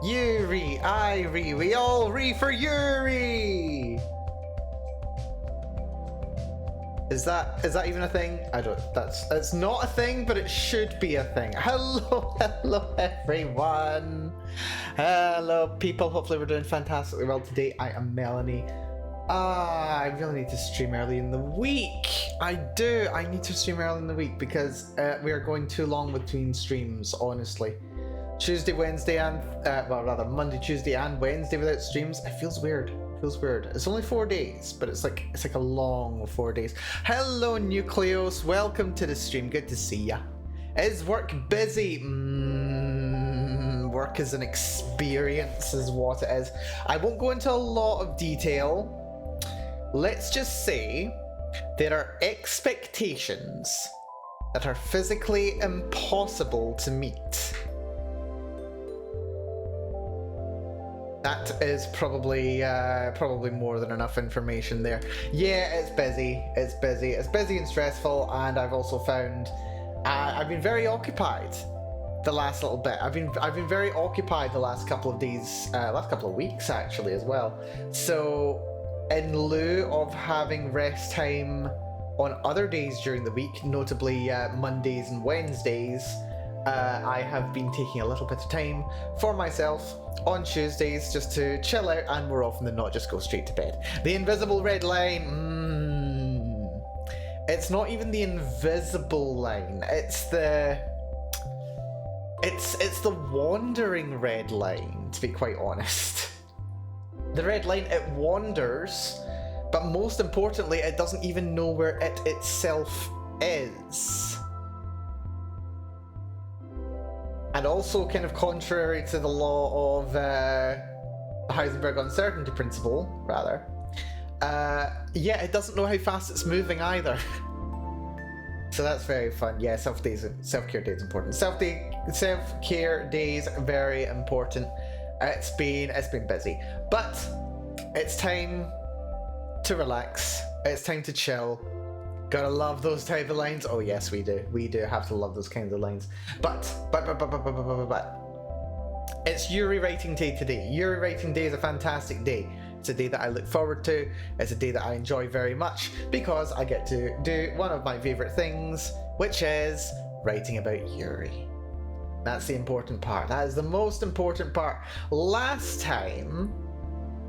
Yuri, I re, we all re for Yuri! Is that even a thing? I don't, it's not a thing, but it should be a thing. Hello everyone! Hello people, hopefully we're doing fantastically well today. I am Melanie. I really need to stream early in the week. I do, I need to stream early in the week because we are going too long between streams, honestly. Tuesday, Wednesday, and well, rather Monday, Tuesday, and Wednesday without streams. It feels weird. It feels weird. It's only 4 days, but it's like a long 4 days. Hello, Nucleos. Welcome to the stream. Good to see ya. Is work busy? Work is an experience, is what it is. I won't go into a lot of detail. Let's just say there are expectations that are physically impossible to meet. That is probably more than enough information there. Yeah, it's busy. It's busy. It's busy and stressful, and I've also found I've been very occupied the last little bit. I've been very occupied the last couple of days, last couple of weeks actually as well. So in lieu of having rest time on other days during the week, notably Mondays and Wednesdays, I have been taking a little bit of time for myself on Tuesdays just to chill out and more often than not just go straight to bed. The invisible red line, it's not even the invisible line, it's the wandering red line, to be quite honest. The red line, it wanders, but most importantly it doesn't even know where it itself is. And also, kind of contrary to the law of the Heisenberg uncertainty principle, rather, yeah, it doesn't know how fast it's moving either. So that's very fun. Yeah, self-care days important. Self-care days very important. It's been busy, but it's time to relax. It's time to chill. Gotta love those type of lines. Oh yes, we do. We do have to love those kinds of lines. But it's Yuri writing day today. Yuri writing day is a fantastic day. It's a day that I look forward to. It's a day that I enjoy very much because I get to do one of my favorite things, which is writing about Yuri. That's the important part. That is the most important part. Last time,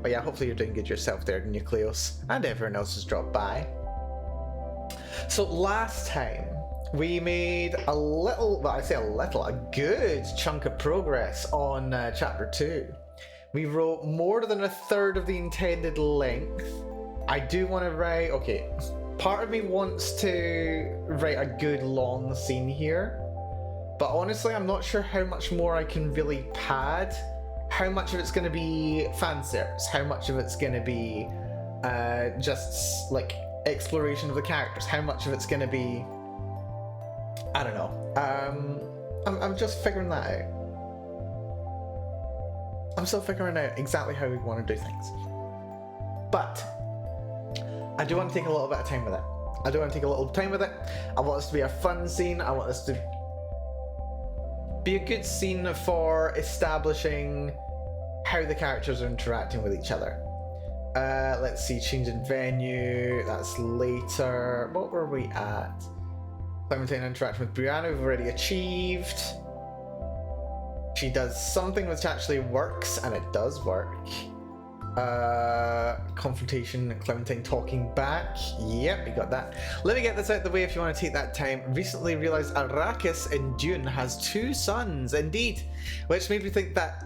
but yeah, hopefully you're doing good yourself there, Nucleos, and everyone else has dropped by. So last time we made a little, well I say a little, a good chunk of progress on chapter 2. We wrote more than a third of the intended length. I do want to write, okay, part of me wants to write a good long scene here, but honestly I'm not sure how much more I can really pad. How much of it's going to be fan service, how much of it's going to be just like exploration of the characters, how much of it's going to be, I don't know. I'm just figuring that out. I'm still figuring out exactly how we want to do things. But I do want to take a little bit of time with it. I do want to take a little time with it. I want this to be a fun scene. I want this to be a good scene for establishing how the characters are interacting with each other. Let's see, change in venue, that's later. What were we at? Clementine interaction with Brianna, we've already achieved. She does something which actually works, and it does work. Confrontation, Clementine talking back. Yep, we got that. Let me get this out of the way if you want to take that time. Recently realised Arrakis in Dune has 2 sons, indeed. Which made me think that,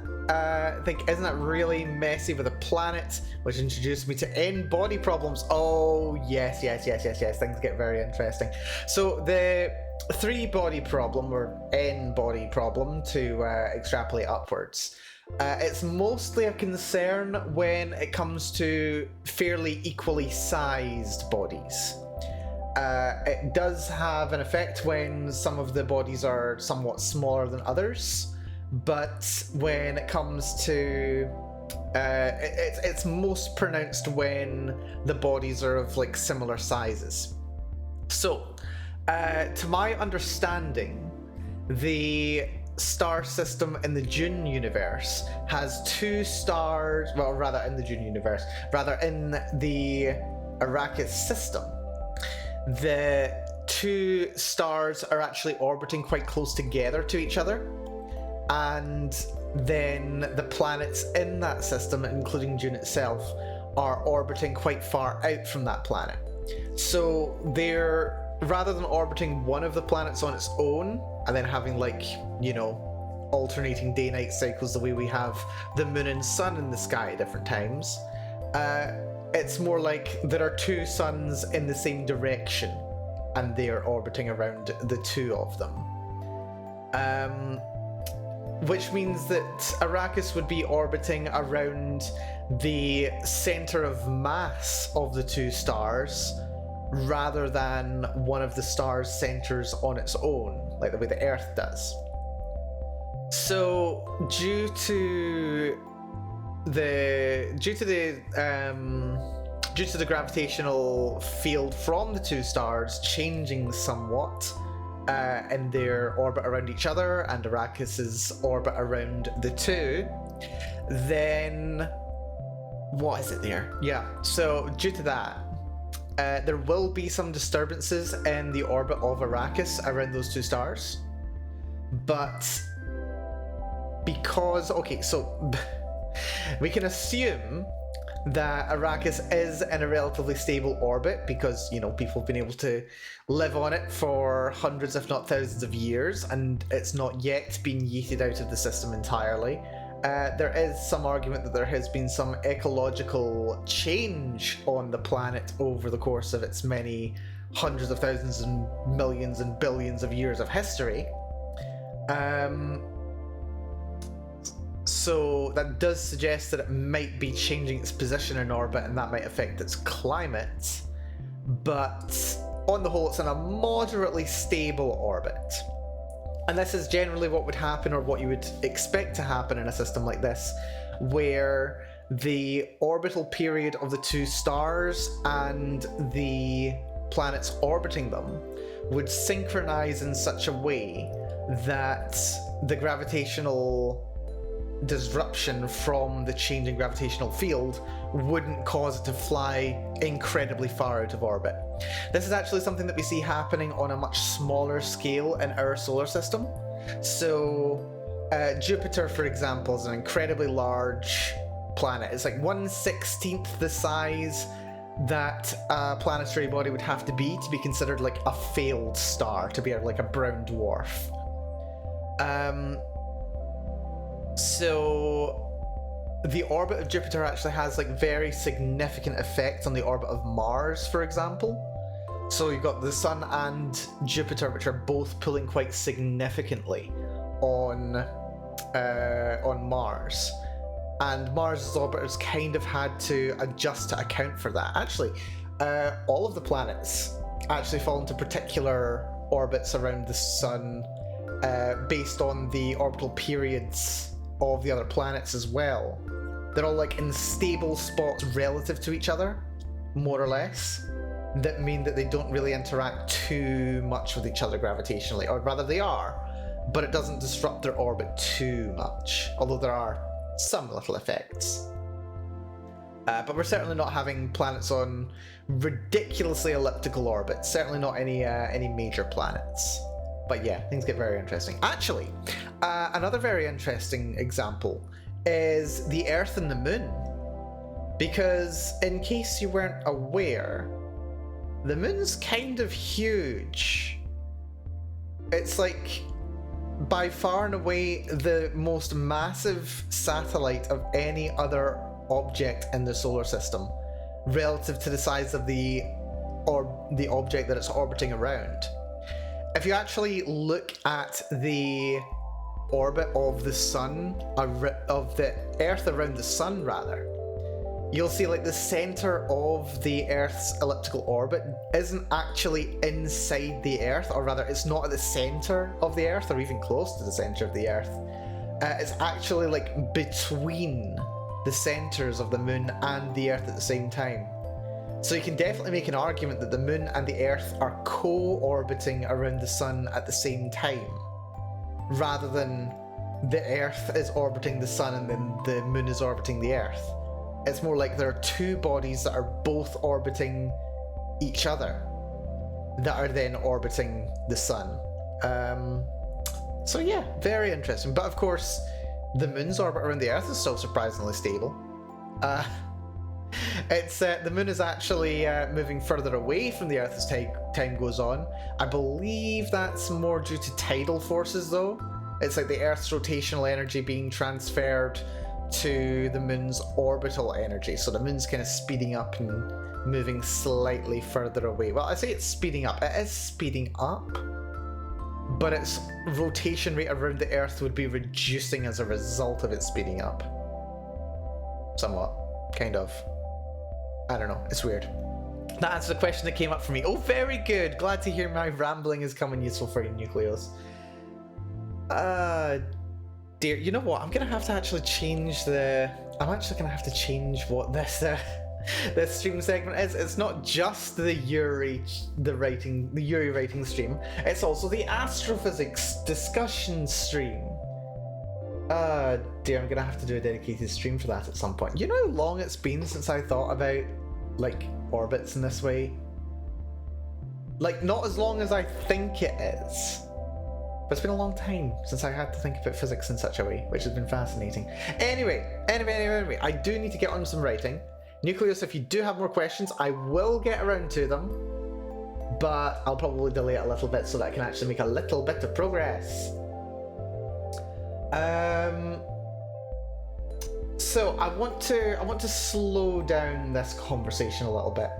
isn't that really messy with a planet? Which introduced me to N-body problems. Oh, yes, things get very interesting. So the 3-body problem, or N-body problem, to extrapolate upwards. It's mostly a concern when it comes to fairly equally sized bodies. It does have an effect when some of the bodies are somewhat smaller than others, but when it comes to it's most pronounced when the bodies are of like similar sizes. So to my understanding, the star system in the Dune universe has 2 stars, well, rather in the Dune universe, rather in the Arrakis system, the 2 stars are actually orbiting quite close together to each other, and then the planets in that system, including Dune itself, are orbiting quite far out from that planet. So they're, rather than orbiting one of the planets on its own and then having, like, you know, alternating day-night cycles the way we have the moon and sun in the sky at different times, it's more like there are 2 suns in the same direction and they are orbiting around the 2 of them. Which means that Arrakis would be orbiting around the center of mass of the 2 stars rather than one of the stars' centers on its own, like the way the Earth does. So, due to the gravitational field from the 2 stars changing somewhat in their orbit around each other and Arrakis's orbit around the 2, then what is it there? Yeah, so due to that, there will be some disturbances in the orbit of Arrakis around those 2 stars, but because, okay, so we can assume that Arrakis is in a relatively stable orbit because, you know, people have been able to live on it for hundreds if not thousands of years, and it's not yet been yeeted out of the system entirely. There is some argument that there has been some ecological change on the planet over the course of its many hundreds of thousands and millions and billions of years of history. So that does suggest that it might be changing its position in orbit and that might affect its climate. But on the whole, it's in a moderately stable orbit. And this is generally what would happen, or what you would expect to happen in a system like this, where the orbital period of the 2 stars and the planets orbiting them would synchronize in such a way that the gravitational disruption from the changing gravitational field wouldn't cause it to fly incredibly far out of orbit. This is actually something that we see happening on a much smaller scale in our solar system. So Jupiter, for example, is an incredibly large planet. It's like 1/16 the size that a planetary body would have to be considered like a failed star, to be like a brown dwarf. So the orbit of Jupiter actually has like very significant effects on the orbit of Mars, for example. So you've got the Sun and Jupiter, which are both pulling quite significantly on Mars. And Mars' orbit has kind of had to adjust to account for that. Actually, all of the planets actually fall into particular orbits around the Sun based on the orbital periods of the other planets as well. They're all like in stable spots relative to each other, more or less, that mean that they don't really interact too much with each other gravitationally, or rather they are, but it doesn't disrupt their orbit too much, although there are some little effects. But we're certainly not having planets on ridiculously elliptical orbits, certainly not any major planets. But yeah, things get very interesting. Actually, another very interesting example is the Earth and the Moon. Because, in case you weren't aware, the Moon's kind of huge. It's like, by far and away, the most massive satellite of any other object in the solar system, relative to the size of the object that it's orbiting around. If you actually look at the orbit of the sun, of the Earth around the sun rather, you'll see like the center of the Earth's elliptical orbit isn't actually inside the Earth, or rather it's not at the center of the Earth or even close to the center of the Earth. It's actually like between the centers of the Moon and the Earth at the same time. So you can definitely make an argument that the Moon and the Earth are co-orbiting around the Sun at the same time. rather than the Earth is orbiting the sun and then the moon is orbiting the Earth. It's more like there are two bodies that are both orbiting each other that are then orbiting the sun. So yeah, very interesting. But of course, the moon's orbit around the Earth is still surprisingly stable. It's the moon is actually moving further away from the Earth as time goes on. I believe that's more due to tidal forces, though. It's like the Earth's rotational energy being transferred to the moon's orbital energy. So the moon's kind of speeding up and moving slightly further away. Well, I say it's speeding up. It is speeding up, but its rotation rate around the Earth would be reducing as a result of it speeding up. Somewhat. Kind of. I don't know. It's weird. That answers the question that came up for me. Oh, very good. Glad to hear my rambling is coming useful for you, Nucleos. Dear, you know what? I'm gonna have to actually change the... I'm actually gonna have to change what this this stream segment is. It's not just the Yuri writing stream. It's also the astrophysics discussion stream. Dear, I'm gonna have to do a dedicated stream for that at some point. You know how long it's been since I thought about, like, orbits in this way? Like, not as long as I think it is. But it's been a long time since I had to think about physics in such a way, which has been fascinating. Anyway, I do need to get on with some writing. Nucleus, if you do have more questions, I will get around to them, but I'll probably delay it a little bit so that I can actually make a little bit of progress. So I want to slow down this conversation a little bit,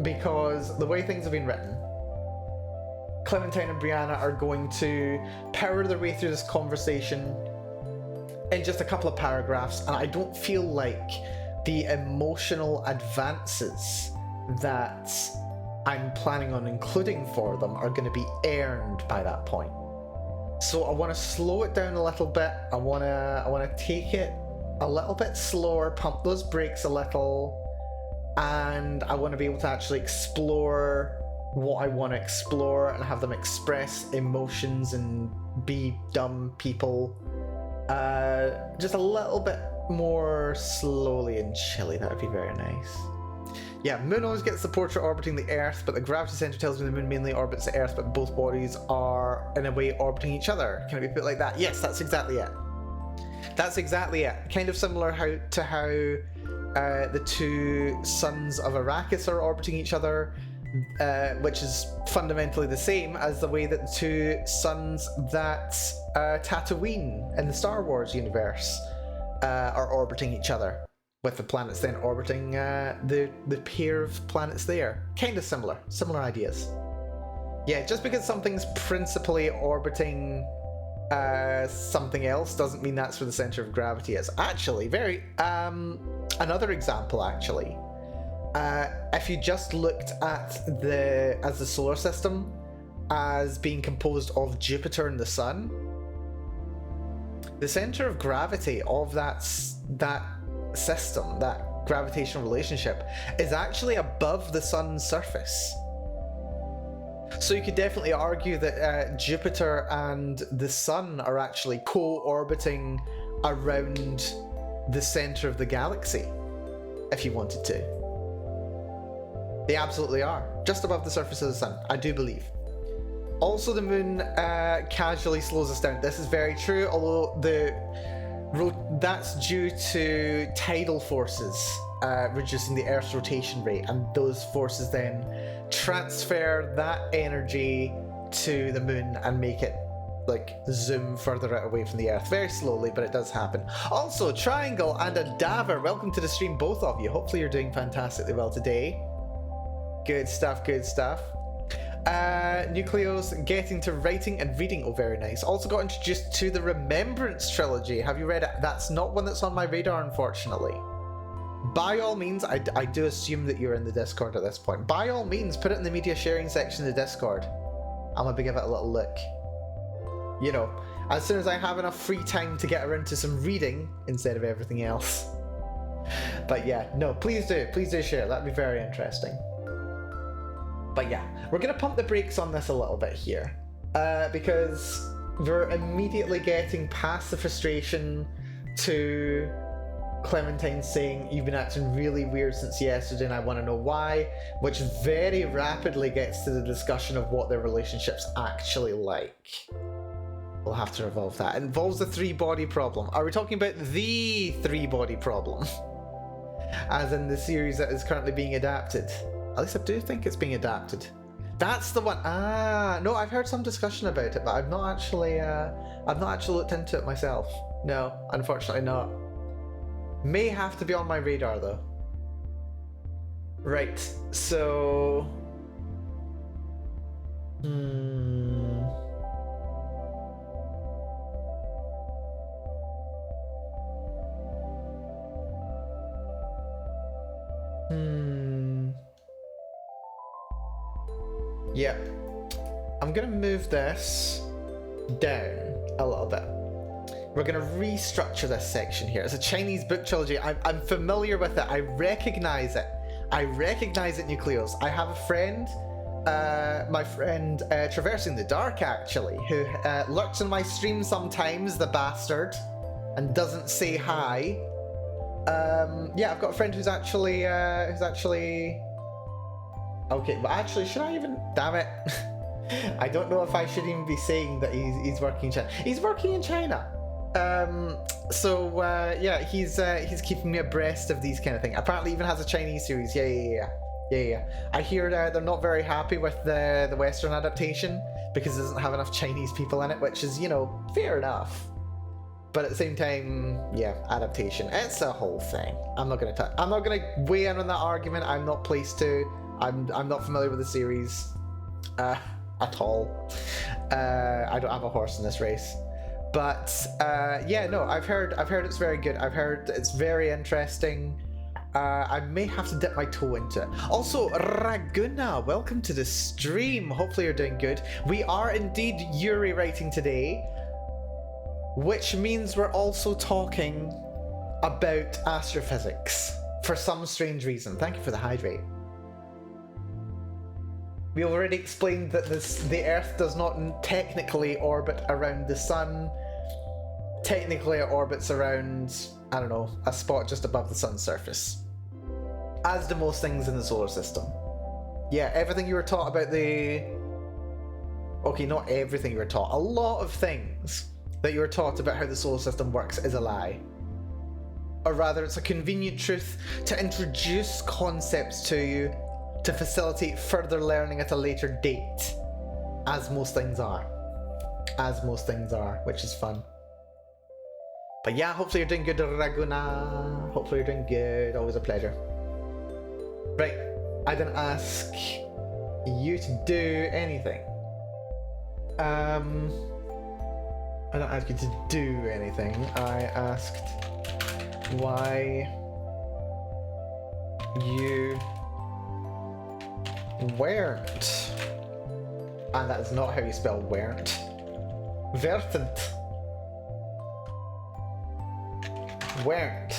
because the way things have been written, Clementine and Brianna are going to power their way through this conversation in just a couple of paragraphs, and I don't feel like the emotional advances that I'm planning on including for them are going to be earned by that point. So I want to slow it down a little bit. I want to take it a little bit slower, pump those brakes a little, and I want to be able to actually explore what I want to explore and have them express emotions and be dumb people just a little bit more slowly and chilly. That would be very nice. Yeah, moon always gets the portrait orbiting the Earth, but the gravity center tells me the moon mainly orbits the Earth, but both bodies are in a way orbiting each other. Can it be put like that? Yes, that's exactly it. That's exactly it. Kind of similar to how the two suns of Arrakis are orbiting each other, which is fundamentally the same as the way that the two suns that Tatooine in the Star Wars universe are orbiting each other, with the planets then orbiting the pair of planets there. Kind of similar ideas. Yeah, just because something's principally orbiting something else doesn't mean that's where the center of gravity is. Actually, another example actually. If you just looked at the solar system as being composed of Jupiter and the Sun, the center of gravity of that system, that gravitational relationship, is actually above the Sun's surface. So you could definitely argue that Jupiter and the Sun are actually co-orbiting around the center of the galaxy, if you wanted to. They absolutely are, just above the surface of the Sun, I do believe. Also, the moon casually slows us down. This is very true, although that's due to tidal forces reducing the Earth's rotation rate, and those forces then transfer that energy to the moon and make it like zoom further out away from the Earth. Very slowly, but it does happen. Also, Triangle and a Daver, welcome to the stream, both of you. Hopefully you're doing fantastically well today. Good stuff, good stuff. Nucleos getting to writing and reading. Oh, very nice. Also got introduced to the Remembrance trilogy. Have you read it? That's not one that's on my radar, unfortunately. By all means, I do assume that you're in the Discord at this point. By all means, put it in the media sharing section of the Discord. I'm gonna give it a little look. You know, as soon as I have enough free time to get around to some reading instead of everything else. But yeah, no, please do share. That'd be very interesting. But yeah, we're going to pump the brakes on this a little bit here, because we're immediately getting past the frustration to Clementine saying, "You've been acting really weird since yesterday and I want to know why," which very rapidly gets to the discussion of what their relationship's actually like. We'll have to revolve that. It involves the 3-body problem. Are we talking about the 3-body problem? As in the series that is currently being adapted. At least I do think it's being adapted. That's the one. Ah, no, I've heard some discussion about it, but I've not actually looked into it myself. No, unfortunately not. May have to be on my radar though. Right, so... Yeah. I'm gonna move this down a little bit. We're going to restructure this section here. It's a Chinese book trilogy. I'm familiar with it. I recognize it. I recognize it, Nucleos. I have a friend, my friend Traversing the Dark, actually, who lurks in my stream sometimes, the bastard, and doesn't say hi. Yeah, I've got a friend who's actually... Okay, but actually, should I even... Damn it. I don't know if I should even be saying that he's working in China. He's working in China. Yeah, he's keeping me abreast of these kind of things. Apparently even has a Chinese series. Yeah. I hear they're not very happy with the Western adaptation because it doesn't have enough Chinese people in it, which is, you know, fair enough. But at the same time, yeah, adaptation. It's a whole thing. I'm not gonna weigh in on that argument. I'm not placed to. I'm not familiar with the series at all. I don't have a horse in this race. But yeah, no, I've heard it's very good. I've heard it's very interesting. I may have to dip my toe into it. Also, Raguna, welcome to the stream. Hopefully you're doing good. We are indeed Yuri writing today, which means we're also talking about astrophysics for some strange reason. Thank you for the hydrate. We already explained that the Earth does not technically orbit around the Sun. Technically it orbits around, I don't know, a spot just above the Sun's surface. As do most things in the solar system. Yeah, everything you were taught about the... Okay, not everything you were taught. A lot of things that you were taught about how the solar system works is a lie. Or rather, it's a convenient truth to introduce concepts to you to facilitate further learning at a later date. As most things are. As most things are, which is fun. But yeah, hopefully you're doing good, Raguna. Hopefully you're doing good. Always a pleasure. Right, I didn't ask you to do anything. I didn't ask you to do anything. I asked why you weren't. And that is not how you spell weren't. Wertent. Weren't.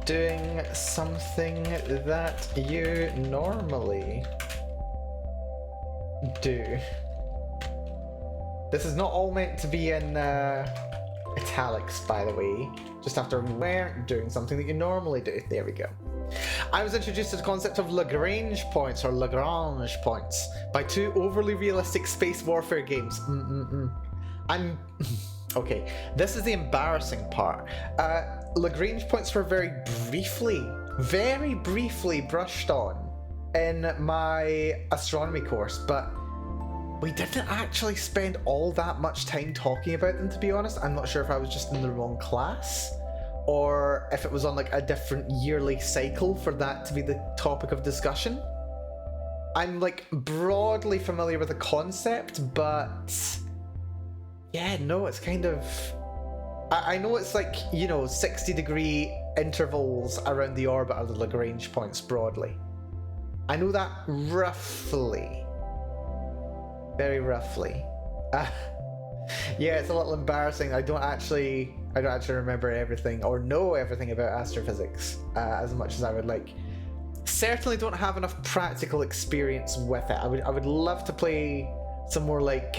Doing something that you normally do. This is not all meant to be in italics, by the way. Just after weren't doing something that you normally do. There we go. I was introduced to the concept of Lagrange points, or Lagrange points, by 2 overly realistic space warfare games. Okay, this is the embarrassing part. Lagrange points were very briefly brushed on in my astronomy course, but we didn't actually spend all that much time talking about them, to be honest. I'm not sure if I was just in the wrong class, or if it was on like a different yearly cycle for that to be the topic of discussion. I'm like broadly familiar with the concept, but yeah, no, it's kind of... I know it's like, you know, 60-degree intervals around the orbit of the Lagrange points broadly. I know that roughly. Very roughly. Yeah, it's a little embarrassing. I don't actually remember everything or know everything about astrophysics as much as I would like. certainly don't have enough practical experience with it. I would love to play some more like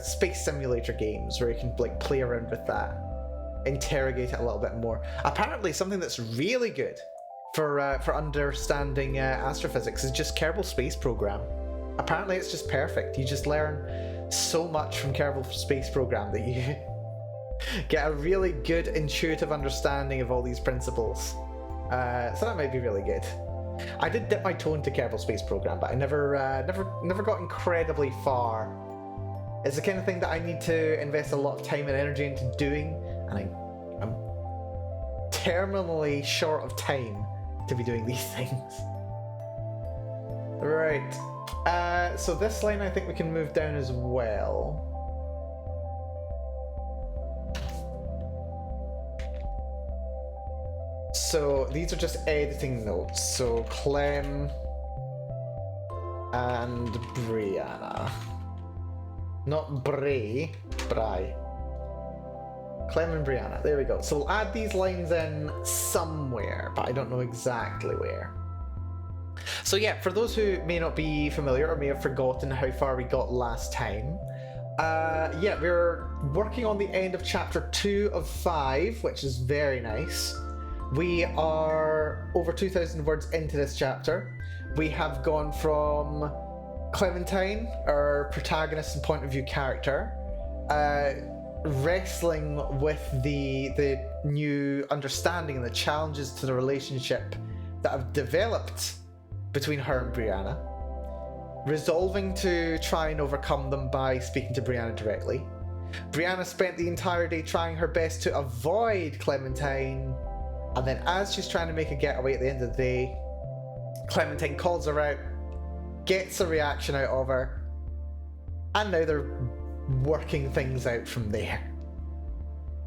space simulator games where you can like play around with that, interrogate it a little bit more. Apparently, something that's really good for understanding astrophysics is just Kerbal Space Program. Apparently, it's just perfect. You just learn so much from Kerbal Space Program that you get a really good intuitive understanding of all these principles. So that might be really good. I did dip my toe into Kerbal Space Program, but I never got incredibly far. It's the kind of thing that I need to invest a lot of time and energy into doing, and I'm terminally short of time to be doing these things. Right. So this line I think we can move down as well. So these are just editing notes. So Clem and Brianna. Not Bray, Bry. Clem and Brianna. There we go. So we'll add these lines in somewhere, but I don't know exactly where. So yeah, for those who may not be familiar or may have forgotten how far we got last time, yeah, we're working on the end of chapter 2 of 5, which is very nice. We are over 2,000 words into this chapter. We have gone from Clementine, our protagonist and point of view character, wrestling with the new understanding and the challenges to the relationship that have developed between her and Brianna, resolving to try and overcome them by speaking to Brianna directly. Brianna spent the entire day trying her best to avoid Clementine, and then as she's trying to make a getaway at the end of the day, Clementine calls her out, gets a reaction out of her, and now they're working things out from there.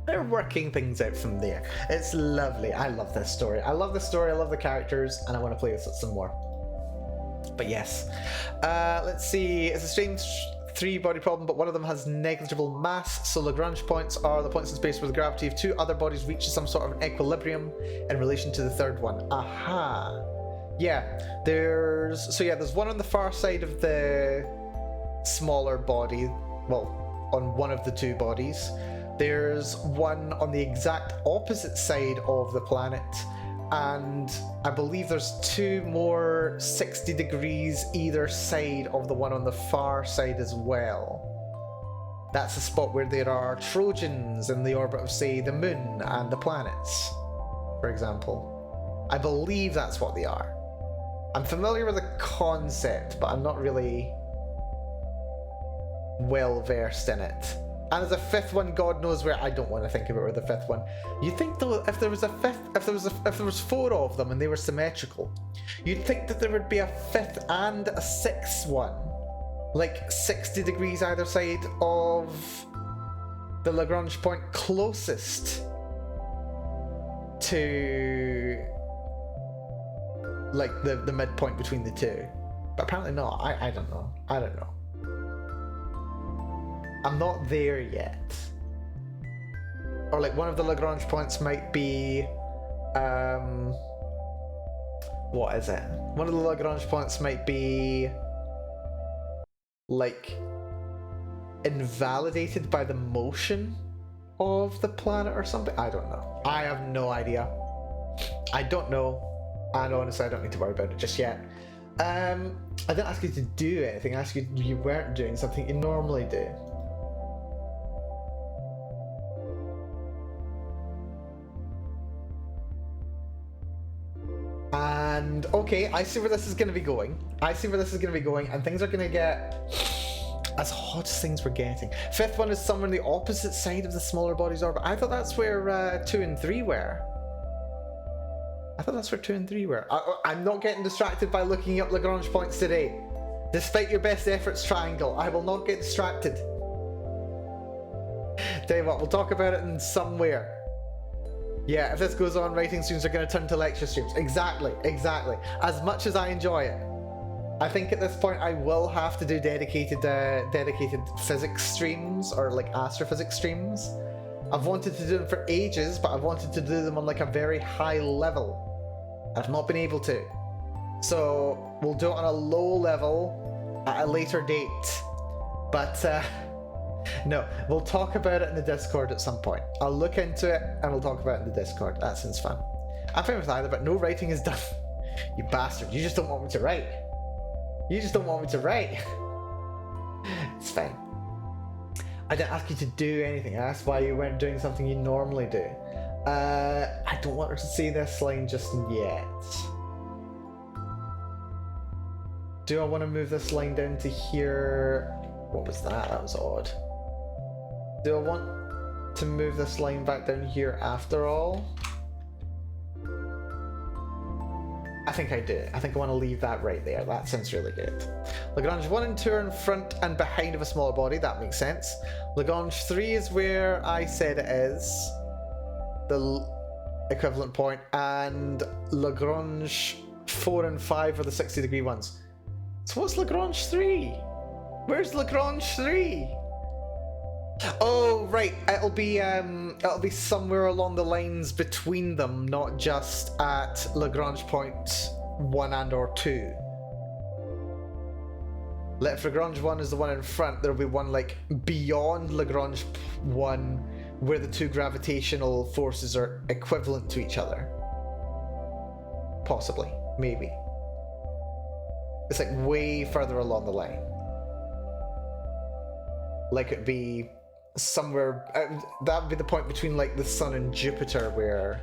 They're working things out from there. It's lovely. I love this story. I love the story, I love the characters, and I want to play with it some more. But yes. Let's see. It's a strange 3-body problem, but one of them has negligible mass, so Lagrange points are the points in space where the gravity of 2 other bodies reaches some sort of an equilibrium in relation to the third one. Aha. Yeah, there's one on the far side of the smaller body, well, on one of the 2 bodies. There's one on the exact opposite side of the planet, and I believe there's 2 more 60 degrees either side of the one on the far side as well. That's a spot where there are Trojans in the orbit of, say, the moon and the planets, for example. I believe that's what they are. I'm familiar with the concept, but I'm not really well versed in it. And there's a 5th one, God knows where. I don't want to think about where the 5th one. You'd think though, if there was 4 of them and they were symmetrical, you'd think that there would be a 5th and a 6th one, like 60 degrees either side of the Lagrange point closest to like the midpoint between the 2. But apparently not. I don't know. I don't know. I'm not there yet. Or like one of the Lagrange points might be what is it? One of the Lagrange points might be like invalidated by the motion of the planet or something. I don't know. I have no idea. I don't know. And honestly, I don't need to worry about it just yet. I didn't ask you to do anything. I asked you weren't doing something you normally do. And okay, I see where this is going to be going. And things are going to get as hot as things were getting. 5th one is somewhere on the opposite side of the smaller body's orbit. I thought that's where 2 and 3 were. I'm not getting distracted by looking up Lagrange points today. Despite your best efforts, Triangle, I will not get distracted. Tell you what, we'll talk about it in somewhere. Yeah, if this goes on, writing streams are going to turn to lecture streams. Exactly. As much as I enjoy it, I think at this point I will have to do dedicated physics streams or like astrophysics streams. I've wanted to do them for ages, but I've wanted to do them on like a very high level. I've not been able to. So we'll do it on a low level at a later date. But no, we'll talk about it in the Discord at some point. I'll look into it and we'll talk about it in the Discord. That sounds fun. I'm fine with either, but no writing is done. You bastard, you just don't want me to write. You just don't want me to write. It's fine. I didn't ask you to do anything. I asked why you weren't doing something you normally do. I don't want her to see this line just yet. Do I want to move this line down to here? What was that? That was odd. Do I want to move this line back down here after all? I think I do. I think I want to leave that right there. That sounds really good. Lagrange 1 and 2 are in front and behind of a smaller body. That makes sense. Lagrange 3 is where I said it is. The equivalent point. And Lagrange 4 and 5 are the 60-degree ones. So what's Lagrange 3? Where's Lagrange 3? Oh, right. It'll be somewhere along the lines between them, not just at Lagrange point 1 and or 2. If Lagrange 1 is the one in front, there'll be one like beyond Lagrange 1 where the two gravitational forces are equivalent to each other. Possibly. Maybe. It's like way further along the line. Like it'd be somewhere, that would be the point between like the Sun and Jupiter where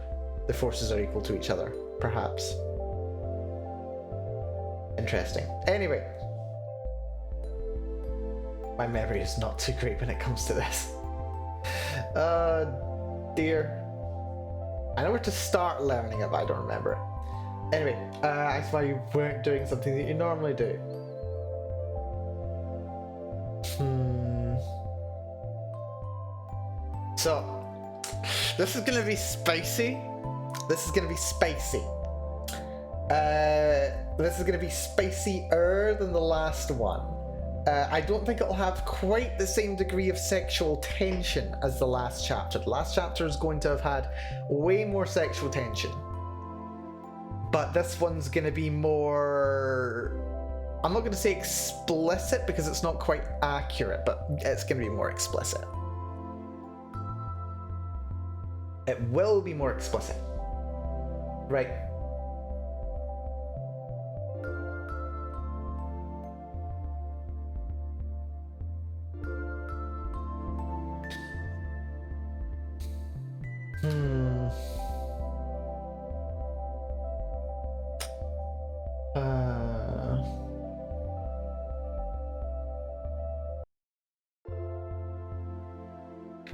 the forces are equal to each other, perhaps. Interesting. Anyway, my memory is not too great when it comes to this. Dear. I know where to start learning it, but I don't remember it. Anyway, that's why you weren't doing something that you normally do. So, this is gonna be spicy. This is gonna be spicy. This is gonna be spicier than the last one. I don't think it'll have quite the same degree of sexual tension as the last chapter. The last chapter is going to have had way more sexual tension. But this one's gonna be more... I'm not gonna say explicit because it's not quite accurate, but it's gonna be more explicit. It will be more explicit. Right.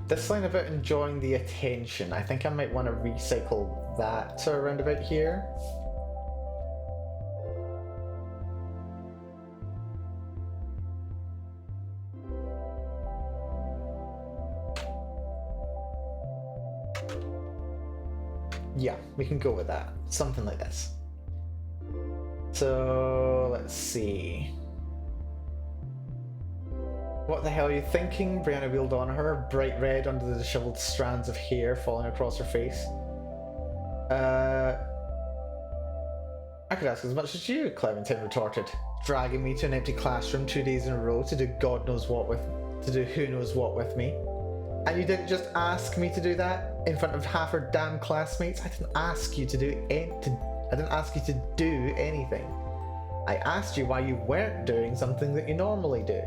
This line about enjoying the attention, I think I might want to recycle that to around about here. Yeah, we can go with that. Something like this. So, let's see. What the hell are you thinking? Brianna wheeled on her, bright red under the disheveled strands of hair falling across her face. I could ask as much as you, Clementine retorted, dragging me to an empty classroom 2 days in a row to do God knows what with, to do who knows what with me. And you didn't just ask me to do that in front of half her damn classmates. I didn't ask you to do I didn't ask you to do anything. I asked you why you weren't doing something that you normally do.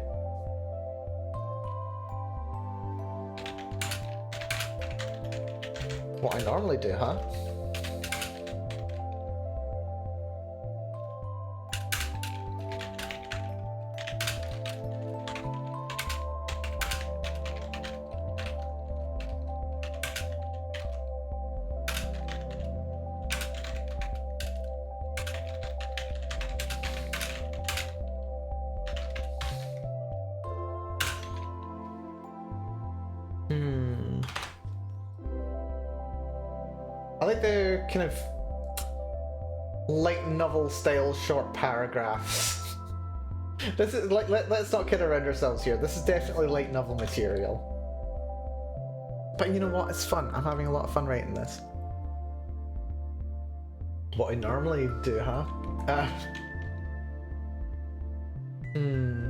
What I normally do, huh? I like the kind of light novel style short paragraphs. This is like, let's not kid around ourselves here. This is definitely light novel material. But you know what? It's fun. I'm having a lot of fun writing this. what I normally do, huh? Hmm.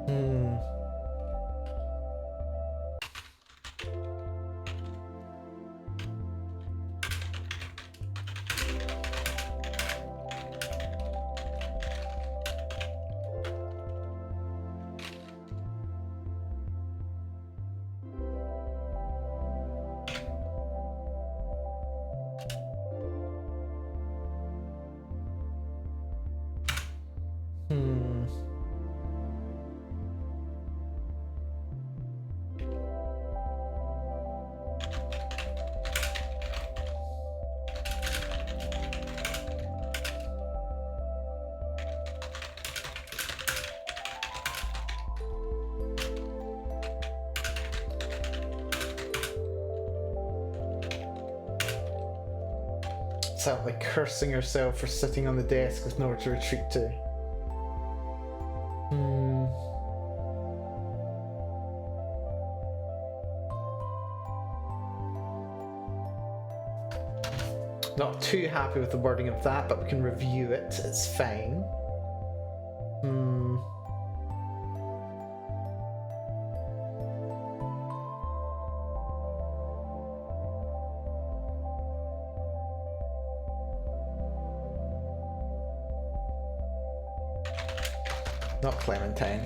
Hmm. Sound like cursing yourself for sitting on the desk with nowhere to retreat to. Not too happy with the wording of that, but we can review it. It's fine. Not Clementine.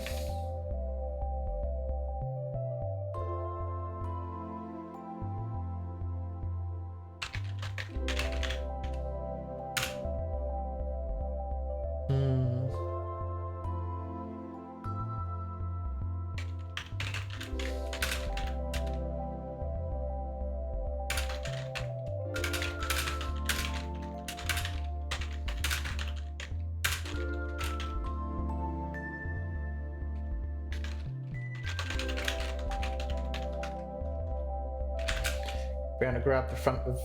We're gonna grab the front of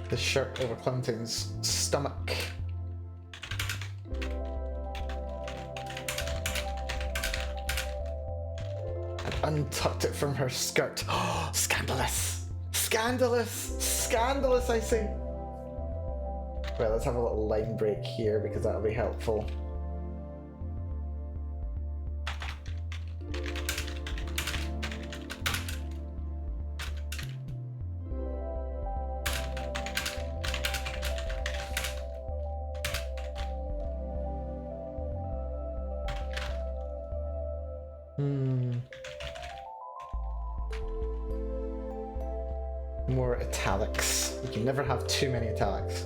the shirt over Clementine's stomach. And untucked it from her skirt. Oh, scandalous! Scandalous! Scandalous, I say! Well, let's have a little line break here because that'll be helpful. More italics. You can never have too many italics.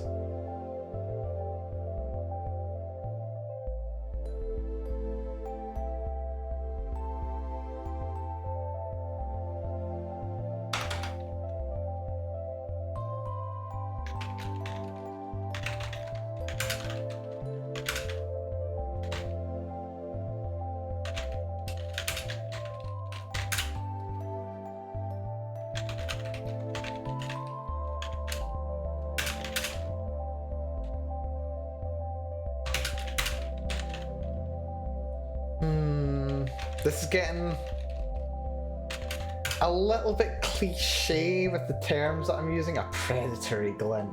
This is getting a little bit cliche with the terms that I'm using. A predatory glint.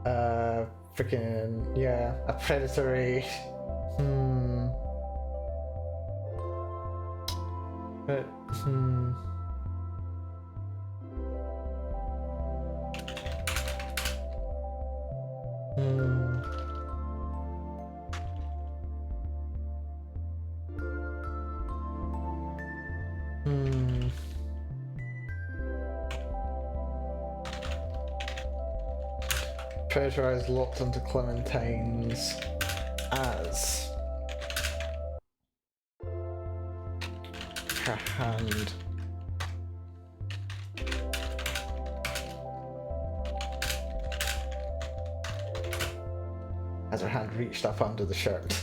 Freaking, yeah, a predatory. But, Predator is locked onto Clementine's as her hand reached up under the shirt.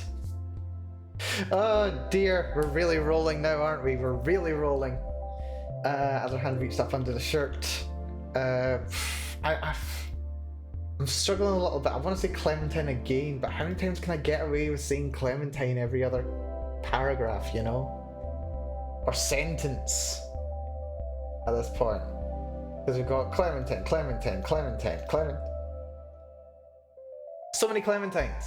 Oh dear, we're really rolling now, aren't we? We're really rolling. As her hand reached up under the shirt. I'm struggling a little bit. I want to say Clementine again, but how many times can I get away with saying Clementine every other paragraph, you know? Or sentence at this point. Because we've got Clementine, Clementine, Clementine, Clementine. So many Clementines.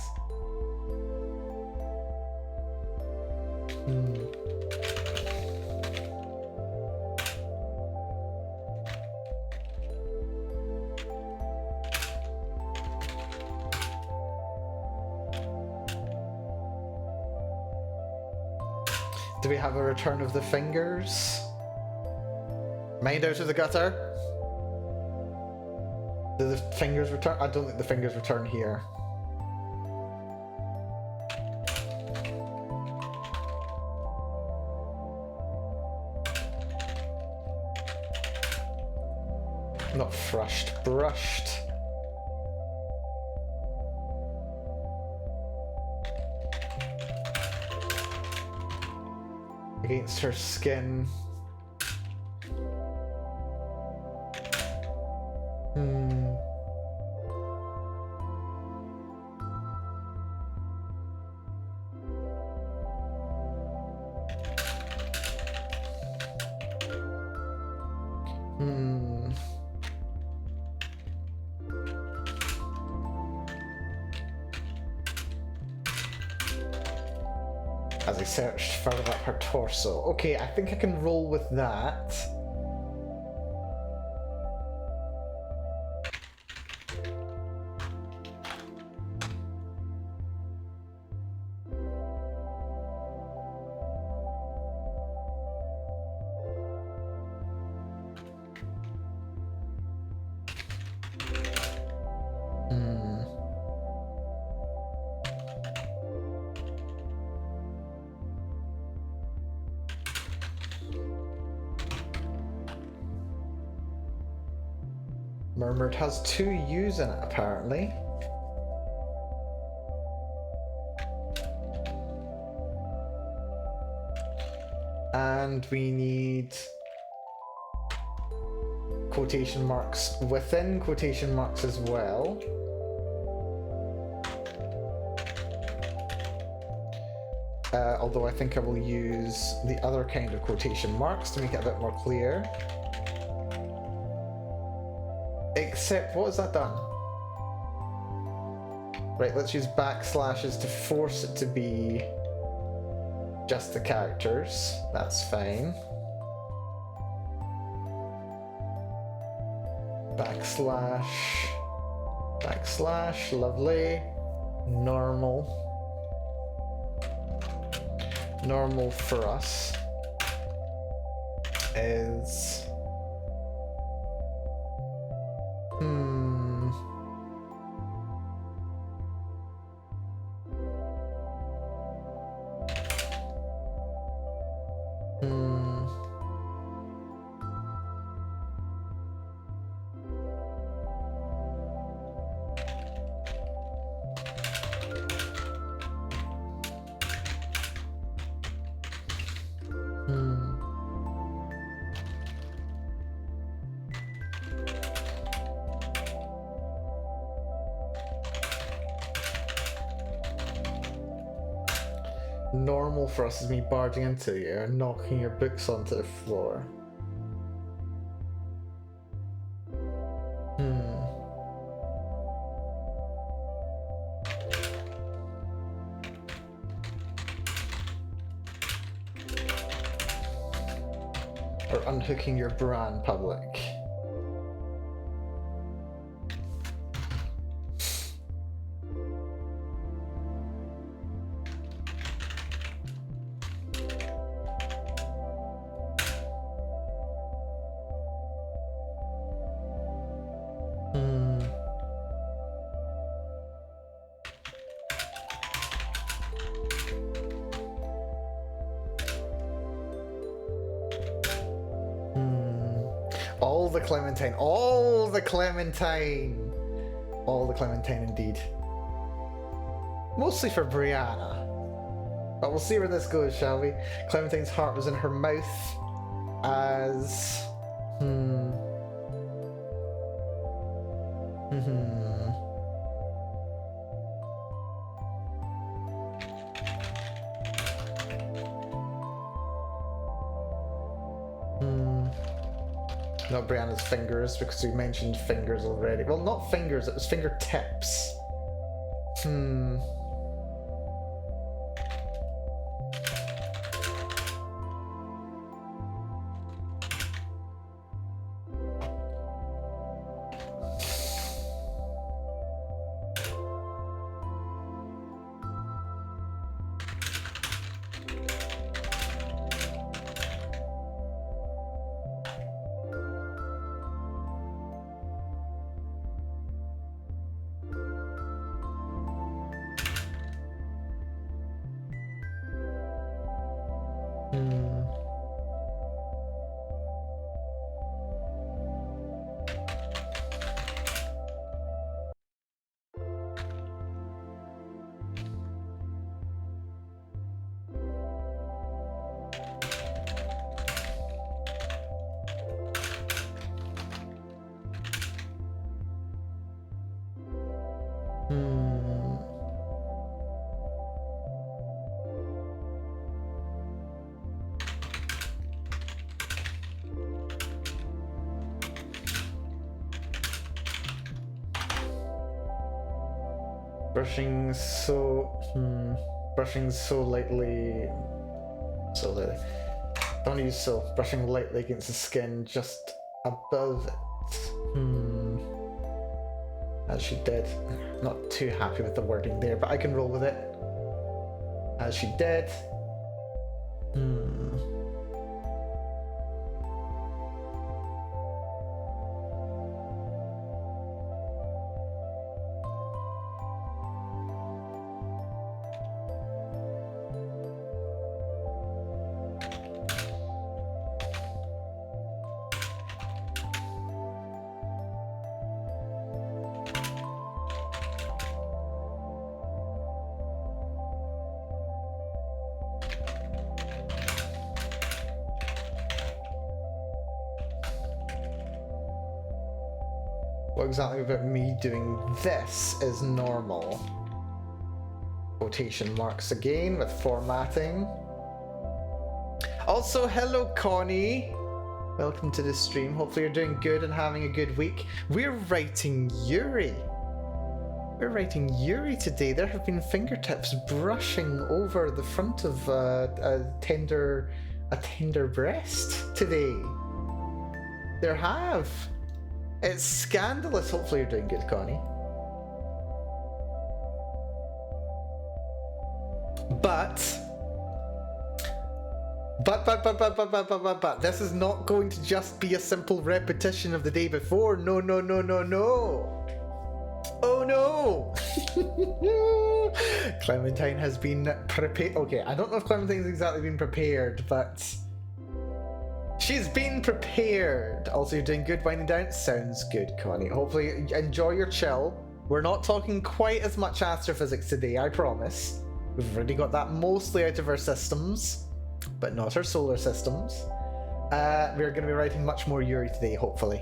Do we have a return of the fingers? Mind out of the gutter? Do the fingers return? I don't think the fingers return here. Not frushed, brushed. Against her skin. As I searched further up her torso. Okay, I think I can roll with that. Murmured has 2 U's in it, apparently. And we need quotation marks within quotation marks as well. Although I think I will use the other kind of quotation marks to make it a bit more clear. Except, what has that done? Right, let's use backslashes to force it to be just the characters. That's fine. Backslash, backslash, lovely. Normal. Normal for us is... Normal for us is me barging into you and knocking your books onto the floor. Or unhooking your bra in public. All the Clementine, all the Clementine, all the Clementine indeed. Mostly for Brianna, but we'll see where this goes, shall we? Clementine's heart was in her mouth as Hmm. Not Brianna's fingers, because we mentioned fingers already. Well, not fingers, it was fingertips. Hmm. Brushing so lightly. So lightly. Don't use so. Brushing lightly against the skin just above it. As she did. Not too happy with the wording there, but I can roll with it. As she did. What exactly about me doing this is normal? Quotation marks again with formatting. Also, hello Connie. Welcome to the stream. Hopefully you're doing good and having a good week. We're writing Yuri. We're writing Yuri today. There have been fingertips brushing over the front of a tender breast today. There have. It's scandalous. Hopefully you're doing good, Connie. But this is not going to just be a simple repetition of the day before. No. Oh no! Clementine has been prepared. Okay, I don't know if Clementine's exactly been prepared, but she's been prepared. Also, you're doing good winding down. Sounds good, Connie. Hopefully, enjoy your chill. We're not talking quite as much astrophysics today, I promise. We've already got that mostly out of our systems, but not our solar systems. We're going to be writing much more Yuri today, hopefully.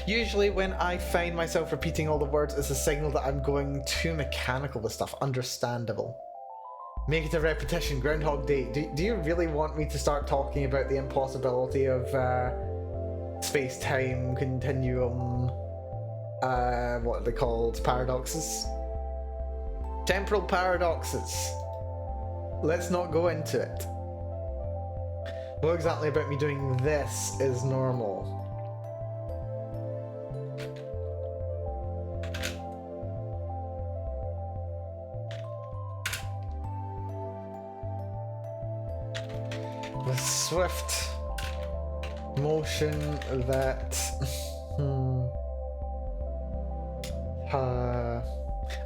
Usually when I find myself repeating all the words, it's a signal that I'm going too mechanical with stuff. Understandable. Make it a repetition. Groundhog Day. Do you really want me to start talking about the impossibility of space-time continuum, what are they called? Paradoxes? Temporal paradoxes. Let's not go into it. What exactly about me doing this is normal? The swift motion that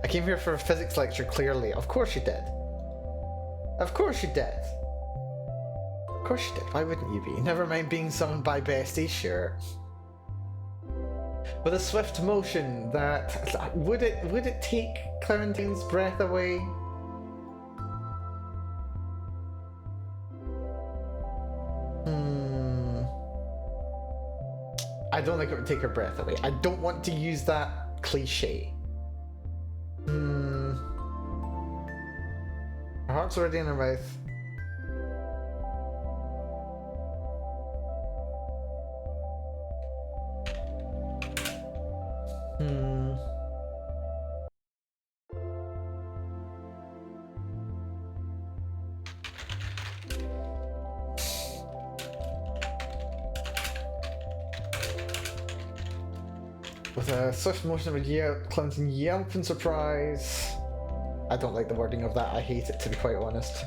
I came here for a physics lecture, clearly. Of course you did. Of course you did. Of course you did. Why wouldn't you be? Never mind being summoned by Bestie, sure. With a swift motion that would it take Clementine's breath away? I don't think it would take her breath away. I don't want to use that cliche. Her heart's already in her mouth. Hmm. With a swift motion of a yelp, Clinton yelp in surprise. I don't like the wording of that. I hate it, to be quite honest.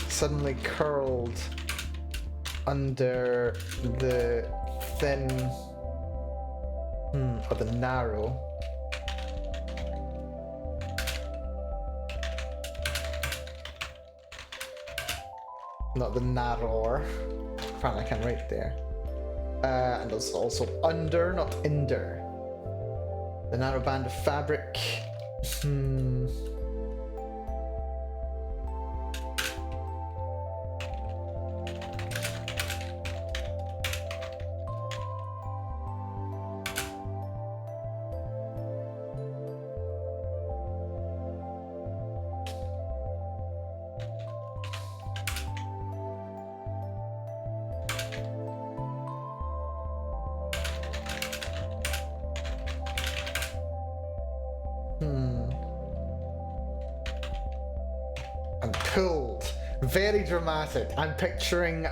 Suddenly curled under the thin, or the narrow. Not the narrower. Apparently I can write there. And it's also under, not under. The narrow band of fabric. And pulled. Very dramatic. I'm picturing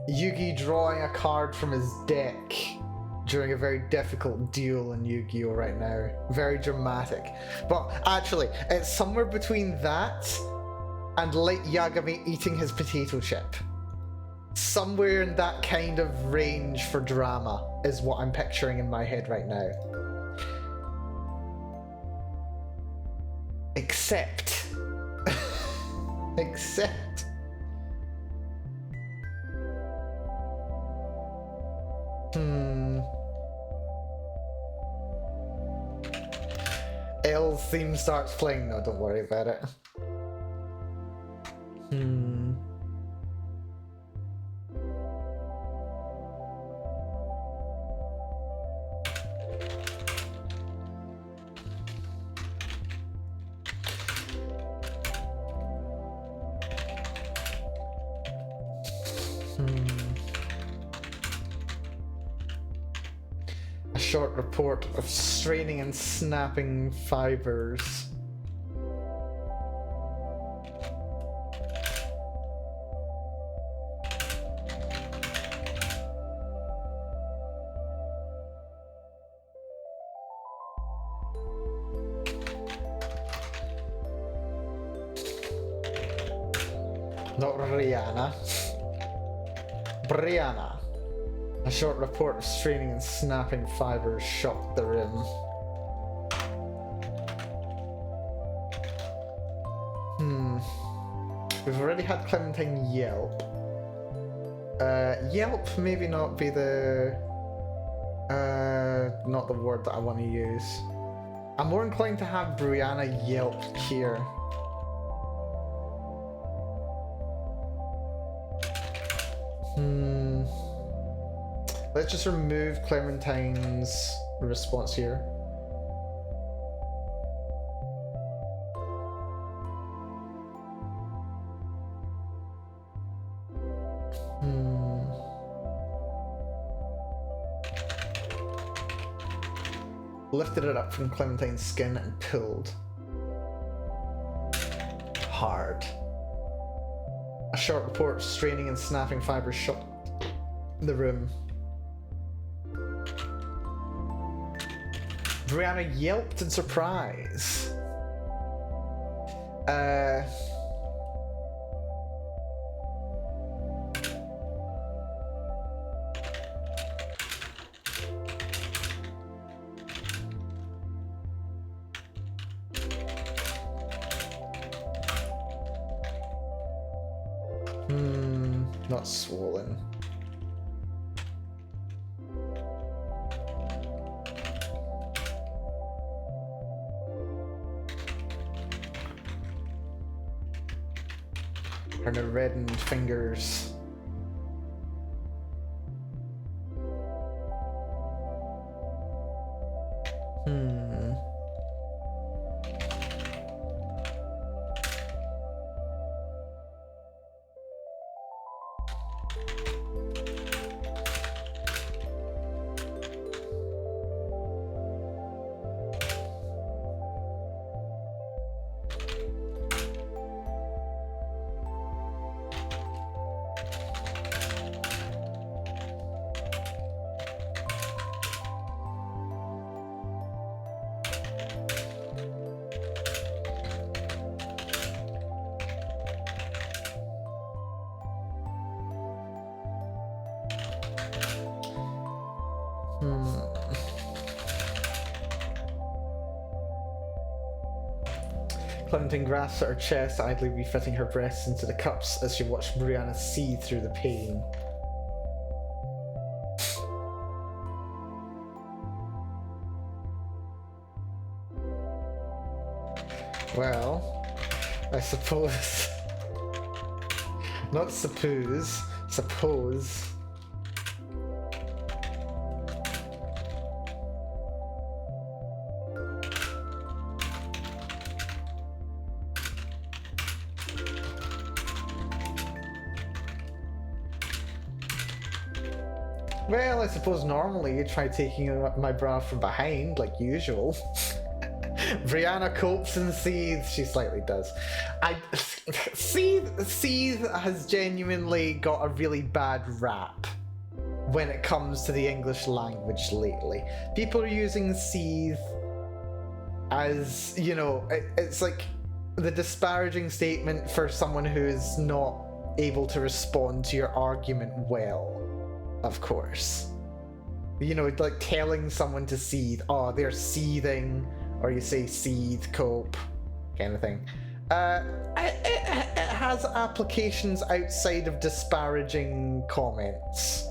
Yugi drawing a card from his deck during a very difficult duel in Yu-Gi-Oh! Right now. Very dramatic. But actually, it's somewhere between that and Light Yagami eating his potato chip. Somewhere in that kind of range for drama is what I'm picturing in my head right now. Except... Except... L's theme starts playing. No, don't worry about it. A short report of straining and snapping fibers. Not Rihanna. Brianna. A short report of straining and snapping fibers shocked the room. We've already had Clementine yelp. Yelp maybe not be the... not the word that I want to use. I'm more inclined to have Brianna yelp here. Let's just remove Clementine's response here. Lifted it up from Clementine's skin and pulled. Hard. A short report of straining and snapping fibers shocked the room. Brianna yelped in surprise. Not swollen. Her reddened fingers. Planting grass at her chest, idly refitting her breasts into the cups as she watched Brianna seethe through the pain. Well, I suppose... Not suppose. Suppose. Well, I suppose normally you try taking my bra from behind, like usual. Brianna copes and seethes. She slightly does. Seethe has genuinely got a really bad rap when it comes to the English language lately. People are using seethe as, you know, it's like the disparaging statement for someone who is not able to respond to your argument well. Of course. You know, like telling someone to seethe, oh, they're seething, or you say seethe, cope, kind of thing. It has applications outside of disparaging comments.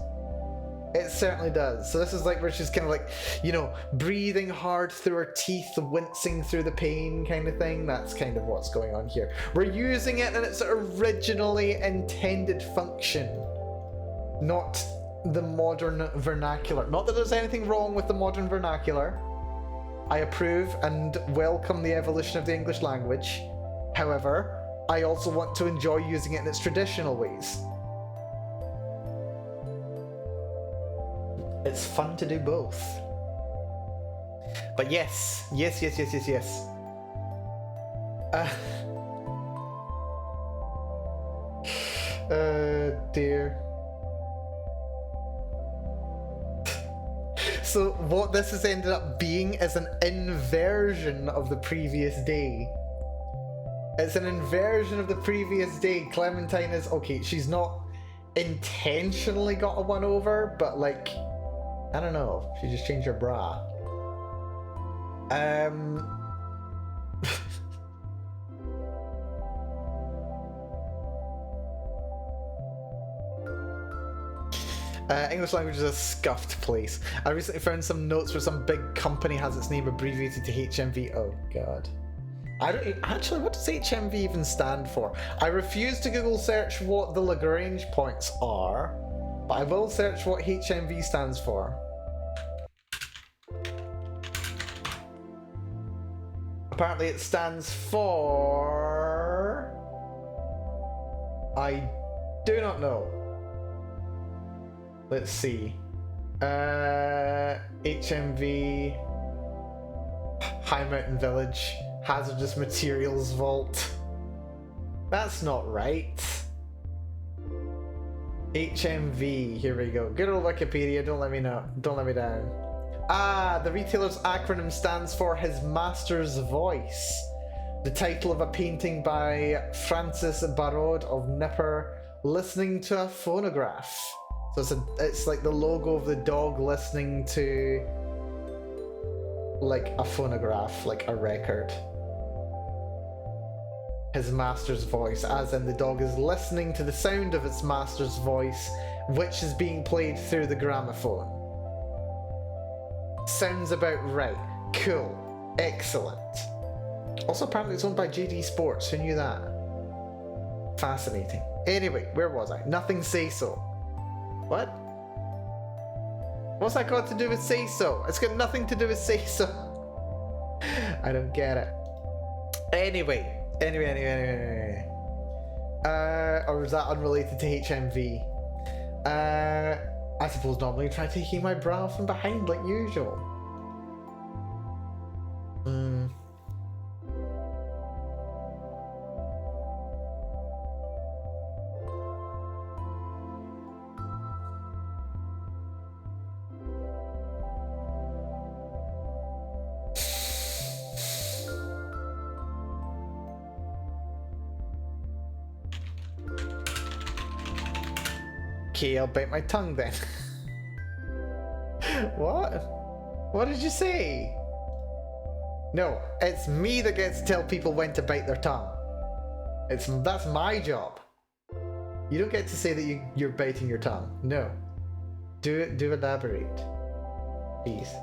It certainly does. So this is like where she's kind of like, you know, breathing hard through her teeth, wincing through the pain kind of thing. That's kind of what's going on here. We're using it in its originally intended function, not the modern vernacular. Not that there's anything wrong with the modern vernacular. I approve and welcome the evolution of the English language. However, I also want to enjoy using it in its traditional ways. It's fun to do both. But yes. Dear. So what this has ended up being is an inversion of the previous day. It's an inversion of the previous day. Clementine is, okay, she's not intentionally got a one over, but like, I don't know, she just changed her bra. English language is a scuffed place. I recently found some notes where some big company has its name abbreviated to HMV. Oh god. I don't actually, what does HMV even stand for? I refuse to Google search what the Lagrange points are, but I will search what HMV stands for. Apparently it stands for... I do not know. Let's see. HMV... High Mountain Village. Hazardous Materials Vault. That's not right. HMV. Here we go. Good old Wikipedia. Don't let me know. Don't let me down. Ah, the retailer's acronym stands for His Master's Voice. The title of a painting by Francis Barraud of Nipper, listening to a phonograph. So it's like the logo of the dog listening to like a phonograph, like a record. His master's voice, as in the dog is listening to the sound of its master's voice, which is being played through the gramophone. Sounds about right. Cool. Excellent. Also, apparently it's owned by JD Sports. Who knew that? Fascinating. Anyway, where was I? Nothing say so. What? What's that got to do with say so? It's got nothing to do with say so. I don't get it. Anyway. Or was that unrelated to HMV? I suppose normally I try taking my bra from behind like usual. Okay, I'll bite my tongue then. What? What did you say? No, it's me that gets to tell people when to bite their tongue. That's my job. You don't get to say that you're biting your tongue. No. Do elaborate. Please.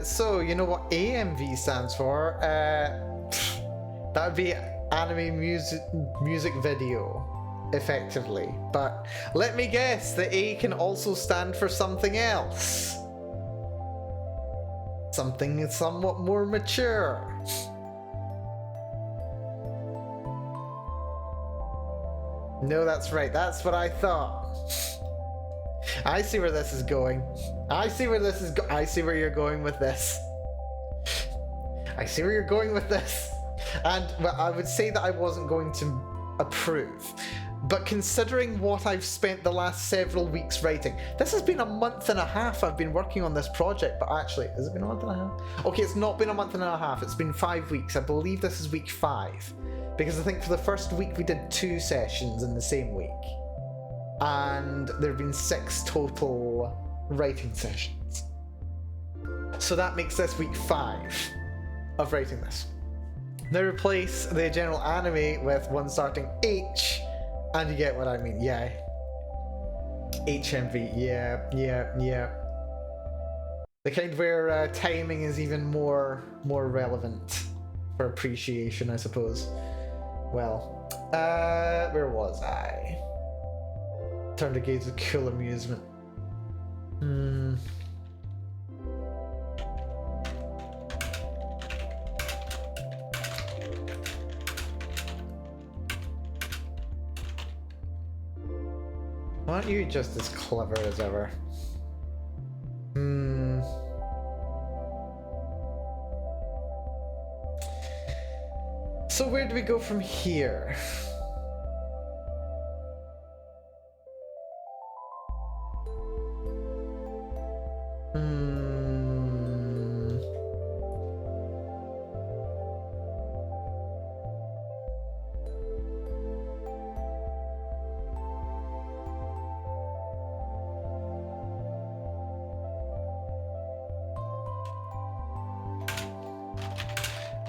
So, you know what AMV stands for? That would be anime music video, effectively. But let me guess, the A can also stand for something else. Something somewhat more mature. No, that's right. That's what I thought. I see where this is going. I see where you're going with this. I see where you're going with this. And well, I would say that I wasn't going to approve. But considering what I've spent the last several weeks writing, this has been a month and a half I've been working on this project, but actually, has it been a month and a half? Okay, it's not been a month and a half, it's been 5 weeks. I believe this is week 5. Because I think for the first week we did 2 sessions in the same week. And there have been 6 total writing sessions. So that makes this week 5 of writing this. Now replace the general anime with one starting H, and you get what I mean, yeah. HMV, yeah. The kind where timing is even more relevant for appreciation, I suppose. Well, where was I? Turn to gaze with cool amusement. Why aren't you just as clever as ever? So where do we go from here?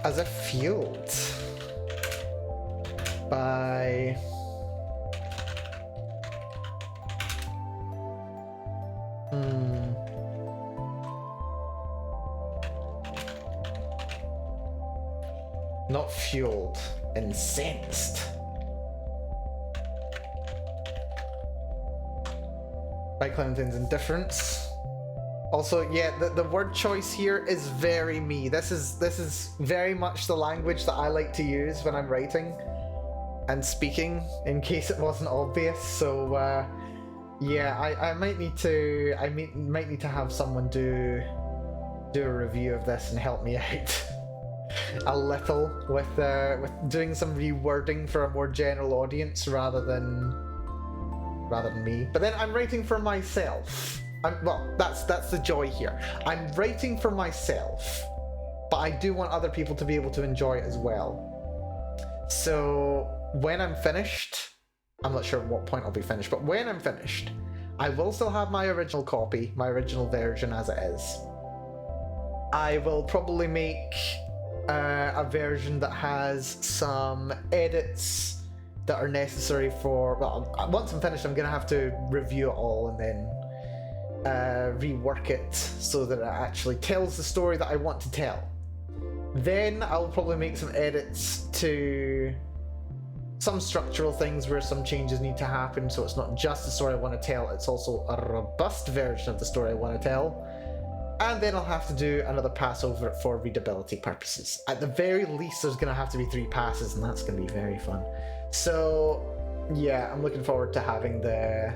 As a field by not fueled, incensed by Clementine's indifference. Also, yeah, the word choice here is very me. This is very much the language that I like to use when I'm writing and speaking, in case it wasn't obvious. So yeah, I might need to have someone do a review of this and help me out a little with doing some rewording for a more general audience rather than me. But then I'm writing for myself. Well, that's the joy here. I'm writing for myself, but I do want other people to be able to enjoy it as well. So when I'm finished, I'm not sure at what point I'll be finished, but when I'm finished, I will still have my original copy, my original version as it is. I will probably make a version that has some edits that are necessary for, well, once I'm finished, I'm going to have to review it all and then rework it so that it actually tells the story that I want to tell. Then I'll probably make some edits to some structural things where some changes need to happen, so it's not just the story I want to tell, it's also a robust version of the story I want to tell. And then I'll have to do another pass over it for readability purposes. At the very least, there's going to have to be 3 passes, and that's going to be very fun. So, yeah, I'm looking forward to having the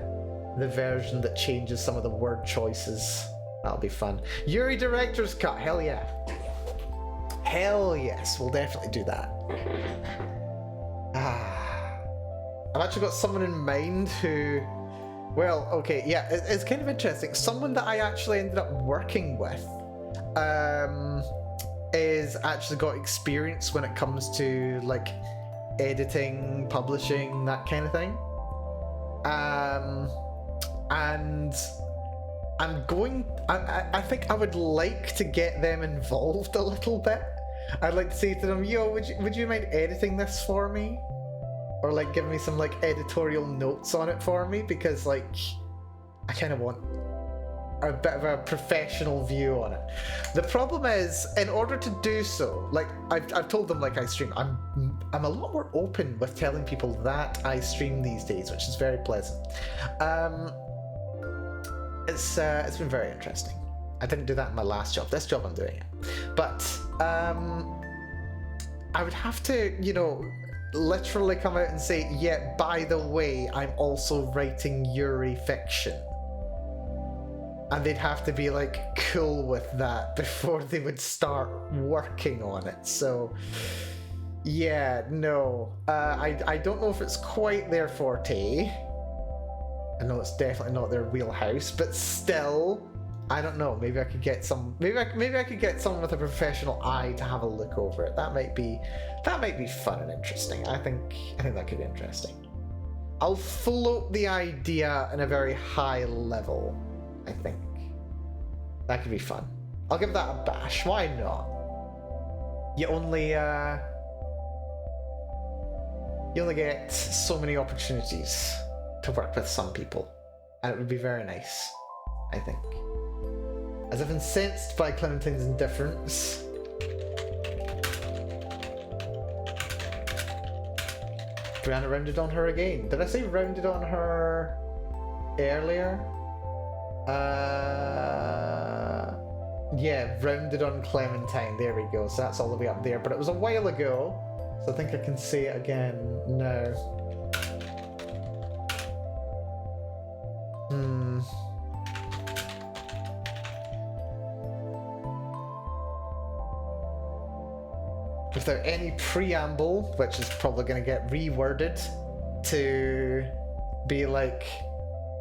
version that changes some of the word choices. That'll be fun. Yuri Director's Cut, hell yeah. Hell yes, we'll definitely do that. I've actually got someone in mind who... Well, okay, yeah, it's kind of interesting. Someone that I actually ended up working with is actually got experience when it comes to, like, editing, publishing, that kind of thing. And I think I would like to get them involved a little bit. I'd like to say to them, yo, would you mind editing this for me? Or like give me some like editorial notes on it for me, because like I kind of want a bit of a professional view on it. The problem is, in order to do so, like I've told them, like I stream, I'm a lot more open with telling people that I stream these days, which is very pleasant. It's been very interesting. I didn't do that in my last job. This job I'm doing it, but I would have to, you know, literally come out and say, yeah, by the way, I'm also writing Yuri fiction. And they'd have to be like cool with that before they would start working on it. So yeah, no, I don't know if it's quite their forte. I know it's definitely not their wheelhouse, but still, I don't know. Maybe I could get some. Maybe I could get someone with a professional eye to have a look over it. That might be fun and interesting. I think that could be interesting. I'll float the idea in a very high level. I think that could be fun. I'll give that a bash. Why not? You only get so many opportunities to work with some people, and it would be very nice, I think. As if incensed by Clementine's indifference. Brianna rounded on her again. Did I say rounded on her earlier? Yeah, rounded on Clementine. There we go. So that's all the way up there. But it was a while ago, so I think I can say it again now. Without any preamble, which is probably going to get reworded to be like,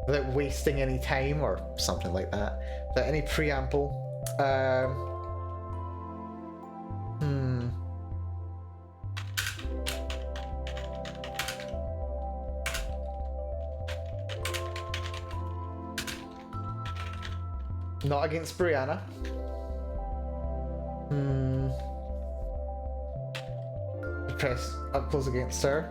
without wasting any time or something like that. Without any preamble. Not against Brianna. Press up close against her.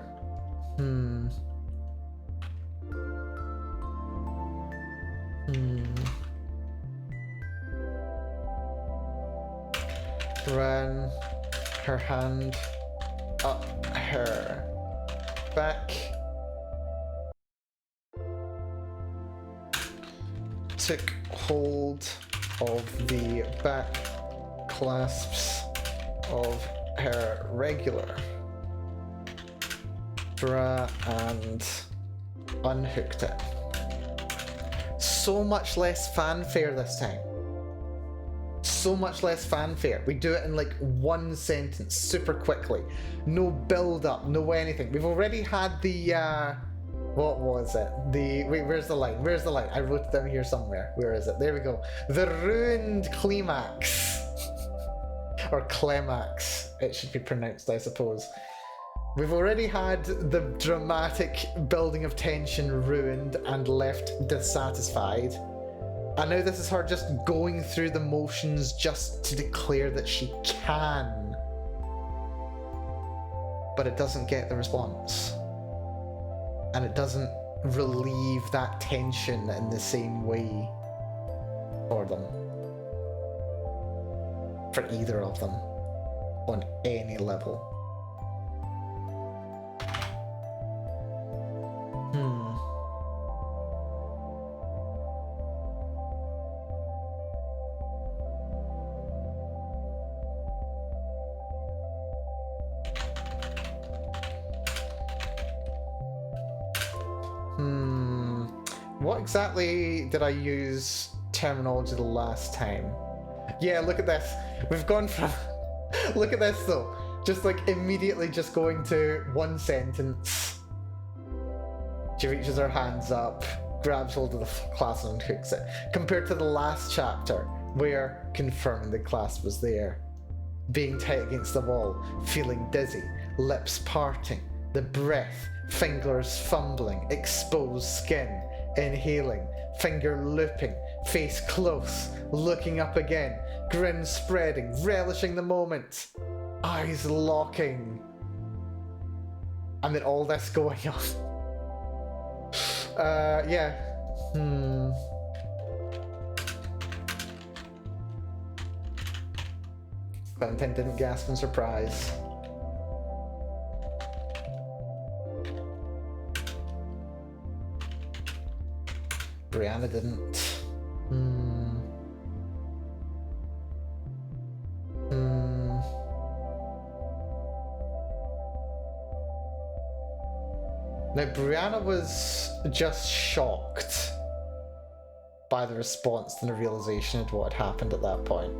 Ran her hand up her back. Took hold of the back clasps of her regular bra and unhooked it. So much less fanfare this time. So much less fanfare. We do it in like one sentence, super quickly. No build up, no anything. We've already had the what was it? Wait, where's the line? Where's the line? I wrote it down here somewhere. Where is it? There we go. The ruined climax. Or climax, it should be pronounced, I suppose. We've already had the dramatic building of tension ruined and left dissatisfied. And now this is her just going through the motions just to declare that she can. But it doesn't get the response. And it doesn't relieve that tension in the same way for them. For either of them. On any level. What exactly did I use terminology the last time? Yeah, look at this. We've gone from... Look at this though. Just like immediately just going to one sentence. She reaches her hands up, grabs hold of the clasp and hooks it. Compared to the last chapter, where confirming the clasp was there. Being tight against the wall, feeling dizzy, lips parting, the breath, fingers fumbling, exposed skin, inhaling, finger looping, face close, looking up again, grin spreading, relishing the moment, eyes locking, and then all this going on. Yeah. Valentine didn't gasp in surprise. Brianna didn't. Now, Brianna was just shocked by the response and the realization of what had happened at that point.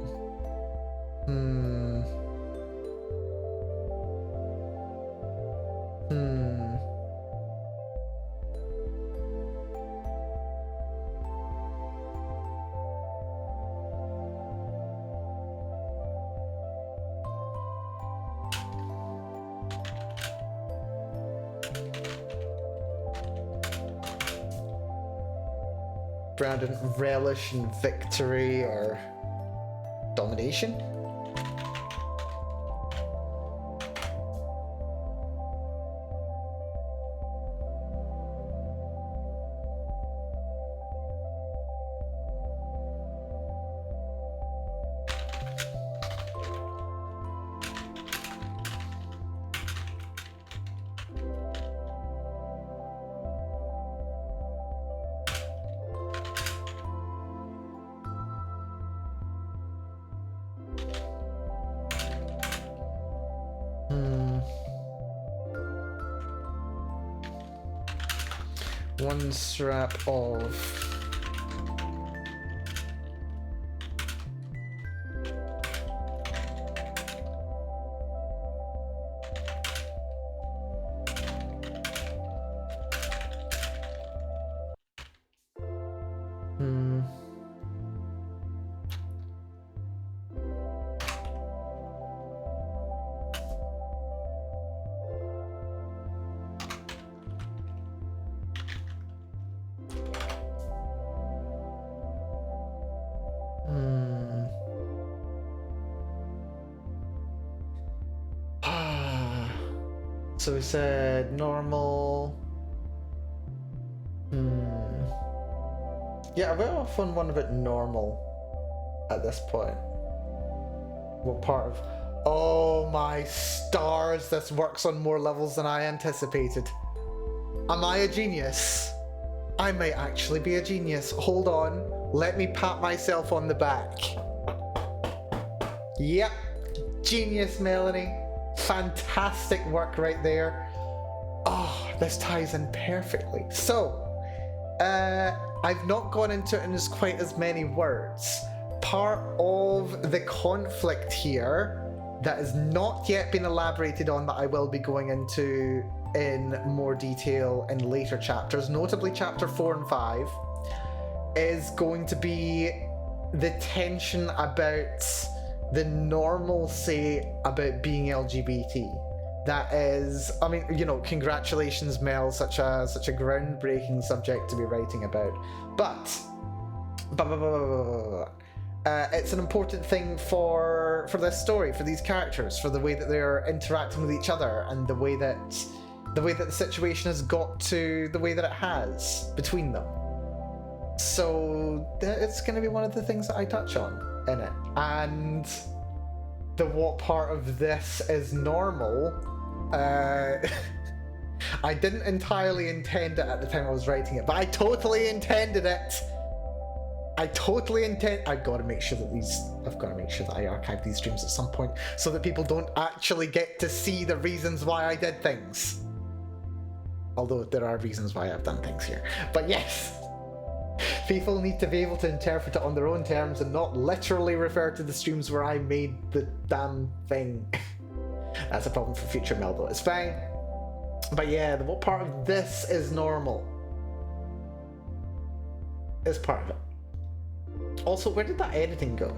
Brianna didn't relish in victory or domination. One strap of so we said normal. Yeah, I went off on one about normal at this point. What part of... Oh my stars, this works on more levels than I anticipated. Am I a genius? I may actually be a genius. Hold on, let me pat myself on the back. Yep, genius, Melanie. Fantastic work right there. Oh, this ties in perfectly. So, I've not gone into it in as quite as many words. Part of the conflict here that has not yet been elaborated on, that I will be going into in more detail in later chapters, notably chapter 4 and 5, is going to be the tension about the normalcy about being LGBT. That is, I mean, you know, congratulations, Mel, such a groundbreaking subject to be writing about. But it's an important thing for this story, for these characters, for the way that they're interacting with each other, and the way that the situation has got to the way that it has between them. So it's going to be one of the things that I touch on in it. And what part of this is normal, I didn't entirely intend it at the time I was writing it, but I totally intended it. I've got to make sure that I archive these streams at some point so that people don't actually get to see the reasons why I did things. Although there are reasons why I've done things here. But yes, people need to be able to interpret it on their own terms and not literally refer to the streams where I made the damn thing. That's a problem for future Melbo. It's fine. But yeah, what part of this is normal? Is part of it. Also, where did that editing go?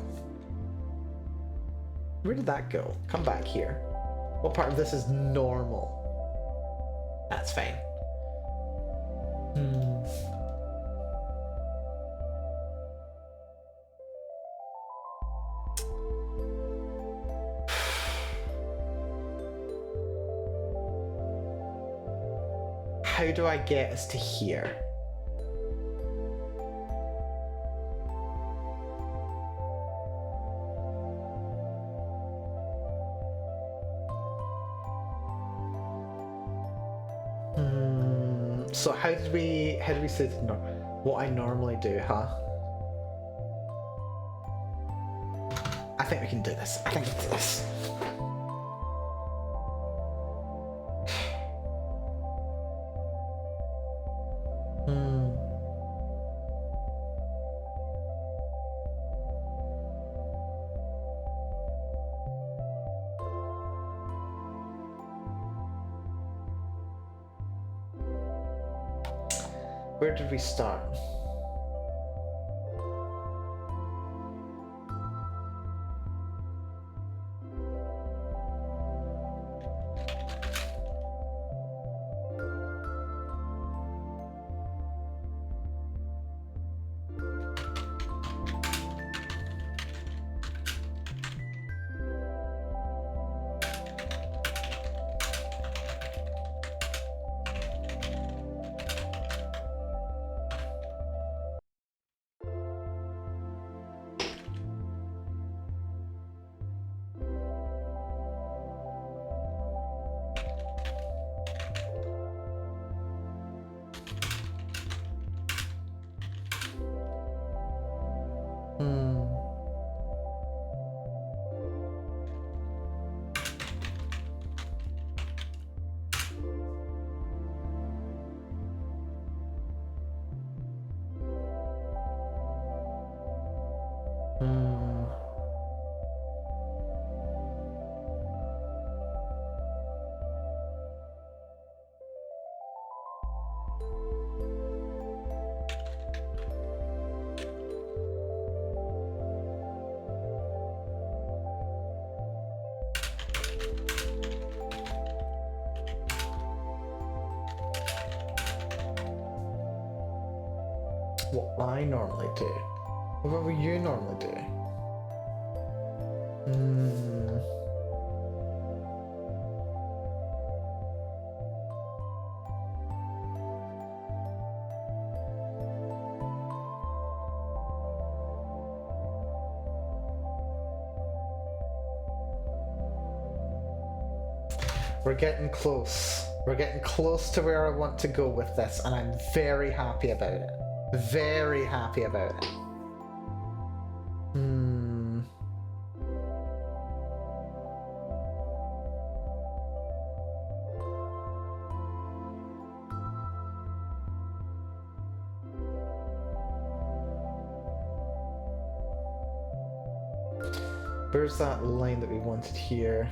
Where did that go? Come back here. What part of this is normal? That's fine. How do I get us to here? So how did we say what I normally do, huh? I think we can do this. I think we can do this. Where did we start? What I normally do. What would you normally do? We're getting close. We're getting close to where I want to go with this, and I'm very happy about it. Very happy about it. Where's that line that we wanted here?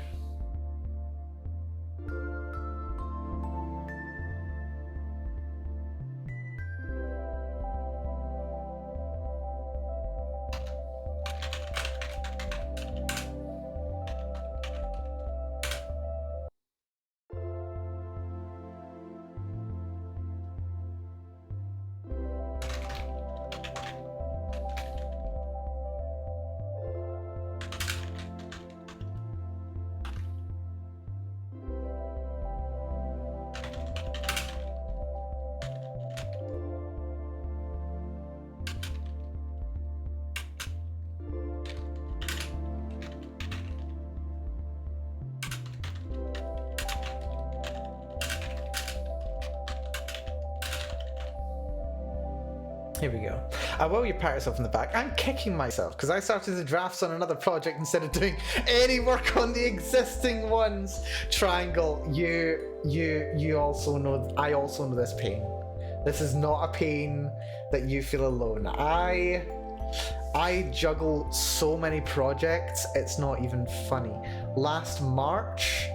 Here we go. While you pat yourself in the back, I'm kicking myself because I started the drafts on another project instead of doing any work on the existing ones. Triangle, you also know, I also know this pain. This is not a pain that you feel alone. I juggle so many projects, it's not even funny. Last March,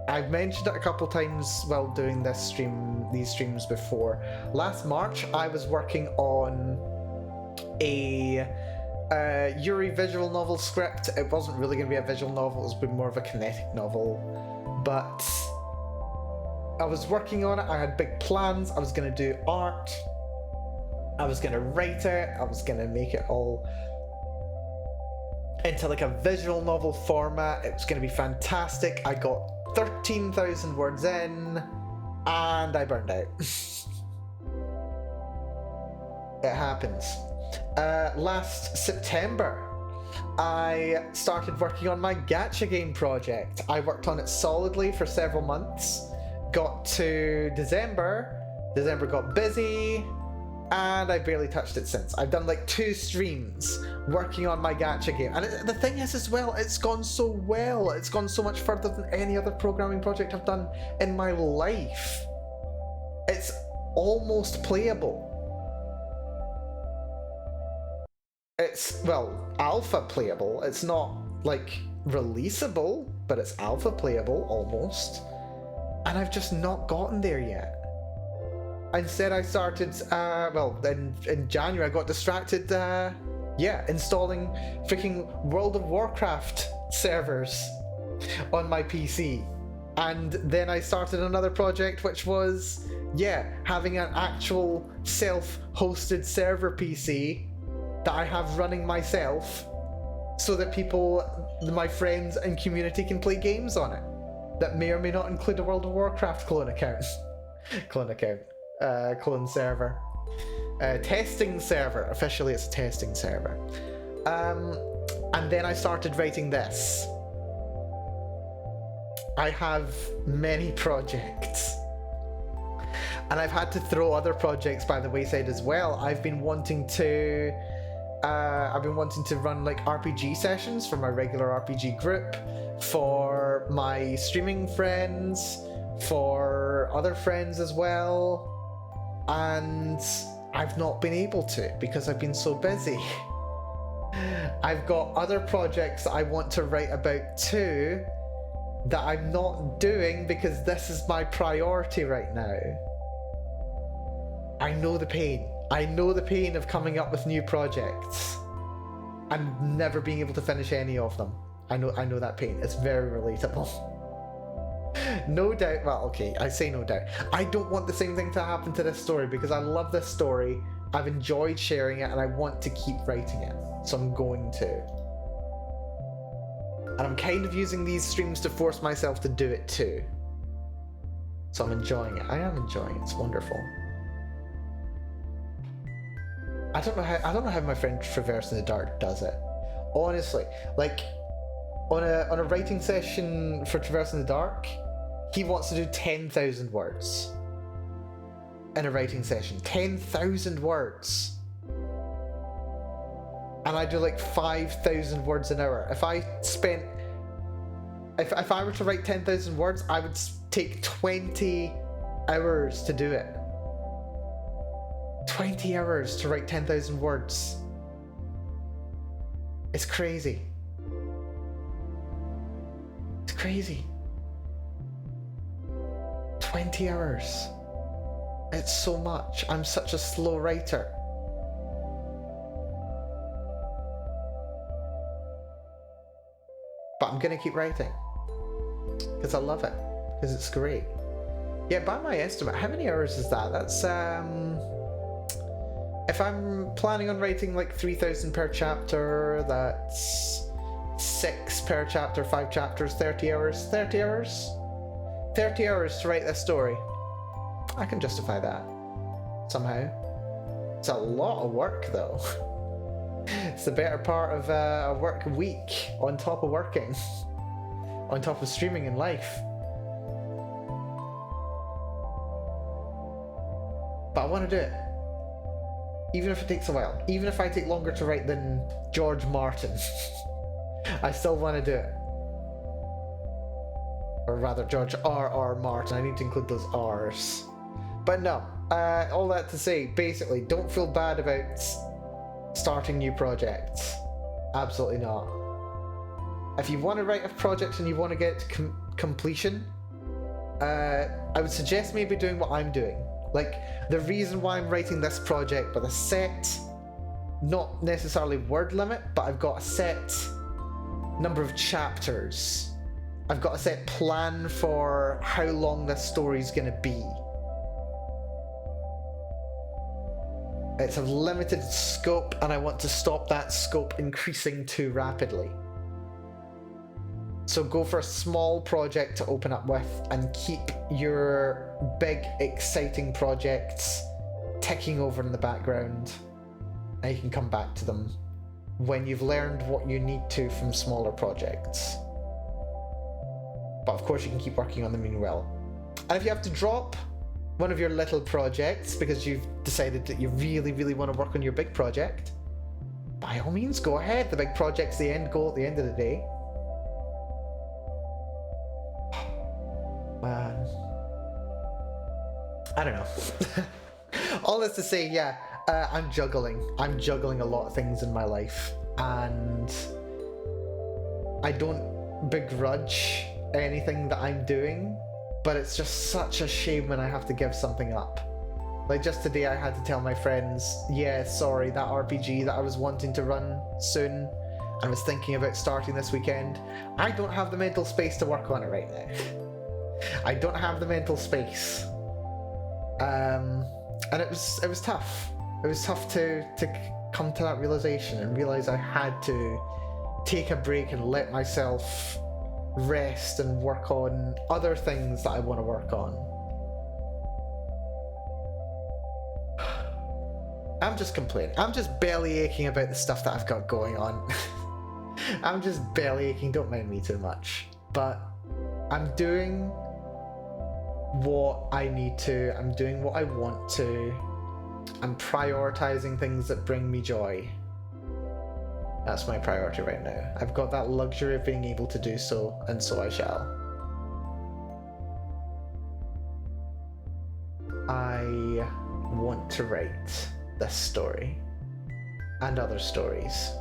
I've mentioned it a couple times while doing these streams before. Last March, I was working on a Yuri visual novel script. It wasn't really going to be a visual novel, it was been more of a kinetic novel. But I was working on it, I had big plans, I was going to do art, I was going to write it, I was going to make it all into like a visual novel format. It was going to be fantastic. I got 13,000 words in and I burned out. It happens. Last September, I started working on my gacha game project. I worked on it solidly for several months. Got to December got busy, and I barely touched it since. I've done like 2 streams working on my gacha game. And the thing is as well, it's gone so well. It's gone so much further than any other programming project I've done in my life. It's almost playable. It's, well, alpha playable. It's not like releasable, but it's alpha playable almost. And I've just not gotten there yet. Instead, I started, in January, I got distracted, installing freaking World of Warcraft servers on my PC. And then I started another project, which was, having an actual self-hosted server PC that I have running myself so that people, my friends and community can play games on it. That may or may not include a World of Warcraft clone account. Clone server. Testing server. Officially it's a testing server. And then I started writing this. I have many projects. And I've had to throw other projects by the wayside as well. I've been wanting to run like RPG sessions for my regular RPG group, for my streaming friends, for other friends as well. And I've not been able to because I've been so busy. I've got other projects that I want to write about too that I'm not doing because this is my priority right now. I know the pain. I know the pain of coming up with new projects and never being able to finish any of them. I know that pain. It's very relatable. No doubt, well, okay, I say no doubt. I don't want the same thing to happen to this story because I love this story. I've enjoyed sharing it and I want to keep writing it. So I'm going to. And I'm kind of using these streams to force myself to do it too. So I'm enjoying it. I am enjoying it. It's wonderful. I don't know how my friend Traverse in the Dark does it. Honestly, like on a writing session for Traverse in the Dark, he wants to do 10,000 words in a writing session. 10,000 words. And I do like 5,000 words an hour. If I were to write 10,000 words, I would take 20 hours to do it. 20 hours to write 10,000 words. It's crazy. It's crazy. 20 hours. It's so much. I'm such a slow writer. But I'm gonna keep writing. Because I love it. Because it's great. Yeah, by my estimate, how many hours is that? That's, if I'm planning on writing like 3,000 per chapter, that's 6 per chapter, 5 chapters, 30 hours. 30 hours? 30 hours to write this story. I can justify that. Somehow. It's a lot of work though. It's the better part of a work week on top of working. On top of streaming in life. But I want to do it. Even if it takes a while. Even if I take longer to write than George Martin. I still want to do it. Or rather, George R.R. Martin. I need to include those R's. But no. All that to say, basically, don't feel bad about starting new projects. Absolutely not. If you want to write a project and you want to get to completion, I would suggest maybe doing what I'm doing. Like, the reason why I'm writing this project with a set, not necessarily word limit, but I've got a set number of chapters. I've got a set plan for how long this story's going to be. It's a limited scope, and I want to stop that scope increasing too rapidly. So go for a small project to open up with and keep your big, exciting projects ticking over in the background. And you can come back to them when you've learned what you need to from smaller projects. But of course you can keep working on them meanwhile. And if you have to drop one of your little projects because you've decided that you really, really want to work on your big project, by all means go ahead. The big project's the end goal at the end of the day. Man. I don't know. All this to say, yeah, I'm juggling. I'm juggling a lot of things in my life, and I don't begrudge anything that I'm doing, but it's just such a shame when I have to give something up. Like just today I had to tell my friends, yeah, sorry, that RPG that I was wanting to run soon and was thinking about starting this weekend, I don't have the mental space to work on it right now. I don't have the mental space. And it was tough. It was tough to come to that realization and realize I had to take a break and let myself rest and work on other things that I want to work on. I'm just complaining. I'm just belly aching about the stuff that I've got going on. I'm just belly aching, don't mind me too much. But I'm doing what I need to, I'm doing what I want to, I'm prioritizing things that bring me joy. That's my priority right now. I've got that luxury of being able to do so, and so I shall. I want to write this story and other stories,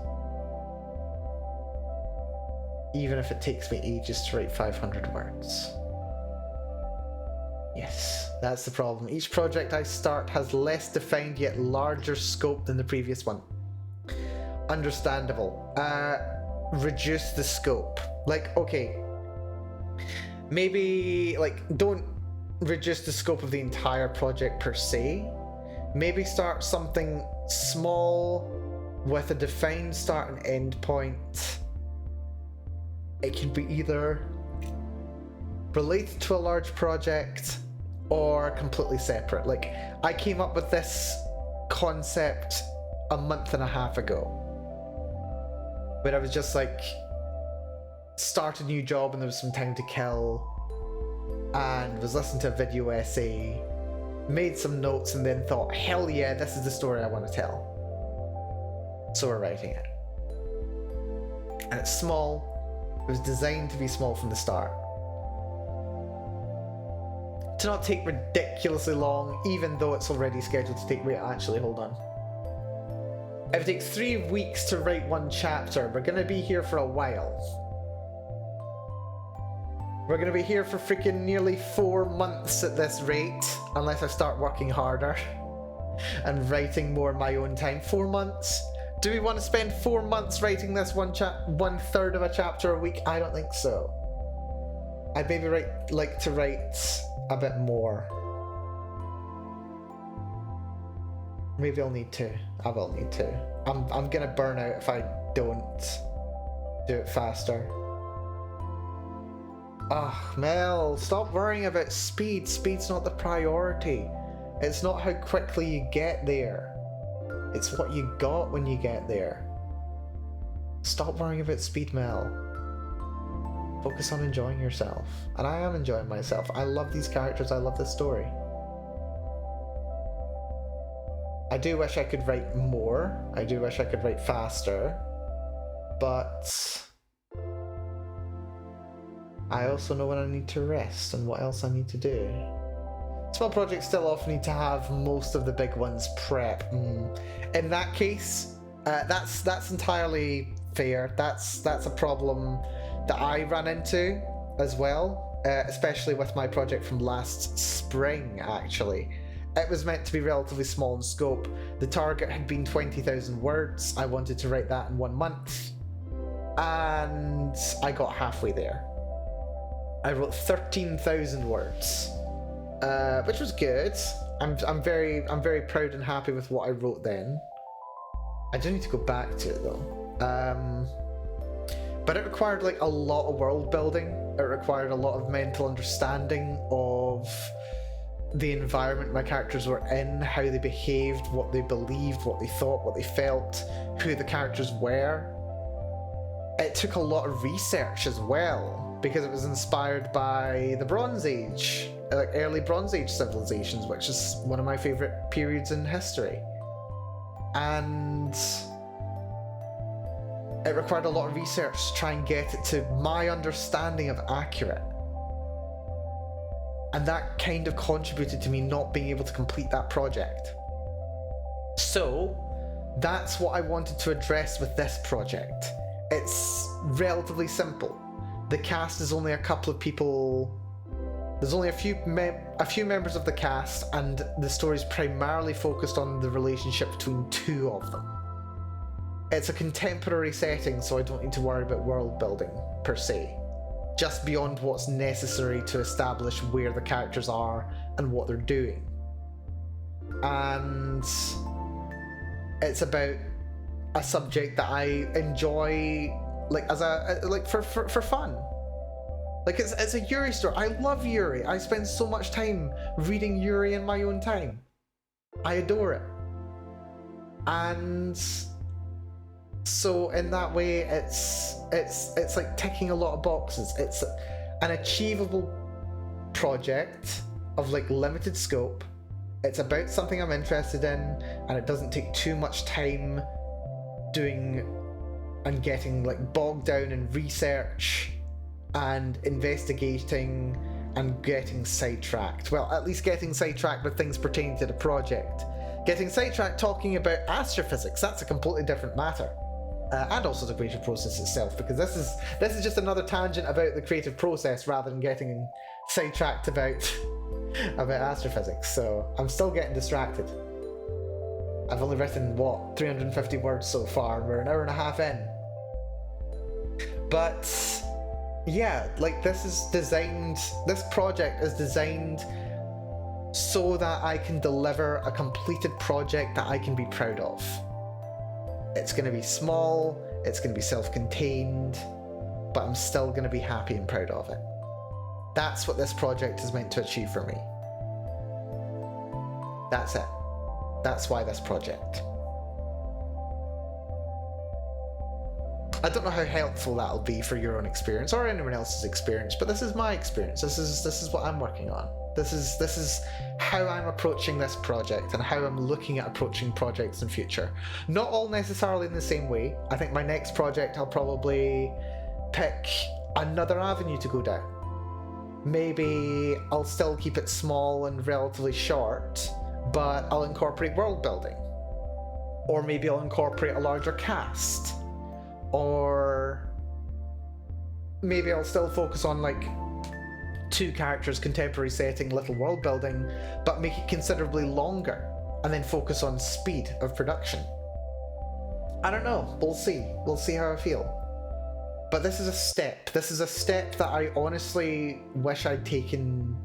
even if it takes me ages to write 500 words. Yes, that's the problem. Each project I start has less defined yet larger scope than the previous one. Understandable. Reduce the scope. Like, okay, maybe, like, don't reduce the scope of the entire project per se. Maybe start something small with a defined start and end point. It can be either related to a large project or completely separate. Like, I came up with this concept a month and a half ago, when I was just like, start a new job and there was some time to kill, and was listening to a video essay, made some notes, and then thought, hell yeah, this is the story I want to tell. So we're writing it. And it's small. It was designed to be small from the start. To not take ridiculously long, even though it's already scheduled to take... Wait, actually, hold on. If it takes 3 weeks to write one chapter, we're going to be here for a while. We're going to be here for freaking nearly 4 months at this rate, unless I start working harder and writing more in my own time. 4 months? Do we want to spend 4 months writing this one third of a chapter a week? I don't think so. I'd maybe like to write a bit more. Maybe I'll need to. I will need to. I'm gonna burn out if I don't do it faster. Ah, Mel, stop worrying about speed. Speed's not the priority. It's not how quickly you get there. It's what you got when you get there. Stop worrying about speed, Mel. Focus on enjoying yourself. And I am enjoying myself. I love these characters. I love this story. I do wish I could write more. I do wish I could write faster. But I also know when I need to rest and what else I need to do. Small projects still often need to have most of the big ones prep. In that case, that's entirely fair. That's a problem that I ran into as well, especially with my project from last spring, actually. It was meant to be relatively small in scope. The target had been 20,000 words. I wanted to write that in 1 month, and I got halfway there. I wrote 13,000 words, which was good. I'm very proud and happy with what I wrote then. I do need to go back to it though. But it required like a lot of world building. It required a lot of mental understanding of the environment my characters were in, how they behaved, what they believed, what they thought, what they felt, who the characters were. It took a lot of research as well, because it was inspired by the Bronze Age, like early Bronze Age civilizations, which is one of my favorite periods in history. And it required a lot of research to try and get it to my understanding of accurate. And that kind of contributed to me not being able to complete that project. So that's what I wanted to address with this project. It's relatively simple. The cast is only a couple of people. There's only a few members of the cast, and the story is primarily focused on the relationship between two of them. It's a contemporary setting, so I don't need to worry about world building per se. Just beyond what's necessary to establish where the characters are and what they're doing. And it's about a subject that I enjoy, like for fun. Like it's a Yuri story. I love Yuri. I spend so much time reading Yuri in my own time. I adore it. And so in that way, it's like ticking a lot of boxes. It's an achievable project of like limited scope. It's about something I'm interested in, and it doesn't take too much time doing and getting like bogged down in research and investigating and getting sidetracked. Well, at least getting sidetracked with things pertaining to the project. Getting sidetracked talking about astrophysics, that's a completely different matter. And also the creative process itself, because this is just another tangent about the creative process rather than getting sidetracked about astrophysics. So I'm still getting distracted. I've only written 350 words so far, and we're an hour and a half in. But yeah, like this project is designed so that I can deliver a completed project that I can be proud of. It's going to be small, it's going to be self-contained, but I'm still going to be happy and proud of it. That's what this project is meant to achieve for me. That's it. That's why this project. I don't know how helpful that'll be for your own experience or anyone else's experience, but this is my experience. This is what I'm working on. This is how I'm approaching this project and how I'm looking at approaching projects in future. Not all necessarily in the same way. I think my next project I'll probably pick another avenue to go down. Maybe I'll still keep it small and relatively short, but I'll incorporate world building. Or maybe I'll incorporate a larger cast. Or maybe I'll still focus on like 2 characters, contemporary setting, little world building, but make it considerably longer, and then focus on speed of production. I don't know. We'll see. We'll see how I feel. But this is a step. This is a step that I honestly wish I'd taken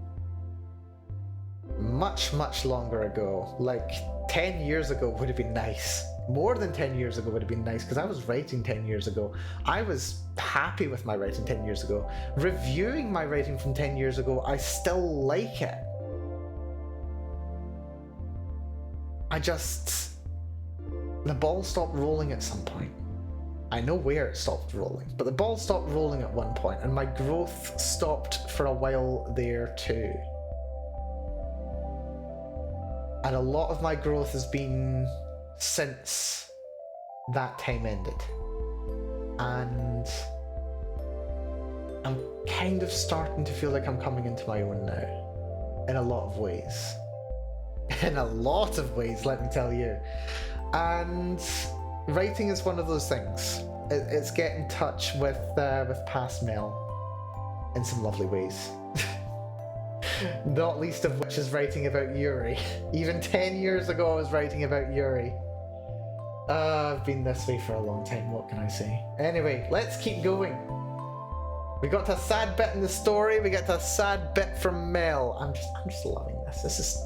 much, much longer ago. Like 10 years ago would have been nice. More than 10 years ago would have been nice, because I was writing 10 years ago. I was happy with my writing 10 years ago. Reviewing my writing from 10 years ago, I still like it. The ball stopped rolling at some point. I know where it stopped rolling, but the ball stopped rolling at one point, and my growth stopped for a while there too. And a lot of my growth has been since that time ended. And I'm kind of starting to feel like I'm coming into my own now. In a lot of ways. In a lot of ways, let me tell you. And writing is one of those things. It's getting in touch with past Mel in some lovely ways. Not least of which is writing about Yuri. Even 10 years ago I was writing about Yuri. I've been this way for a long time, what can I say? Anyway, let's keep going. We got to a sad bit in the story, we get to a sad bit from Mel. I'm just loving this. This is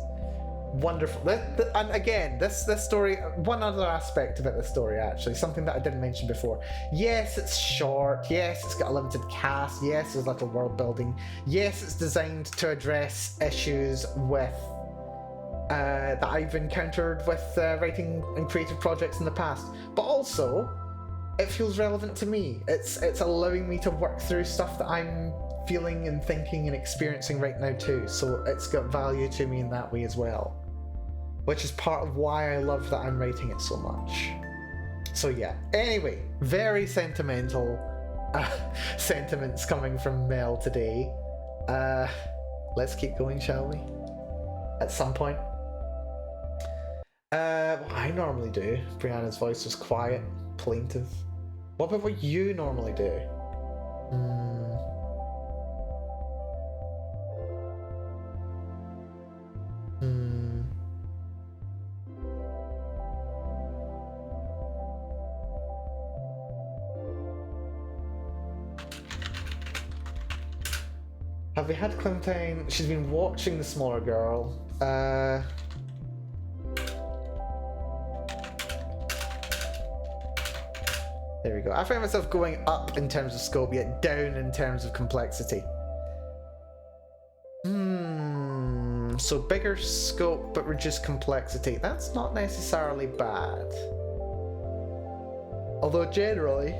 wonderful. And again, this story, one other aspect about the story actually, something that I didn't mention before. Yes, it's short. Yes, it's got a limited cast. Yes, there's little world building. Yes, it's designed to address issues with that I've encountered with writing and creative projects in the past. But also, it feels relevant to me. It's allowing me to work through stuff that I'm feeling and thinking and experiencing right now too. So it's got value to me in that way as well. Which is part of why I love that I'm writing it so much. So yeah, anyway, very sentimental sentiments coming from Mel today. Let's keep going, shall we? At some point. What I normally do, Brianna's voice was quiet, plaintive. What about what you normally do? Have we had Clementine? She's been watching the smaller girl. There we go. I find myself going up in terms of scope, yet down in terms of complexity. So bigger scope but reduced complexity. That's not necessarily bad. Although generally,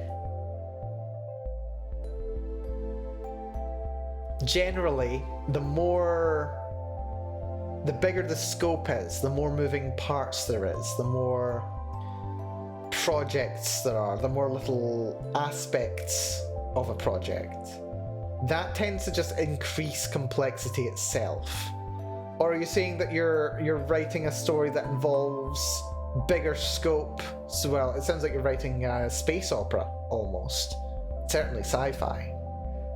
the bigger the scope is, the more moving parts there is, the more projects there are, the more little aspects of a project. That tends to just increase complexity itself. Or are you saying that you're writing a story that involves bigger scope? So, well, it sounds like you're writing a space opera, almost. Certainly sci-fi.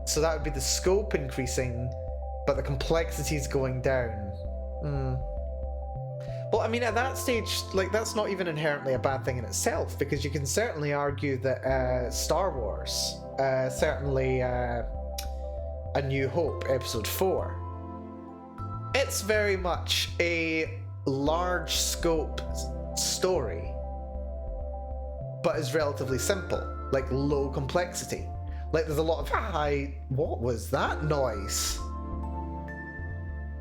So that would be the scope increasing, but the complexity is going down. Well, I mean, at that stage, like, that's not even inherently a bad thing in itself, because you can certainly argue that Star Wars, certainly A New Hope, Episode 4, it's very much a large scope story, but is relatively simple, like low complexity. Like, there's a lot of high... What was that noise?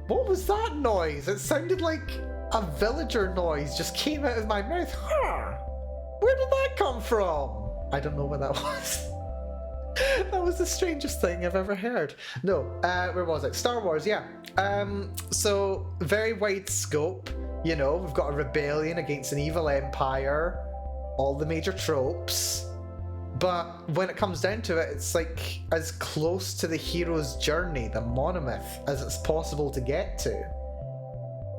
What was that noise? It sounded like a villager noise just came out of my mouth. Huh. Where did that come from? I don't know what that was. That was the strangest thing I've ever heard. No, where was it? Star Wars, yeah. So, very wide scope. You know, we've got a rebellion against an evil empire. All the major tropes. But when it comes down to it, it's like as close to the hero's journey, the monomyth, as it's possible to get to.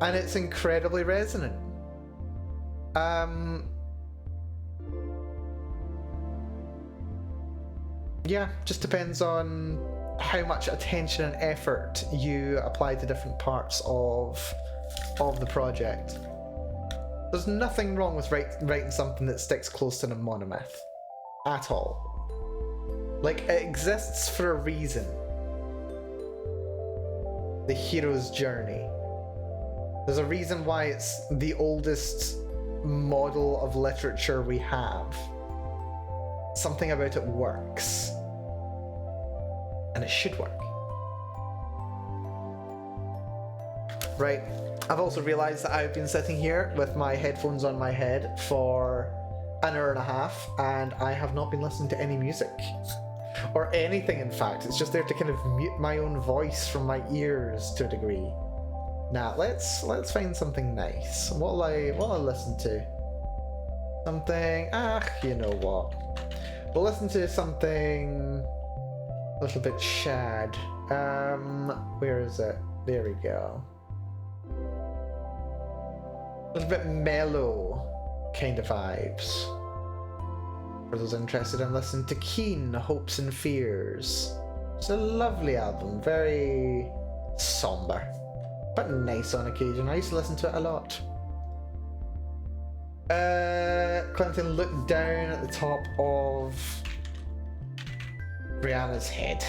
And it's incredibly resonant. Yeah, just depends on how much attention and effort you apply to different parts of the project. There's nothing wrong with writing something that sticks close to the monomyth. At all. Like, it exists for a reason. The hero's journey. There's a reason why it's the oldest model of literature we have. Something about it works. And it should work. Right. I've also realised that I've been sitting here with my headphones on my head for an hour and a half, and I have not been listening to any music. Or anything, in fact. It's just there to kind of mute my own voice from my ears to a degree. Now let's find something nice. What'll I listen to? Something, you know what? We'll listen to something a little bit shad. Where is it? There we go. A little bit mellow kind of vibes. For those interested in listening to Keen, Hopes and Fears. It's a lovely album, very somber, but nice on occasion. I used to listen to it a lot. Clinton looked down at the top of Brianna's head.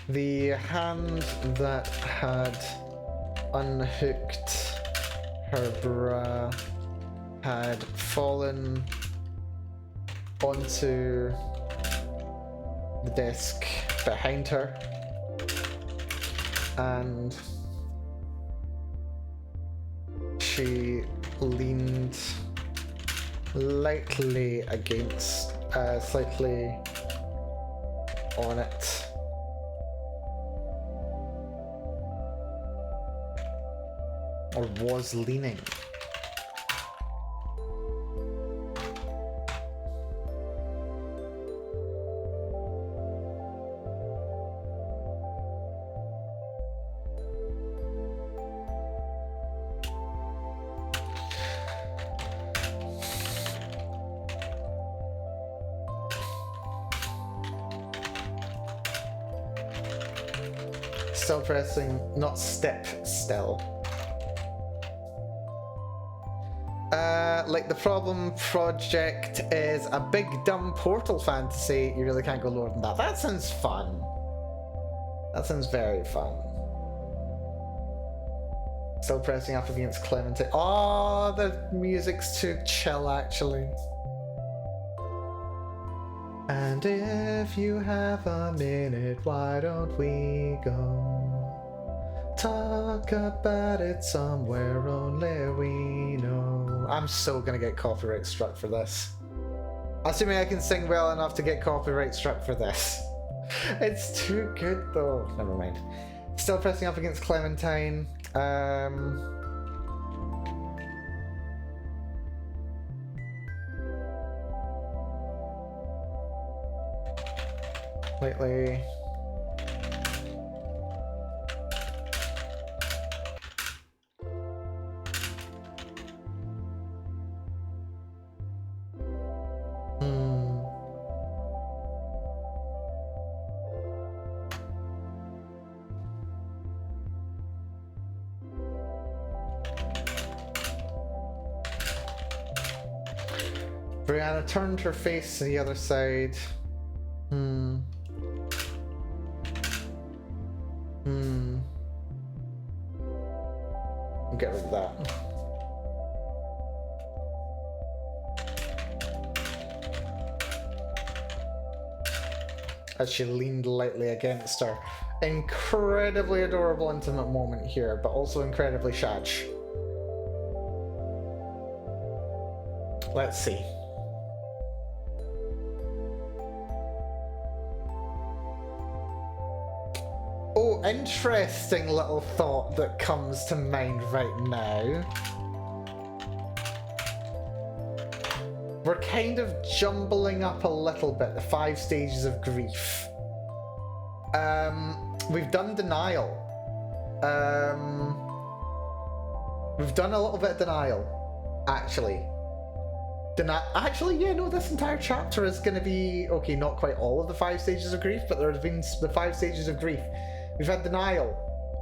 The hand that had unhooked her bra had fallen onto the desk behind her, and she leaned lightly against, slightly on it. Or was leaning. Still pressing, not step still. Like the problem project is a big dumb Portal fantasy, you really can't go lower than that. That sounds fun. That sounds very fun. Still pressing up against Clementine. Oh, the music's too chill actually. And if you have a minute, why don't we go talk about it somewhere only we know. I'm so gonna get copyright struck for this. Assuming I can sing well enough to get copyright struck for this. It's too good though. Never mind. Still pressing up against Clementine. Lately. Brianna turned her face to the other side. I'll get rid of that. As she leaned lightly against her. Incredibly adorable intimate moment here, but also incredibly shadge. Let's see. Oh, interesting little thought that comes to mind right now. We're kind of jumbling up a little bit the 5 stages of grief. We've done denial. We've done a little bit of denial, actually. Actually, yeah, no, this entire chapter is going to be, okay, not quite all of the 5 stages of grief, but there have been the 5 stages of grief. We've had denial,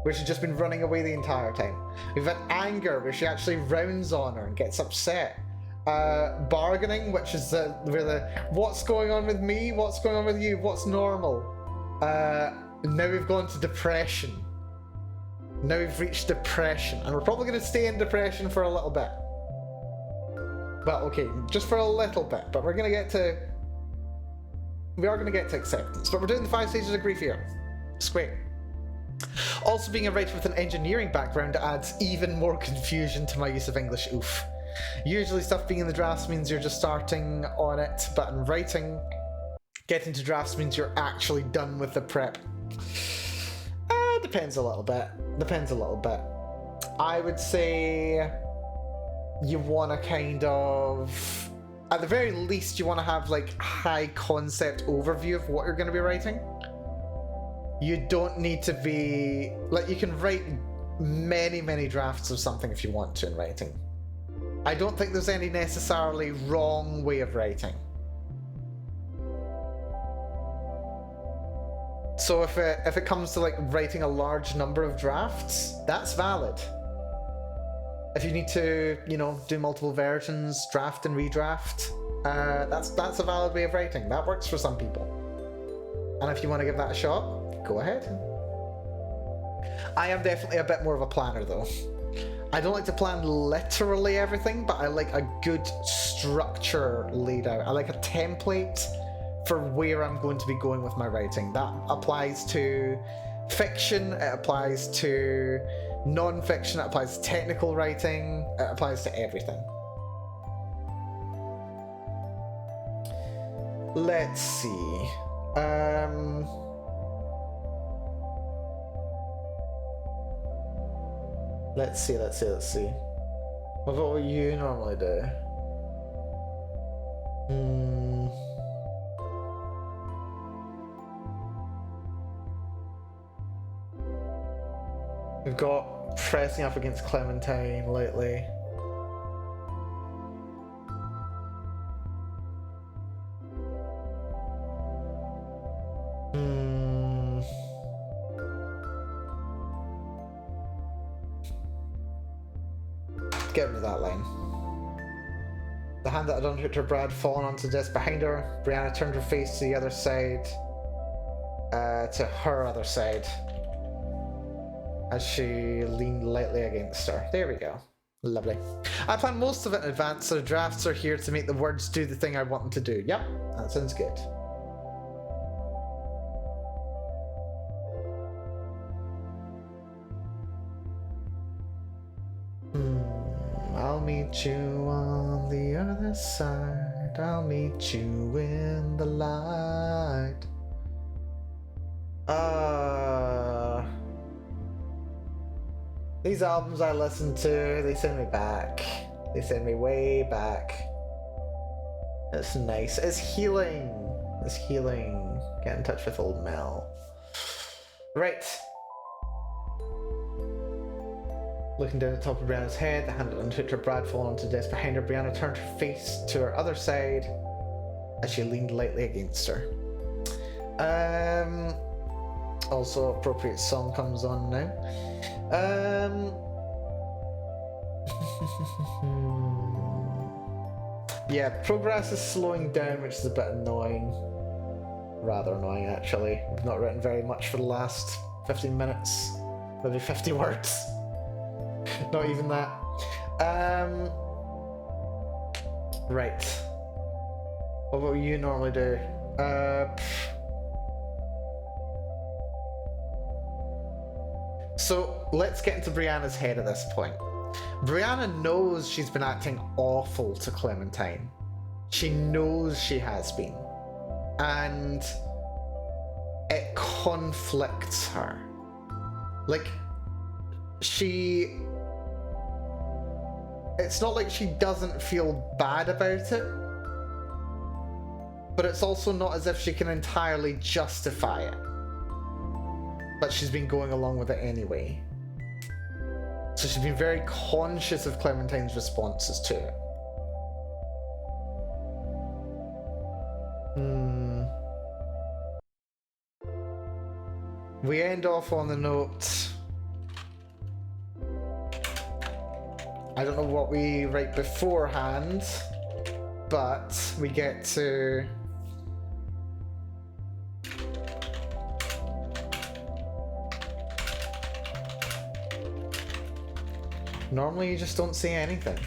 where she's just been running away the entire time. We've had anger, where she actually rounds on her and gets upset. Bargaining, which is where the what's going on with me, what's going on with you, what's normal. Now we've gone to depression. Now we've reached depression, and we're probably going to stay in depression for a little bit. Well, okay, just for a little bit, but we are going to get to acceptance. But we're doing the 5 stages of grief here. Square. Also, being a writer with an engineering background adds even more confusion to my use of English. Oof. Usually stuff being in the drafts means you're just starting on it, but in writing, getting to drafts means you're actually done with the prep. Depends a little bit. Depends a little bit. I would say you want to kind of, at the very least, you want to have like high concept overview of what you're going to be writing. You don't need to be, like, you can write many drafts of something if you want to in writing. I don't think there's any necessarily wrong way of writing. So if it comes to like writing a large number of drafts, that's valid. If you need to, you know, do multiple versions, draft and redraft, that's a valid way of writing. That works for some people. And if you want to give that a shot, go ahead. I am definitely a bit more of a planner though. I don't like to plan literally everything, but I like a good structure laid out. I like a template for where I'm going to be going with my writing. That applies to fiction, it applies to non-fiction, it applies to technical writing, it applies to everything. Let's see. Let's see. What about what you normally do? We've got pressing up against Clementine lately. Get rid of that line. The hand that had unhooked her Brad fallen onto the desk behind her. Brianna turned her face to the other side. To her other side. As she leaned lightly against her. There we go. Lovely. I planned most of it in advance, so the drafts are here to make the words do the thing I want them to do. Yep, that sounds good. I'll meet you on the other side. I'll meet you in the light. These albums I listen to, they send me back. They send me way back. It's nice. It's healing. It's healing. Get in touch with old Mel. Right. Looking down at the top of Brianna's head, the hand that unhooked her Brad fallen onto the desk behind her. Brianna turned her face to her other side as she leaned lightly against her. Also, appropriate song comes on now. Yeah, progress is slowing down, which is a bit annoying. Rather annoying, actually. I've not written very much for the last 15 minutes. Maybe 50 words. Not even that. Right. What will you normally do? So let's get into Brianna's head at this point. Brianna knows she's been acting awful to Clementine. She knows she has been. And it conflicts her. Like, it's not like she doesn't feel bad about it, but it's also not as if she can entirely justify it. But she's been going along with it anyway. So she's been very conscious of Clementine's responses to it. We end off on the note. I don't know what we write beforehand, but we get to normally you just don't say anything.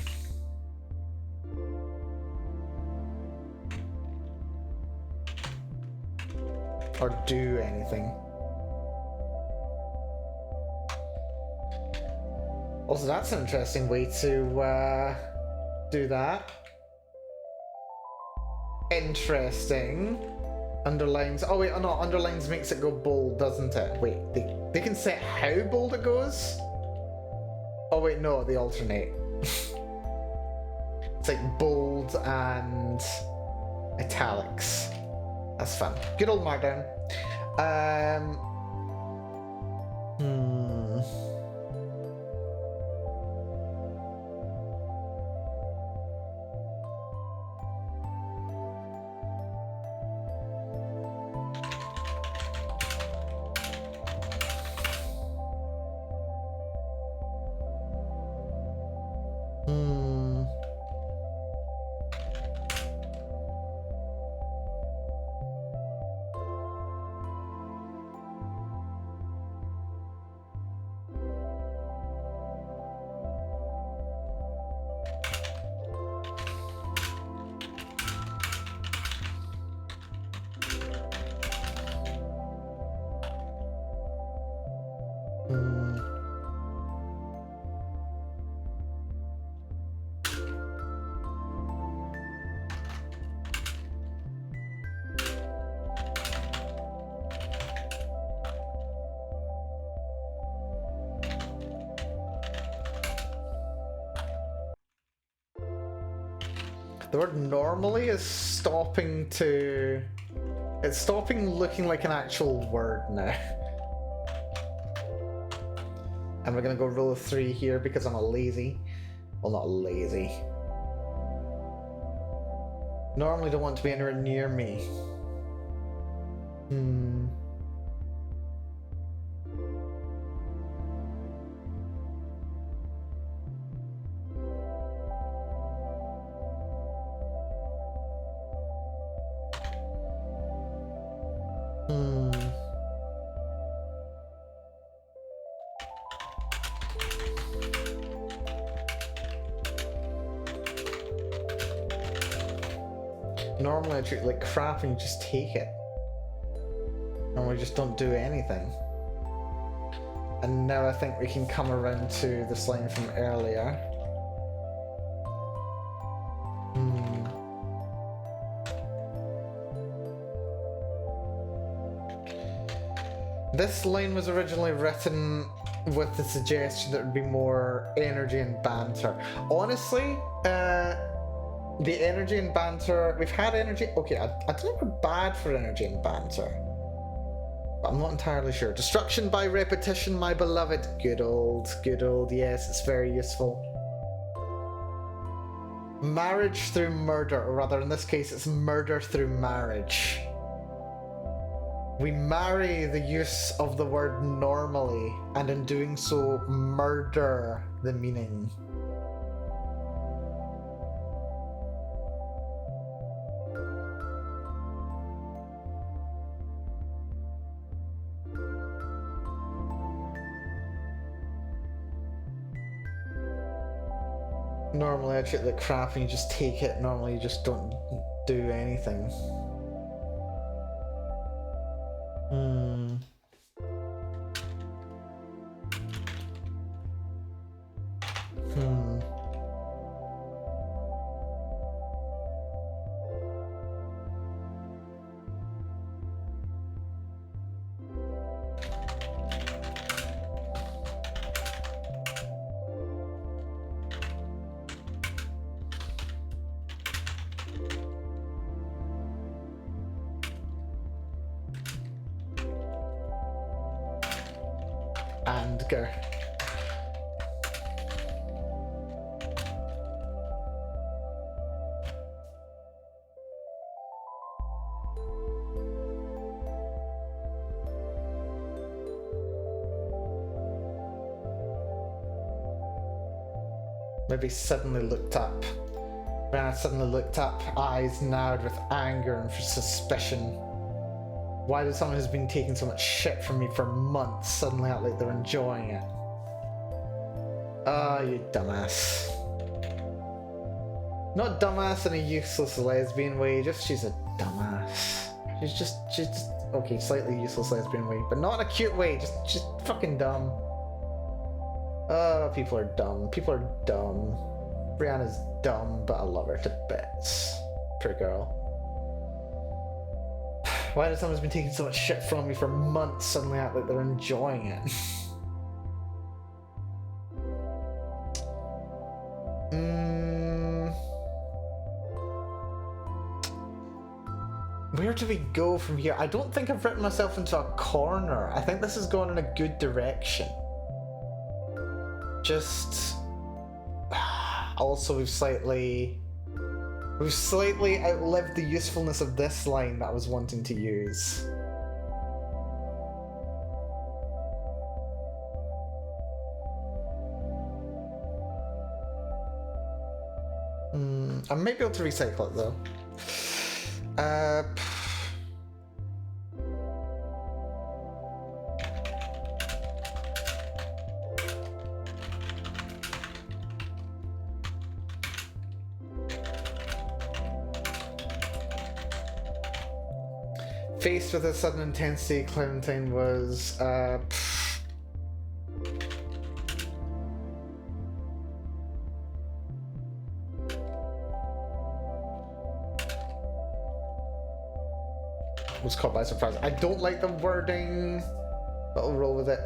Or do anything. Also, that's an interesting way to do that. Interesting. Underlines. Oh wait, oh no, underlines makes it go bold, doesn't it? Wait, they can set how bold it goes? Oh wait, no, they alternate. It's like bold and italics. That's fun. Good old Markdown. The word normally is stopping to... It's stopping looking like an actual word now. And we're gonna go rule of 3 here because I'm a lazy. Well, not lazy. Normally don't want to be anywhere near me. Normally I treat it like crap and you just take it. Normally just don't do anything. And now I think we can come around to this line from earlier. This line was originally written with the suggestion that it would be more energy and banter. Honestly, the energy and banter, we've had energy. Okay, I don't think we're bad for energy and banter, but I'm not entirely sure. Destruction by repetition, my beloved. Good old, yes, it's very useful. Marriage through murder, or rather in this case it's murder through marriage. We marry the use of the word normally, and in doing so murder the meaning. Normally I treat it like crap and you just take it. Normally you just don't do anything. And go. Maybe suddenly looked up. When I suddenly looked up, eyes narrowed with anger and suspicion. Why does someone who's been taking so much shit from me for months suddenly act like they're enjoying it? Ah, you dumbass. Not dumbass in a useless lesbian way, just she's a dumbass. She's just okay, slightly useless lesbian way, but not in a cute way, just fucking dumb. Oh, people are dumb. People are dumb. Brianna's dumb, but I love her to bits. Poor girl. Why has someone's been taking so much shit from me for months suddenly act like they're enjoying it? Where do we go from here? I don't think I've written myself into a corner. I think this is going in a good direction. Just... Also, we've slightly outlived the usefulness of this line that I was wanting to use. I might be able to recycle it though. Faced with a sudden intensity, Clementine was was caught by surprise. I don't like the wording, but I'll roll with it.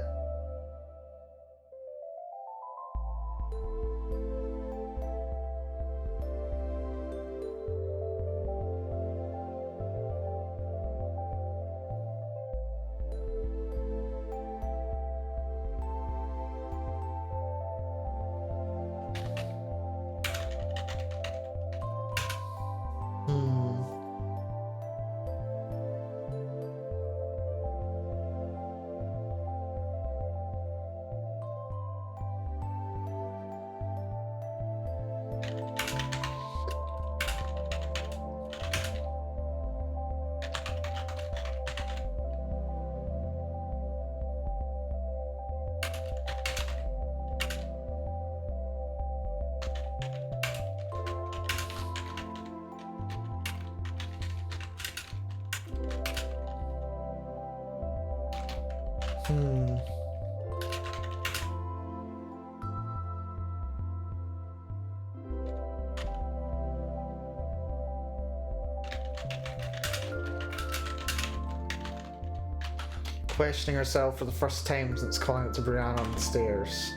Questioning herself for the first time since calling it to Brianna on the stairs.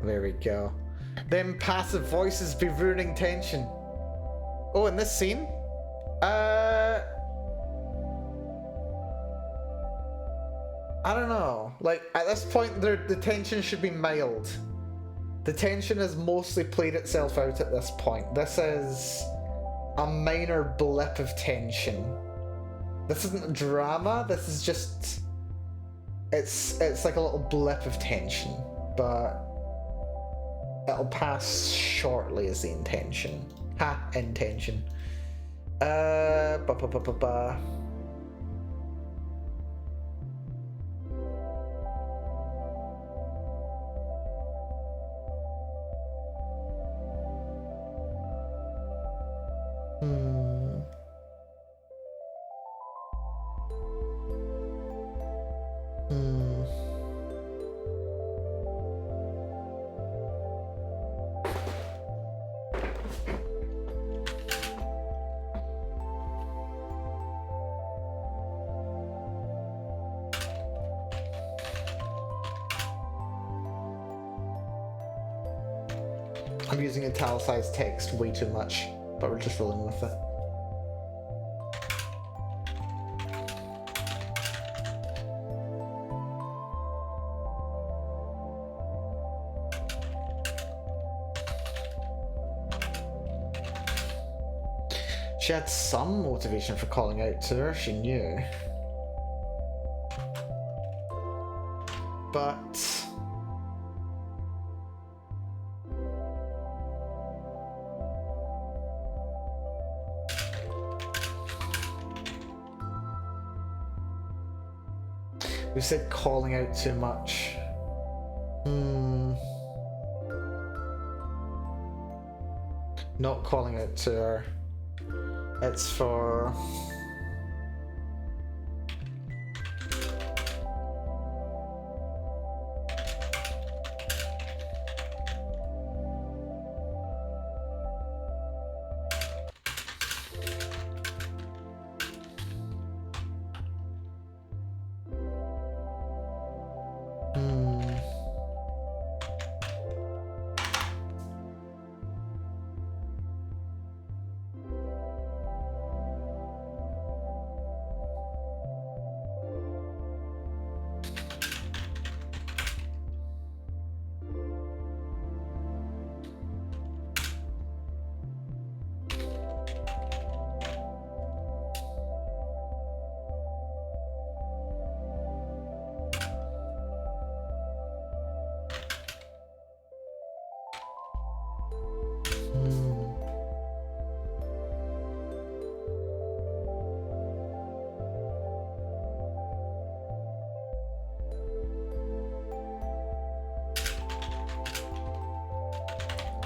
There we go. Them passive voices be ruining tension. Oh, in this scene? I don't know. Like, at this point, the tension should be mild. The tension has mostly played itself out at this point. This is a minor blip of tension. This isn't drama, this is just... It's like a little blip of tension, but it'll pass shortly as the intention. Intention. I'm using italicized text way too much, but we're just rolling with it. She had some motivation for calling out to her, she knew. But... we said calling out too much. Not calling out to her. It's for...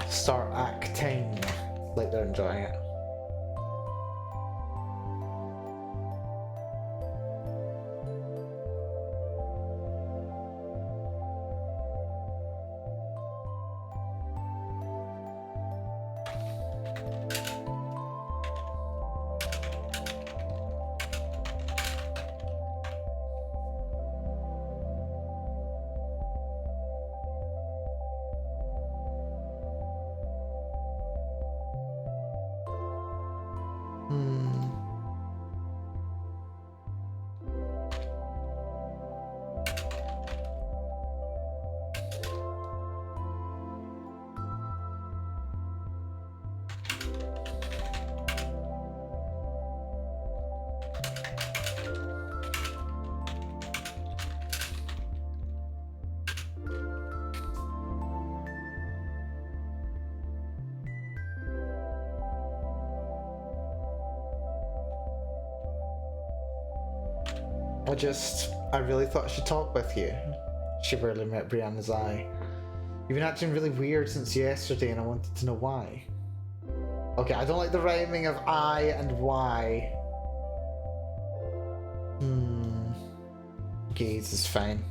Start acting like they're enjoying it. I really thought she'd talk with you. She barely met Brianna's eye. You've been acting really weird since yesterday and I wanted to know why. Okay, I don't like the rhyming of I and why. Gaze is fine.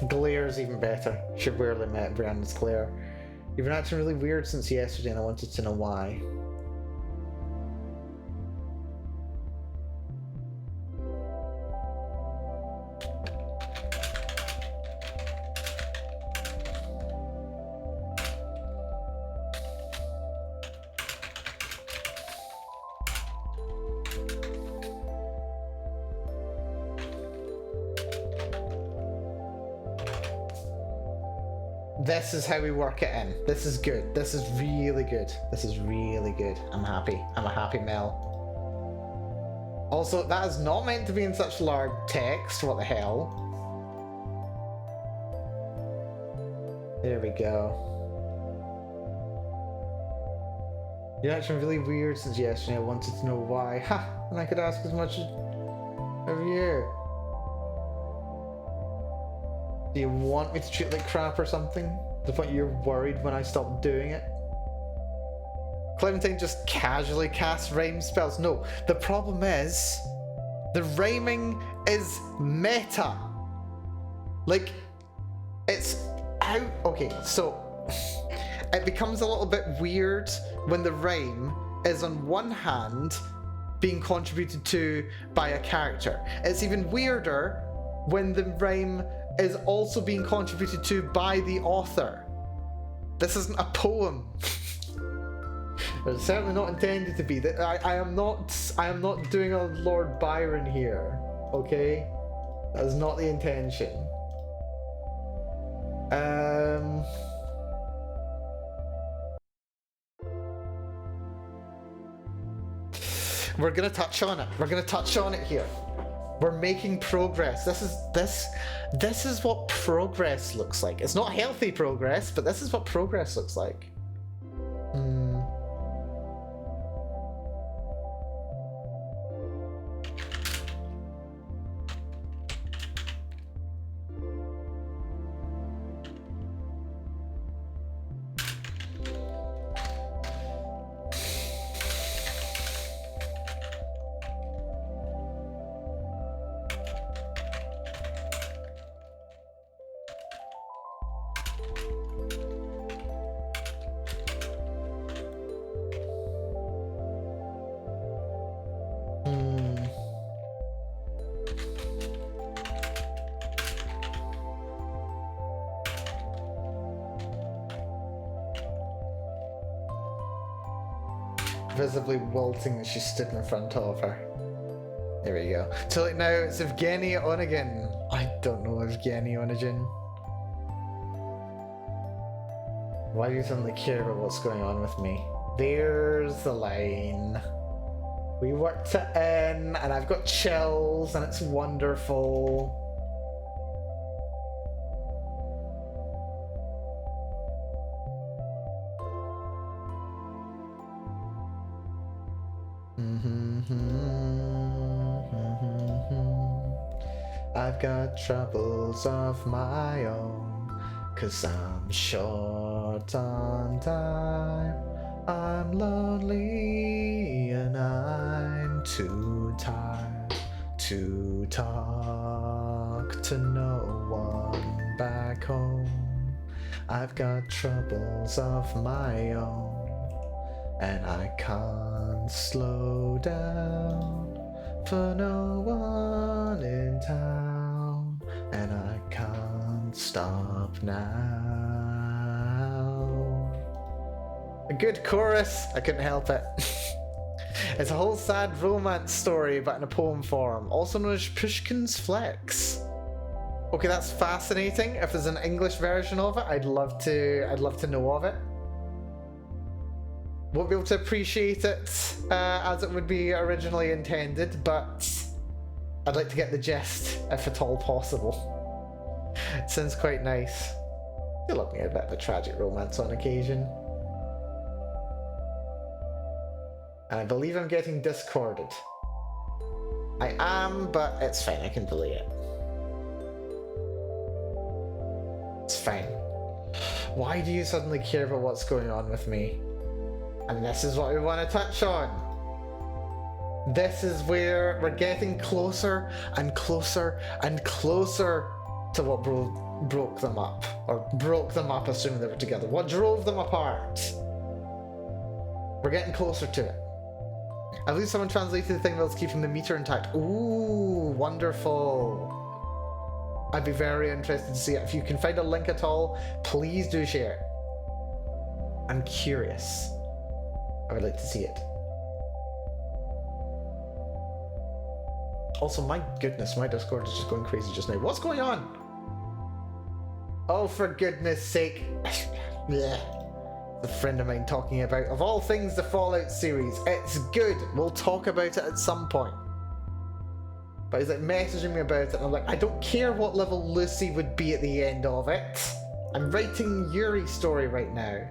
Glare is even better. She barely met Brianna's glare. You've been acting really weird since yesterday and I wanted to know why. This is how we work it in. This is good. This is really good. This is really good. I'm happy. I'm a happy Mel. Also, that is not meant to be in such large text. What the hell? There we go. You're acting really weird since yesterday. I wanted to know why. Ha! And I could ask as much of you. Do you want me to treat it like crap or something? To the point you're worried when I stop doing it? Clementine just casually casts rhyme spells. No, the problem is the rhyming is meta. Like, it's out. Okay, so it becomes a little bit weird when the rhyme is on one hand being contributed to by a character. It's even weirder when the rhyme is also being contributed to by the author. This isn't a poem. It's certainly not intended to be. I am not doing a Lord Byron here. Okay, that is not the intention. We're gonna touch on it. We're gonna touch on it here. We're making progress. This is what progress looks like. It's not healthy progress, but this is what progress looks like. visibly wilting as she stood in front of her. There we go. So like now it's Evgeny Onegin. I don't know Evgeny Onegin. Why do you suddenly care about what's going on with me? There's the line. We worked it in, and I've got chills, and it's wonderful. I've got troubles of my own, 'cause I'm short on time. I'm lonely and I'm too tired to talk to no one back home. I've got troubles of my own, and I can't slow down for no one in town, and I can't stop now. A good chorus, I couldn't help it. It's a whole sad romance story but in a poem form, also known as Pushkin's Flex. Okay, that's fascinating. If there's an English version of it, I'd love to know of it. Won't be able to appreciate it as it would be originally intended, but I'd like to get the gist if at all possible. It sounds quite nice. I love me a bit of a tragic romance on occasion. And I believe I'm getting discorded. I am, but it's fine, I can delay it. It's fine. Why do you suddenly care about what's going on with me? And this is what we want to touch on. This is where we're getting closer and closer and closer to what broke them up. Or broke them up assuming they were together. What drove them apart? We're getting closer to it. I believe someone translated the thing that's keeping the meter intact. Ooh, wonderful. I'd be very interested to see it. If you can find a link at all, please do share it. I'm curious. I would like to see it. Also, my goodness, my Discord is just going crazy just now. What's going on? Oh, for goodness sake. Yeah. A friend of mine talking about, of all things, the Fallout series. It's good. We'll talk about it at some point. But he's like messaging me about it, and I'm like, I don't care what level Lucy would be at the end of it. I'm writing Yuri story right now.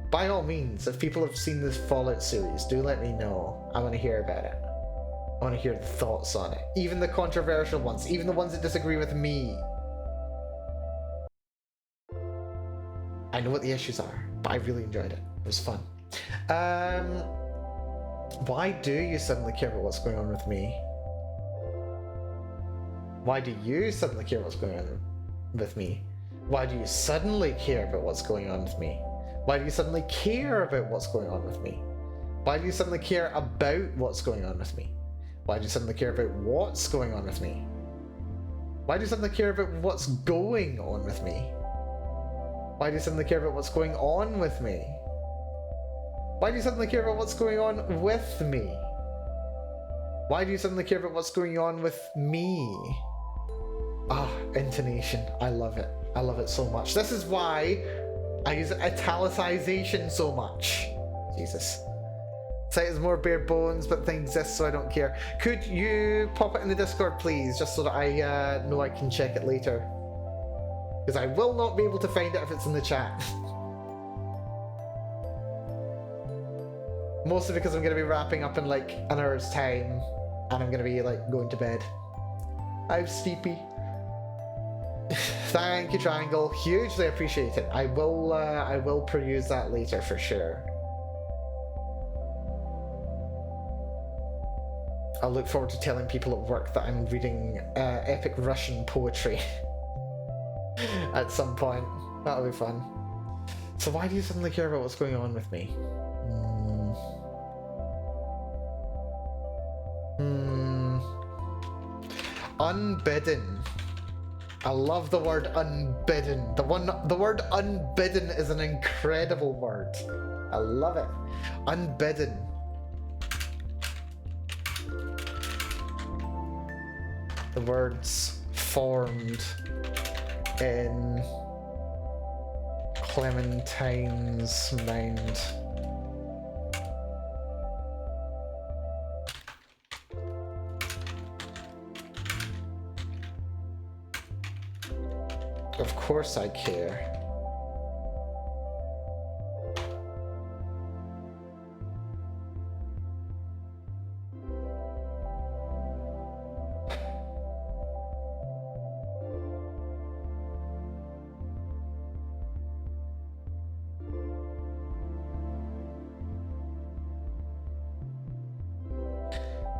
By all means, if people have seen this Fallout series, do let me know. I want to hear about it. I want to hear the thoughts on it. Even the controversial ones, even the ones that disagree with me. I know what the issues are, but I really enjoyed it. It was fun. Why do you suddenly care about what's going on with me? Why do you suddenly care what's going on with me? Why do you suddenly care about what's going on with me? Why do you suddenly care about what's going on with me? Why do you suddenly care about what's going on with me? Why do you suddenly care about what's going on with me? Why do you suddenly care about what's going on with me? Why do you suddenly care about what's going on with me? Why do you suddenly care about what's going on with me? Why do you suddenly care about what's going on with me? Ah, intonation. I love it. I love it so much. This is why I use italicization so much. Jesus. Site is more bare bones, but thing exists, so I don't care. Could you pop it in the Discord, please, just so that I know I can check it later? Because I will not be able to find it if it's in the chat. Mostly because I'm going to be wrapping up in like an hour's time, and I'm going to be like going to bed. I'm sleepy. Thank you, Triangle. Hugely appreciate it. I will peruse that later for sure. I'll look forward to telling people at work that I'm reading epic Russian poetry at some point. That'll be fun. So why do you suddenly care about what's going on with me? Unbidden. I love the word unbidden. The word unbidden is an incredible word. I love it. Unbidden. The words formed in Clementine's mind. Of course I care.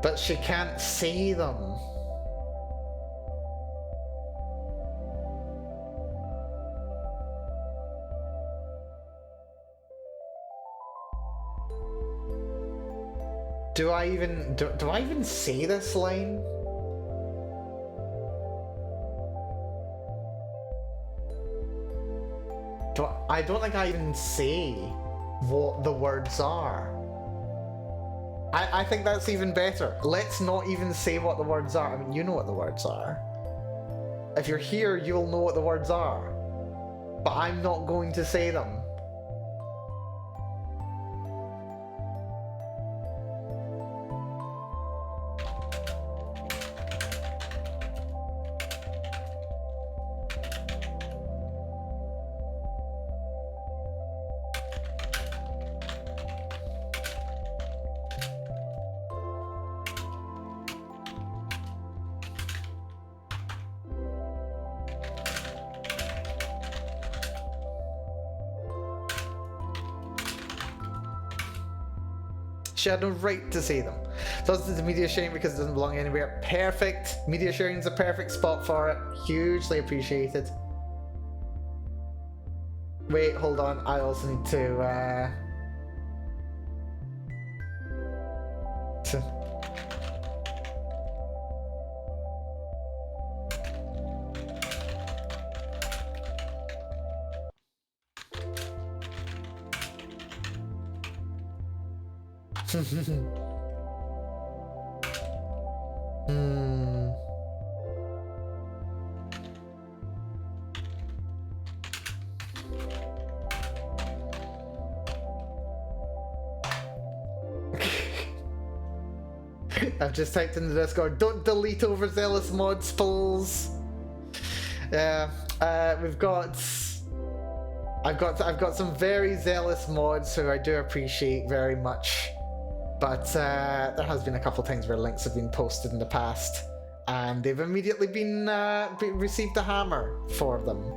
But she can't see them. Do I even see this line? I don't think I even see what the words are. I think that's even better. Let's not even say what the words are. I mean, you know what the words are. If you're here, you'll know what the words are. But I'm not going to say them. She had no right to say them. So this is media sharing because it doesn't belong anywhere. Perfect. Media sharing is a perfect spot for it. Hugely appreciated. Wait, hold on. I also need to I've just typed in the Discord, don't delete overzealous mods, fools. Yeah, I've got some very zealous mods who I do appreciate very much, but there has been a couple times where links have been posted in the past, and they've immediately been received a hammer for them,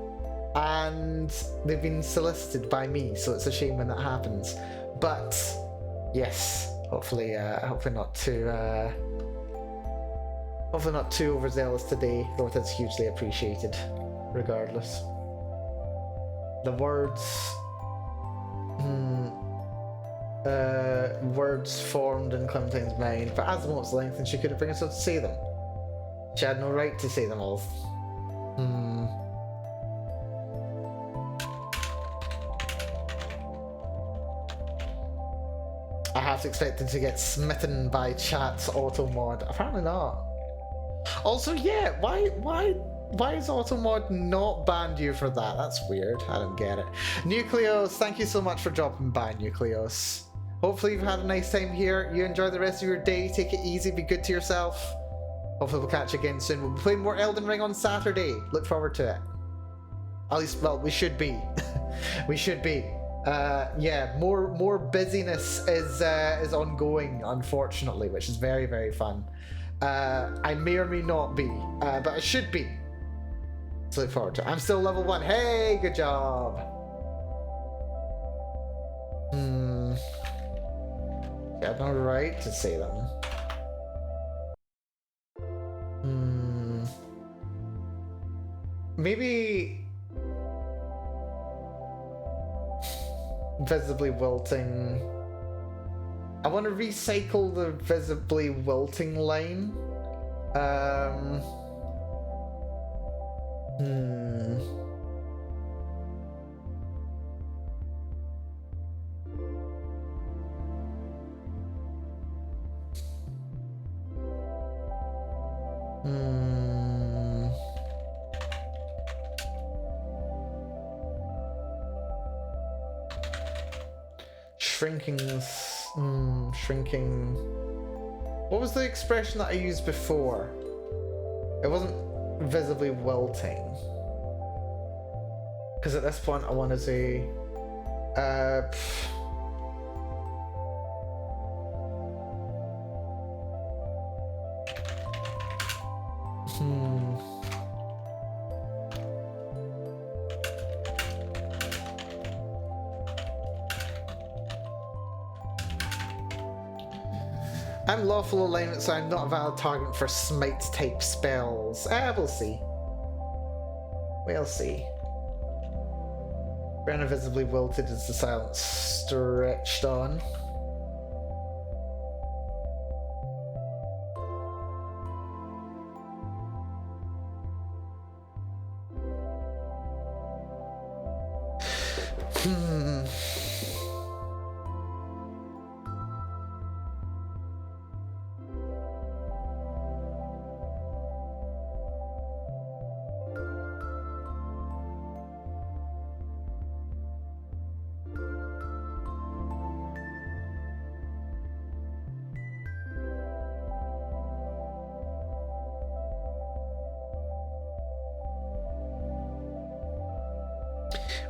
and they've been solicited by me. So it's a shame when that happens. But yes. Hopefully not too overzealous today, though it is hugely appreciated, regardless. The words formed in Clementine's mind, but as the moment's lengthened, she couldn't bring herself to say them. She had no right to say them all. I half expected to get smitten by chat's auto mod. Apparently not. Also, yeah, why is auto mod not banned you for that? That's weird. I don't get it. Nucleos, thank you so much for dropping by, Nucleos. Hopefully you've had a nice time here. You enjoy the rest of your day. Take it easy. Be good to yourself. Hopefully we'll catch you again soon. We'll be playing more Elden Ring on Saturday. Look forward to it. At least, well, we should be. We should be. Yeah, more busyness is ongoing, unfortunately, which is very, very fun. I may or may not be, but I should be. So look forward to it. I'm still level 1. Hey, good job. I have no right to say them. Maybe visibly wilting. I want to recycle the visibly wilting line. Hmm. Shrinking. What was the expression that I used before? It wasn't visibly wilting. Because at this point I want to say... I'm lawful alignment, so I'm not a valid target for smite type spells. We'll see. We'll see. Brenna visibly wilted as the silence stretched on.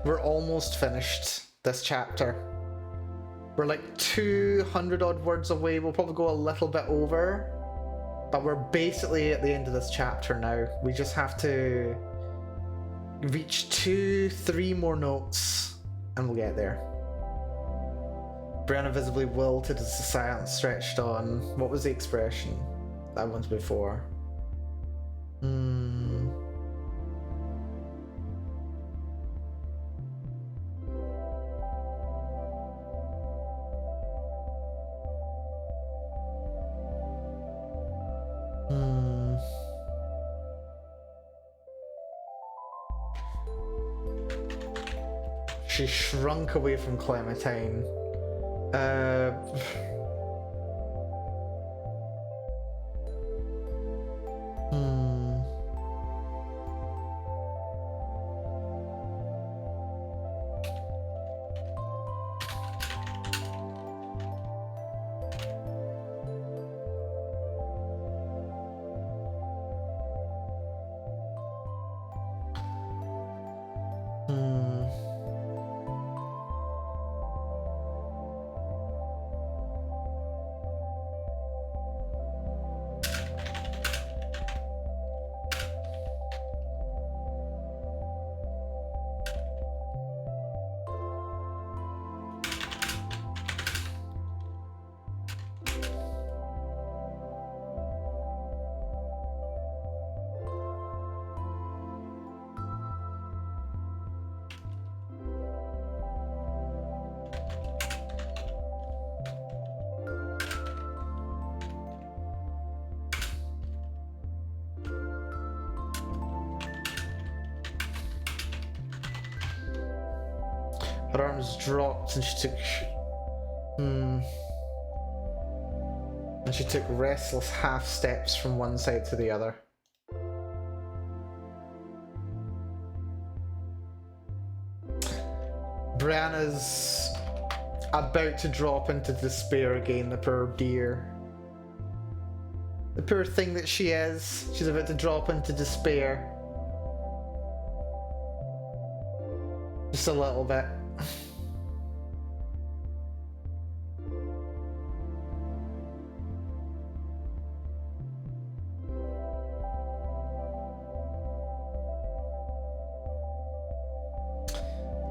We're almost finished this chapter. We're like 200 odd words away. We'll probably go a little bit over, but we're basically at the end of this chapter now. We just have to reach 2-3 more notes and we'll get there. Brianna visibly wilted as the silence stretched on. What was the expression? That one's before. She shrunk away from Clementine. Her arms dropped and she took... And she took restless half steps from one side to the other. Brianna's about to drop into despair again, the poor dear. The poor thing that she is. She's about to drop into despair. Just a little bit.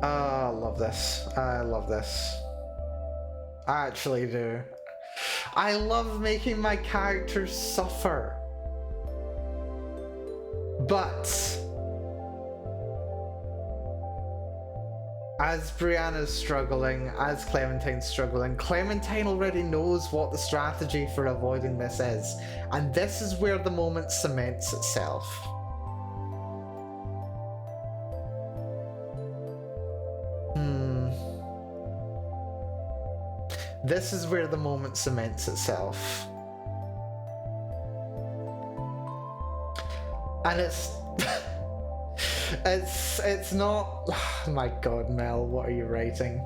I love this. I love this. I actually do. I love making my characters suffer. But as Brianna's struggling, as Clementine's struggling, Clementine already knows what the strategy for avoiding this is. And this is where the moment cements itself. This is where the moment cements itself. And it's it's not, oh my god, Mel, what are you writing?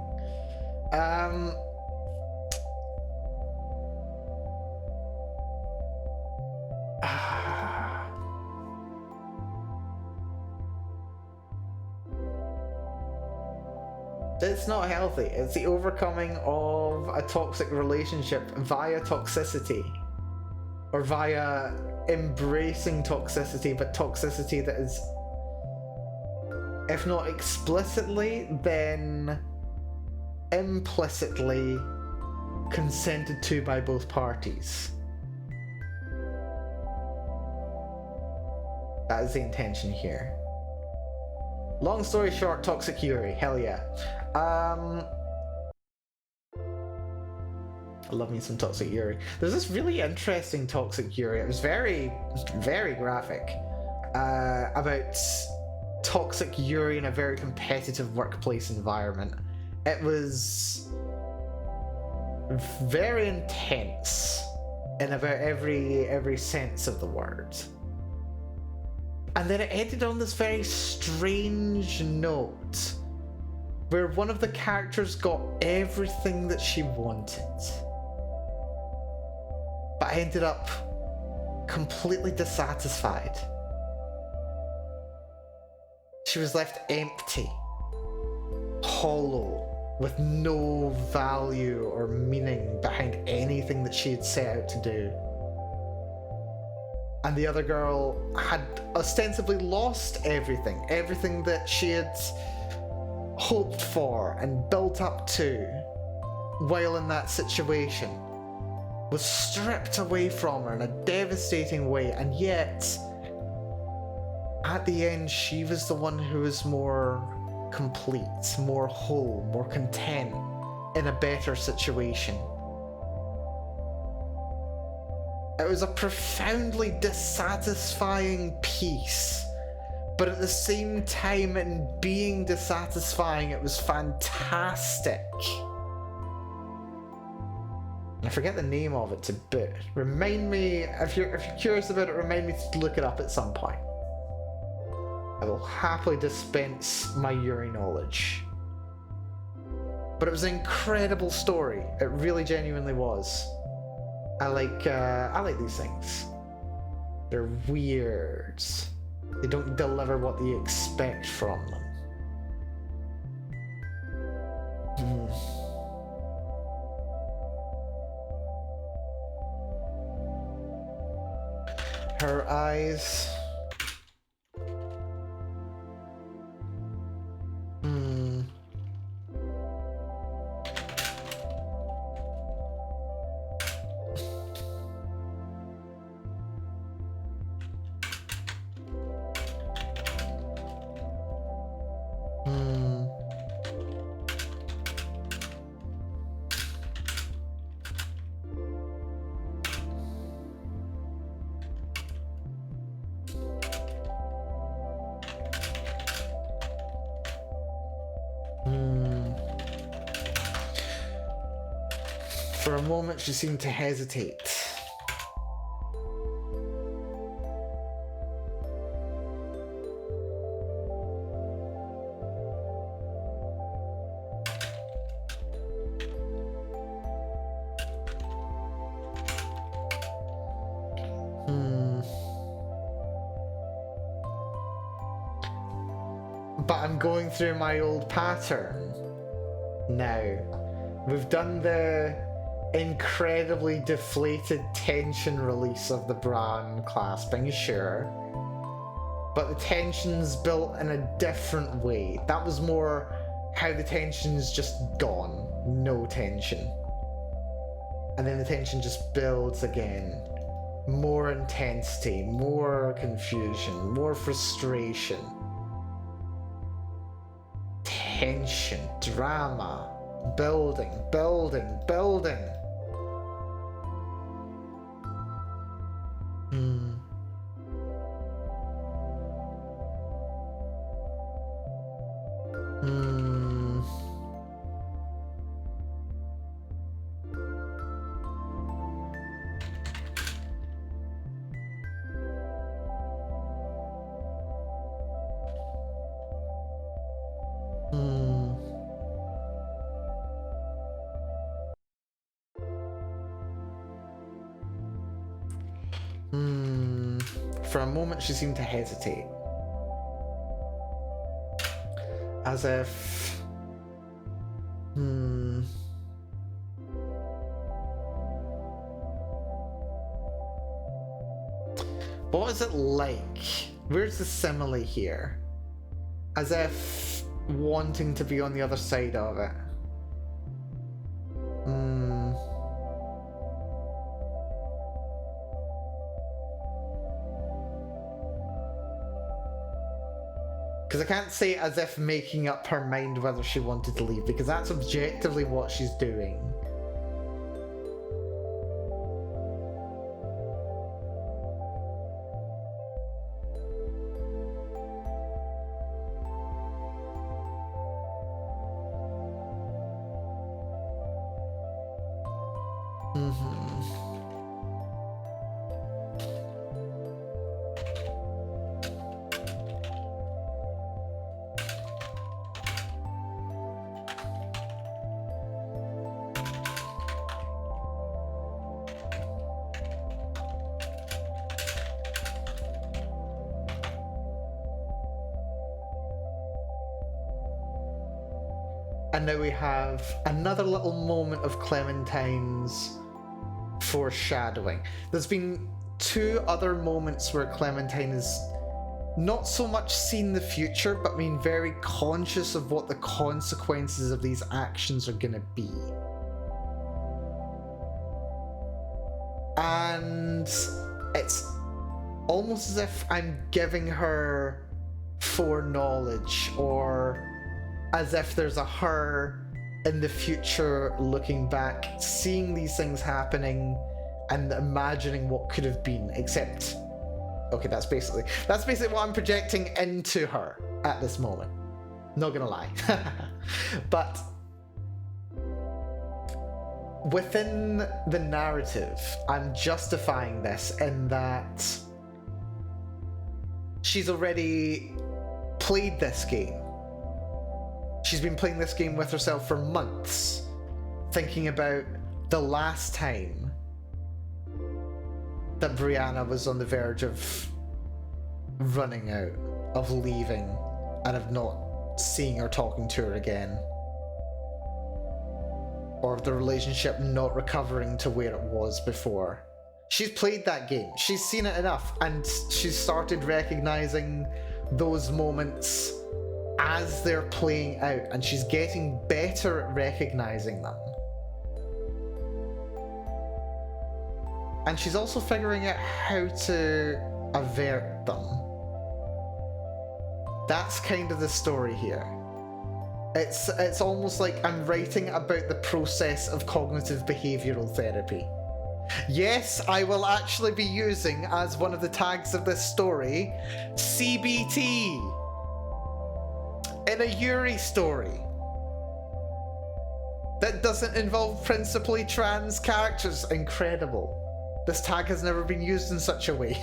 It's not healthy. It's the overcoming of a toxic relationship via toxicity, or via embracing toxicity, but toxicity that is, if not explicitly, then implicitly consented to by both parties. That is the intention here. Long story short, toxic Yuri, hell yeah. I love me some toxic Yuri. There's this really interesting toxic Yuri. It was very, very graphic. About toxic Yuri in a very competitive workplace environment. It was very intense in about every sense of the word. And then it ended on this very strange note, where one of the characters got everything that she wanted, but ended up completely dissatisfied. She was left empty, hollow, with no value or meaning behind anything that she had set out to do. And the other girl had ostensibly lost everything that she had hoped for and built up to while in that situation, was stripped away from her in a devastating way, and yet at the end she was the one who was more complete, more whole, more content, in a better situation. It was a profoundly dissatisfying piece, but at the same time, in being dissatisfying, it was fantastic. I forget the name of it to boot. Remind me, if you're curious about it, remind me to look it up at some point. I will happily dispense my Yuri knowledge. But it was an incredible story. It really genuinely was. I like these things. They're weird. They don't deliver what you expect from them. Her eyes. For a moment, she seemed to hesitate. But I'm going through my old pattern now. We've done the incredibly deflated tension release of the bra and clasping, sure. But the tension's built in a different way. That was more how the tension's just gone. No tension. And then the tension just builds again. More intensity, more confusion, more frustration. Tension, drama, building, building, building. Hmm. Hmm. For a moment, she seemed to hesitate. As if... Hmm... What is it like? Where's the simile here? As if wanting to be on the other side of it. Hmm... Because I can't say as if making up her mind whether she wanted to leave, because that's objectively what she's doing. And now we have another little moment of Clementine's foreshadowing. There's been two other moments where Clementine has not so much seen the future, but been very conscious of what the consequences of these actions are going to be. And it's almost as if I'm giving her foreknowledge, or as if there's a her in the future looking back, seeing these things happening and imagining what could have been, except, okay, that's basically what I'm projecting into her at this moment. Not gonna lie. But within the narrative, I'm justifying this in that she's already played this game. She's been playing this game with herself for months, thinking about the last time that Brianna was on the verge of running out, of leaving, and of not seeing or talking to her again. Or of the relationship not recovering to where it was before. She's played that game. She's seen it enough, and she's started recognizing those moments as they're playing out, and she's getting better at recognizing them. And she's also figuring out how to avert them. That's kind of the story here. It's almost like I'm writing about the process of cognitive behavioral therapy. Yes, I will actually be using, as one of the tags of this story, CBT. In a Yuri story that doesn't involve principally trans characters. Incredible. This tag has never been used in such a way.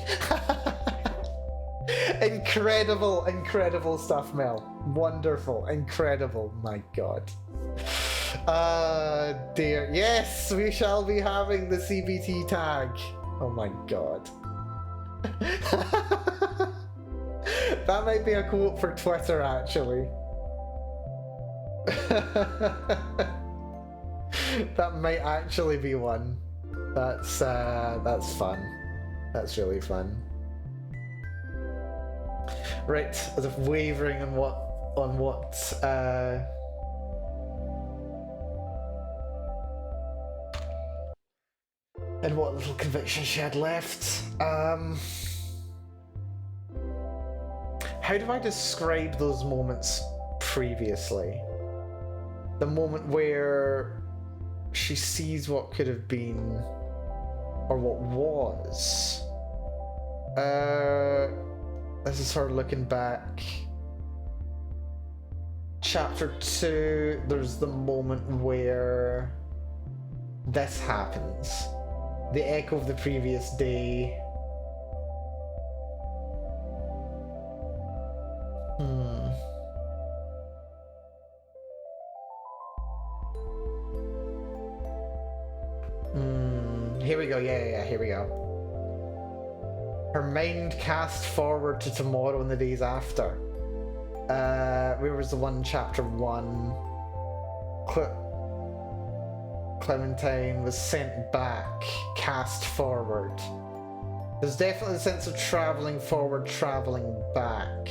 Incredible, incredible stuff, Mel. Wonderful, incredible, my god. Dear. Yes, we shall be having the CBT tag. Oh my god. That might be a quote for Twitter, actually. That might actually be one. That's fun. That's really fun. Right, as if wavering on what and what little conviction she had left. How do I describe those moments previously? The moment where she sees what could have been, or what was. This is her looking back. Chapter 2, there's the moment where this happens. The echo of the previous day. go. Yeah, here we go. Her mind cast forward to tomorrow and the days after. Where was the one, chapter 1? Clementine was sent back, cast forward. There's definitely a sense of travelling forward, travelling back.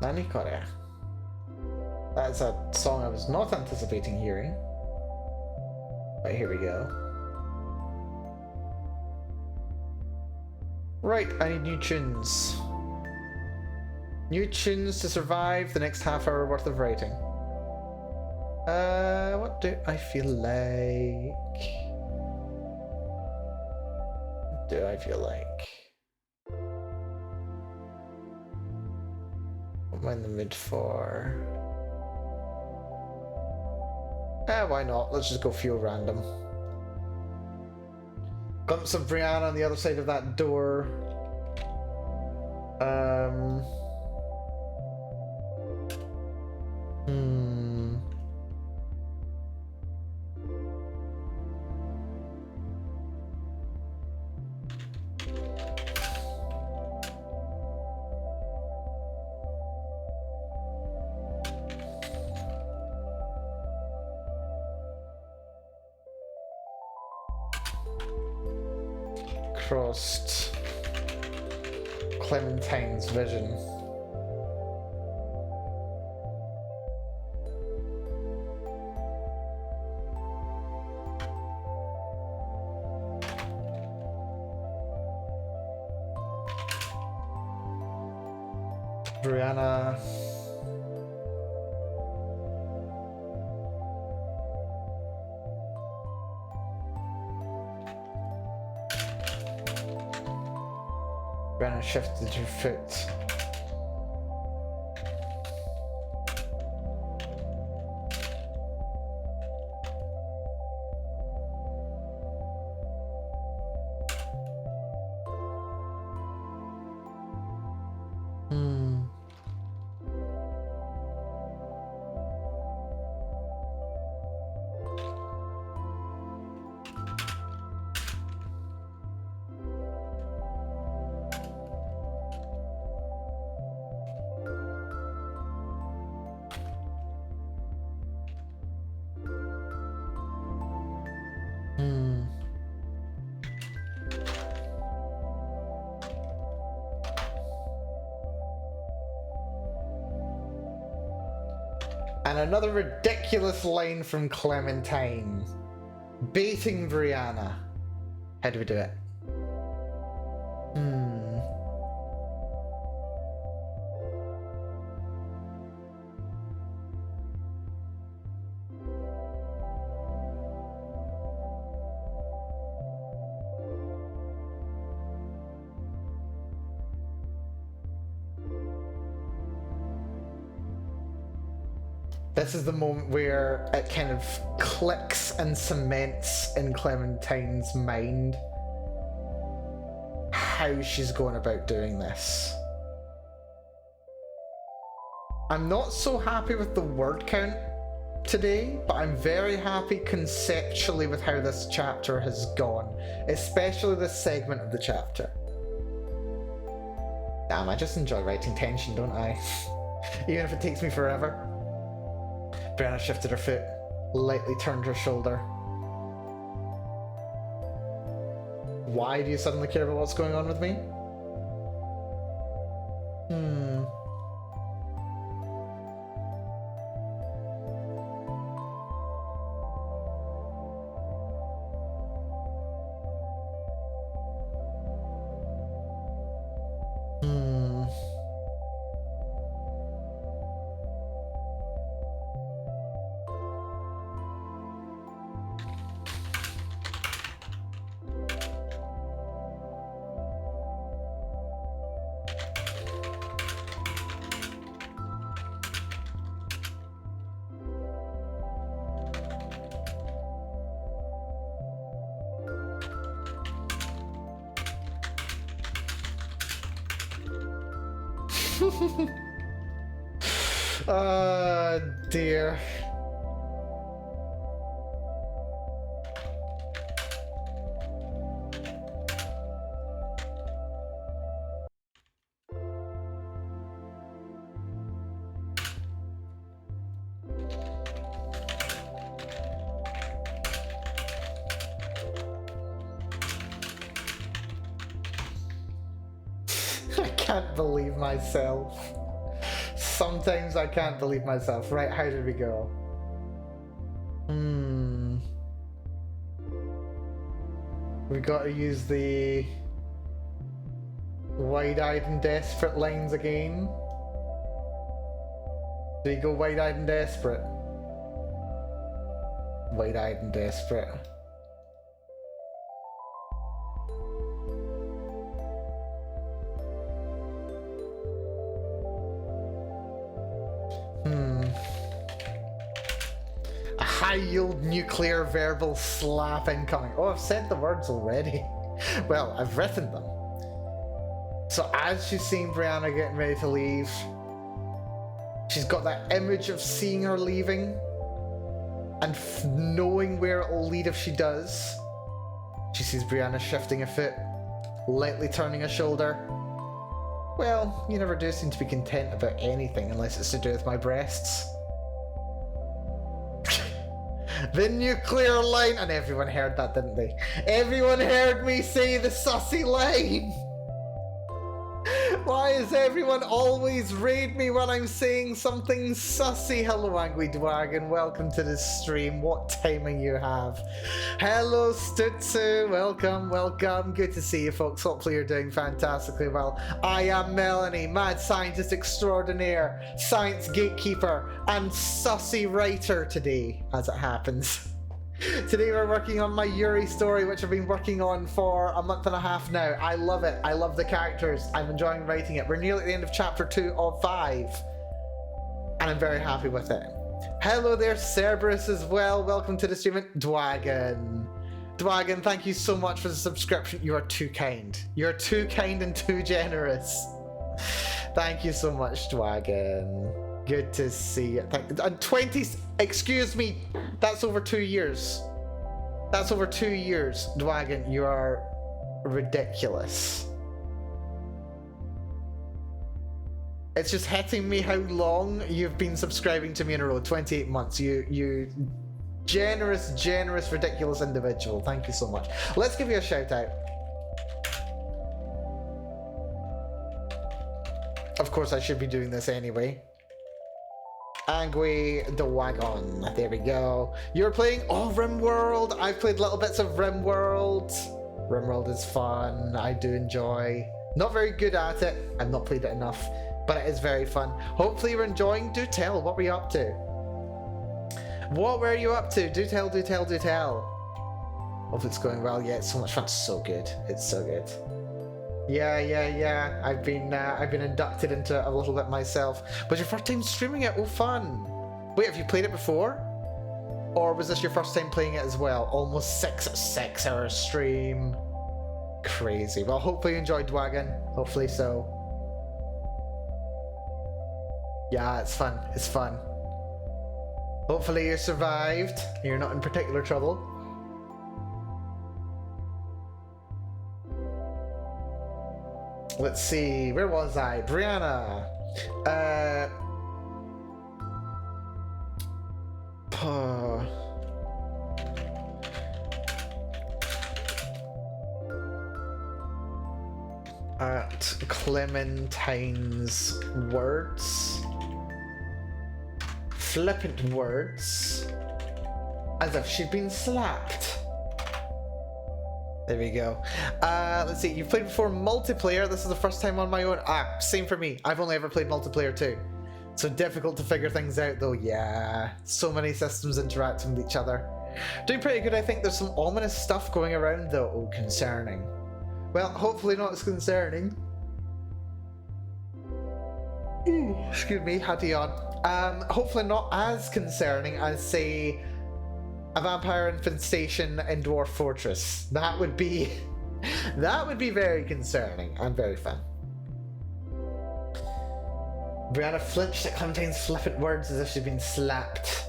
Nanikore. That's a song I was not anticipating hearing. Right, here we go. Right, I need new tunes. New tunes to survive the next half hour worth of writing. What do I feel like? What do I feel like? What am I in the mood for? Why not? Let's just go feel random. Glimpse of Brianna on the other side of that door. Crossed Clementine's vision. Brianna. Brianna shifted her foot. And another ridiculous line from Clementine. Baiting Brianna. How do we do it? This is the moment where it kind of clicks and cements in Clementine's mind how she's going about doing this. I'm not so happy with the word count today, but I'm very happy conceptually with how this chapter has gone, especially this segment of the chapter. Damn, I just enjoy writing tension, don't I? Even if it takes me forever. Brianna shifted her foot, lightly turned her shoulder. Why do you suddenly care about what's going on with me? Oh dear. I can't believe myself. Sometimes I can't believe myself. Right, how did we go? We got to use the wide-eyed and desperate lines again. Do you go wide-eyed and desperate? Wide-eyed and desperate. A high-yield nuclear verbal slap incoming. Oh, I've said the words already. Well, I've written them. So as she's seeing Brianna getting ready to leave, she's got that image of seeing her leaving and knowing where it'll lead if she does. She sees Brianna shifting a foot, lightly turning a shoulder. Well, you never do seem to be content about anything unless it's to do with my breasts. The nuclear line, and everyone heard that, didn't they? Everyone heard me say the sussy line. Why does everyone always raid me when I'm saying something sussy? Hello, Angry Dwagon. Welcome to the stream. What timing you have. Hello, Stutsu. Welcome, welcome. Good to see you, folks. Hopefully you're doing fantastically well. I am Melanie, mad scientist extraordinaire, science gatekeeper, and sussy writer today, as it happens. Today we're working on my Yuri story, which I've been working on for a month and a half now. I love it. I love the characters. I'm enjoying writing it. We're nearly at the end of chapter 2 of 5. And I'm very happy with it. Hello there, Cerberus as well. Welcome to the stream. Dwagon. Dwagon, thank you so much for the subscription. You are too kind. You're too kind and too generous. Thank you so much, Dwagon. Good to see you. 20, excuse me, that's over 2 years. That's over 2 years. Dwagon, you are ridiculous. It's just hitting me how long you've been subscribing to me in a row. 28 months. You generous, generous, ridiculous individual. Thank you so much. Let's give you a shout out. Of course, I should be doing this anyway. Angry the Wagon. There we go. You're playing RimWorld. I've played little bits of RimWorld. RimWorld is fun. I do enjoy. Not very good at it. I've not played it enough, but it is very fun. Hopefully you're enjoying. Do tell. What were you up to? What were you up to? Do tell, do tell, do tell. Hope it's going well. Yeah, it's so much fun. It's so good. It's so good. Yeah. I've been inducted into it a little bit myself. Was your first time streaming it? Oh, fun. Wait, have you played it before? Or was this your first time playing it as well? Almost 6 hour stream. Crazy. Well, hopefully you enjoyed Dwagon. Hopefully so. Yeah, it's fun. It's fun. Hopefully you survived. You're not in particular trouble. Let's see, where was I? Brianna. At Clementine's words. Flippant words. As if she'd been slapped. There we go. Let's see, you've played before multiplayer. This is the first time on my own. Same for me. I've only ever played multiplayer too. So difficult to figure things out though. Yeah, so many systems interacting with each other. Doing pretty good, I think. There's some ominous stuff going around though. Oh, concerning. Well, hopefully not as concerning. Ooh, excuse me, had to yawn. Hopefully not as concerning as, say, a vampire infestation in Dwarf Fortress. That would be very concerning and very fun. Brianna flinched at Clementine's flippant words as if she'd been slapped.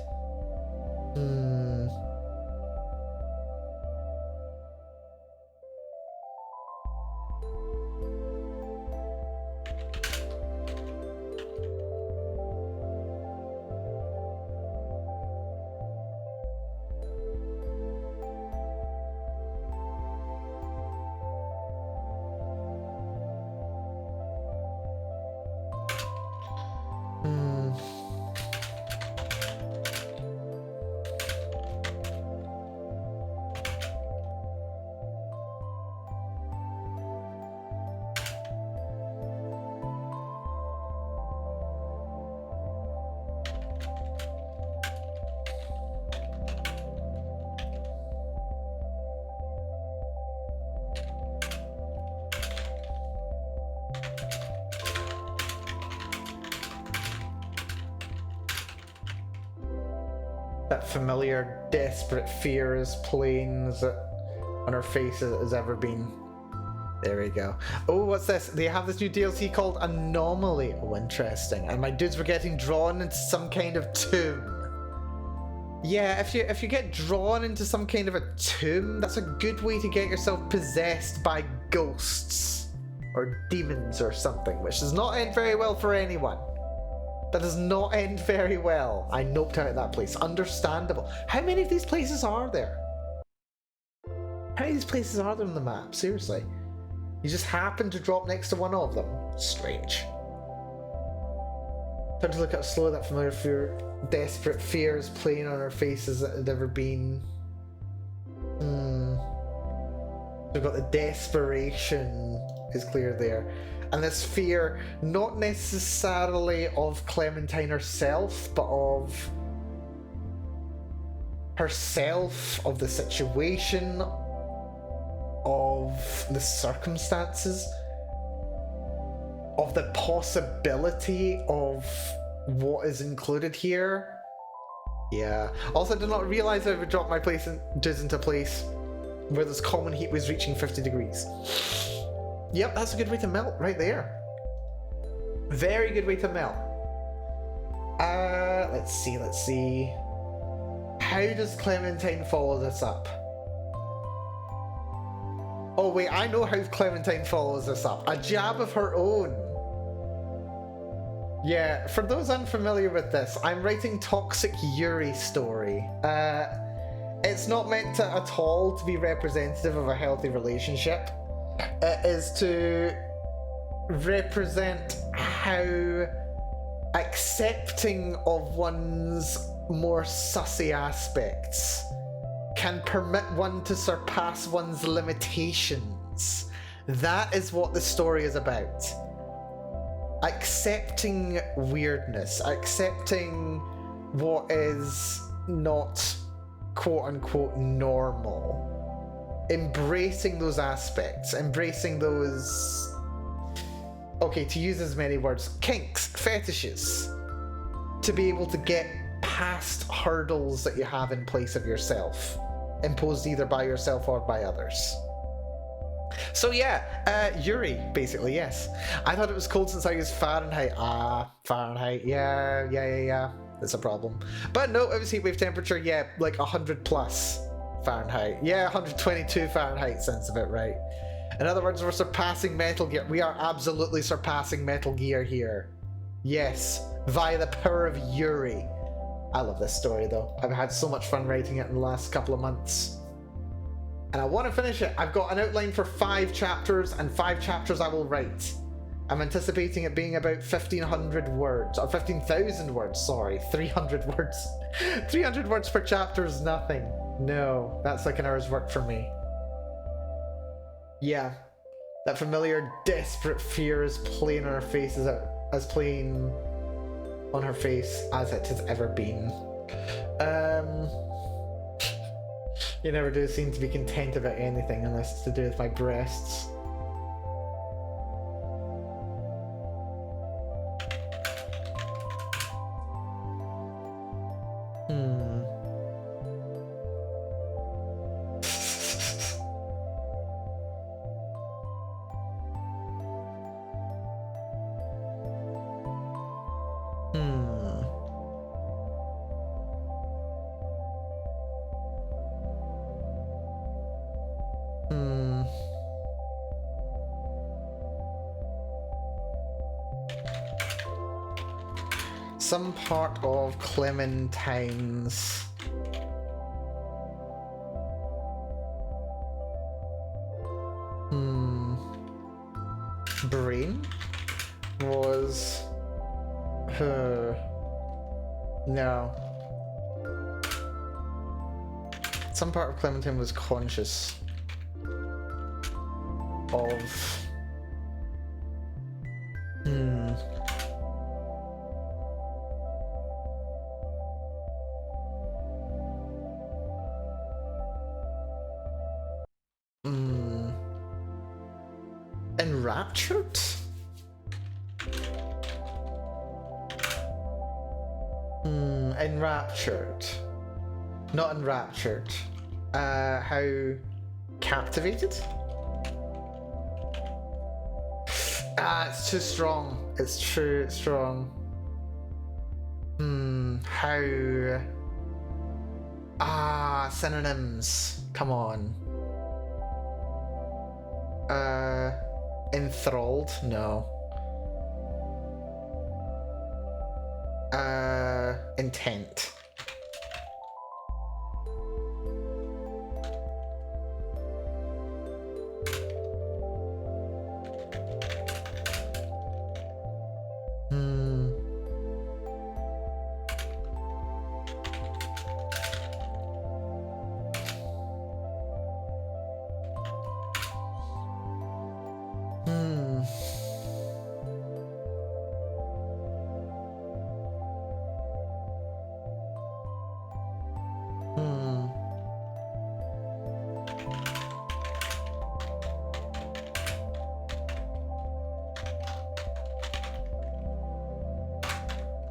That familiar, desperate fear is plain as it on her face as it has ever been. There we go. Oh, what's this? They have this new DLC called Anomaly. Oh, interesting. And my dudes were getting drawn into some kind of tomb. Yeah, if you get drawn into some kind of a tomb, that's a good way to get yourself possessed by ghosts or demons or something, which does not end very well for anyone. That does not end very well. I noped out that place. Understandable. How many of these places are there? How many of these places are there on the map? Seriously. You just happen to drop next to one of them. Strange. Time to look at slow that familiar fear, desperate fear is playing on her face as it had ever been. We've got the desperation is clear there. And this fear, not necessarily of Clementine herself, but of herself, of the situation, of the circumstances, of the possibility of what is included here. Yeah. Also, I did not realize I would drop my place into place where this common heat was reaching 50 degrees. Yep, that's a good way to melt right there. Very good way to melt. Let's see. How does Clementine follow this up? Oh wait, I know how Clementine follows this up. A jab of her own. Yeah, for those unfamiliar with this, I'm writing Toxic Yuri story. It's not meant to at all to be representative of a healthy relationship. It is to represent how accepting of one's more sussy aspects can permit one to surpass one's limitations. That is what the story is about. Accepting weirdness, accepting what is not quote-unquote normal. Embracing those aspects, embracing those, okay, to use as many words, kinks, fetishes, to be able to get past hurdles that you have in place of yourself, imposed either by yourself or by others. So yeah, Yuri, basically, yes. I thought it was cold since I used Fahrenheit. Fahrenheit, yeah, that's a problem. But no, it was heatwave temperature, yeah, like 100 plus Fahrenheit. Yeah, 122 Fahrenheit sounds a bit right. In other words, we're surpassing Metal Gear. We are absolutely surpassing Metal Gear here. Yes, via the power of Yuri. I love this story though. I've had so much fun writing it in the last couple of months. And I want to finish it. I've got an outline for 5 chapters, and 5 chapters I will write. I'm anticipating it being about 1,500 words, or 15,000 words, sorry. 300 words. 300 words per chapter is nothing. No, that's like an hour's work for me. Yeah, that familiar desperate fear is playing on her face as plain on her face as it has ever been. You never do seem to be content about anything unless it's to do with my breasts. some part of Clementine's brain was her. No. Some part of Clementine was conscious of. Enraptured? Enraptured. Not enraptured. How captivated? It's too strong. It's too strong. How? Synonyms. Come on. Enthralled? No. Intent.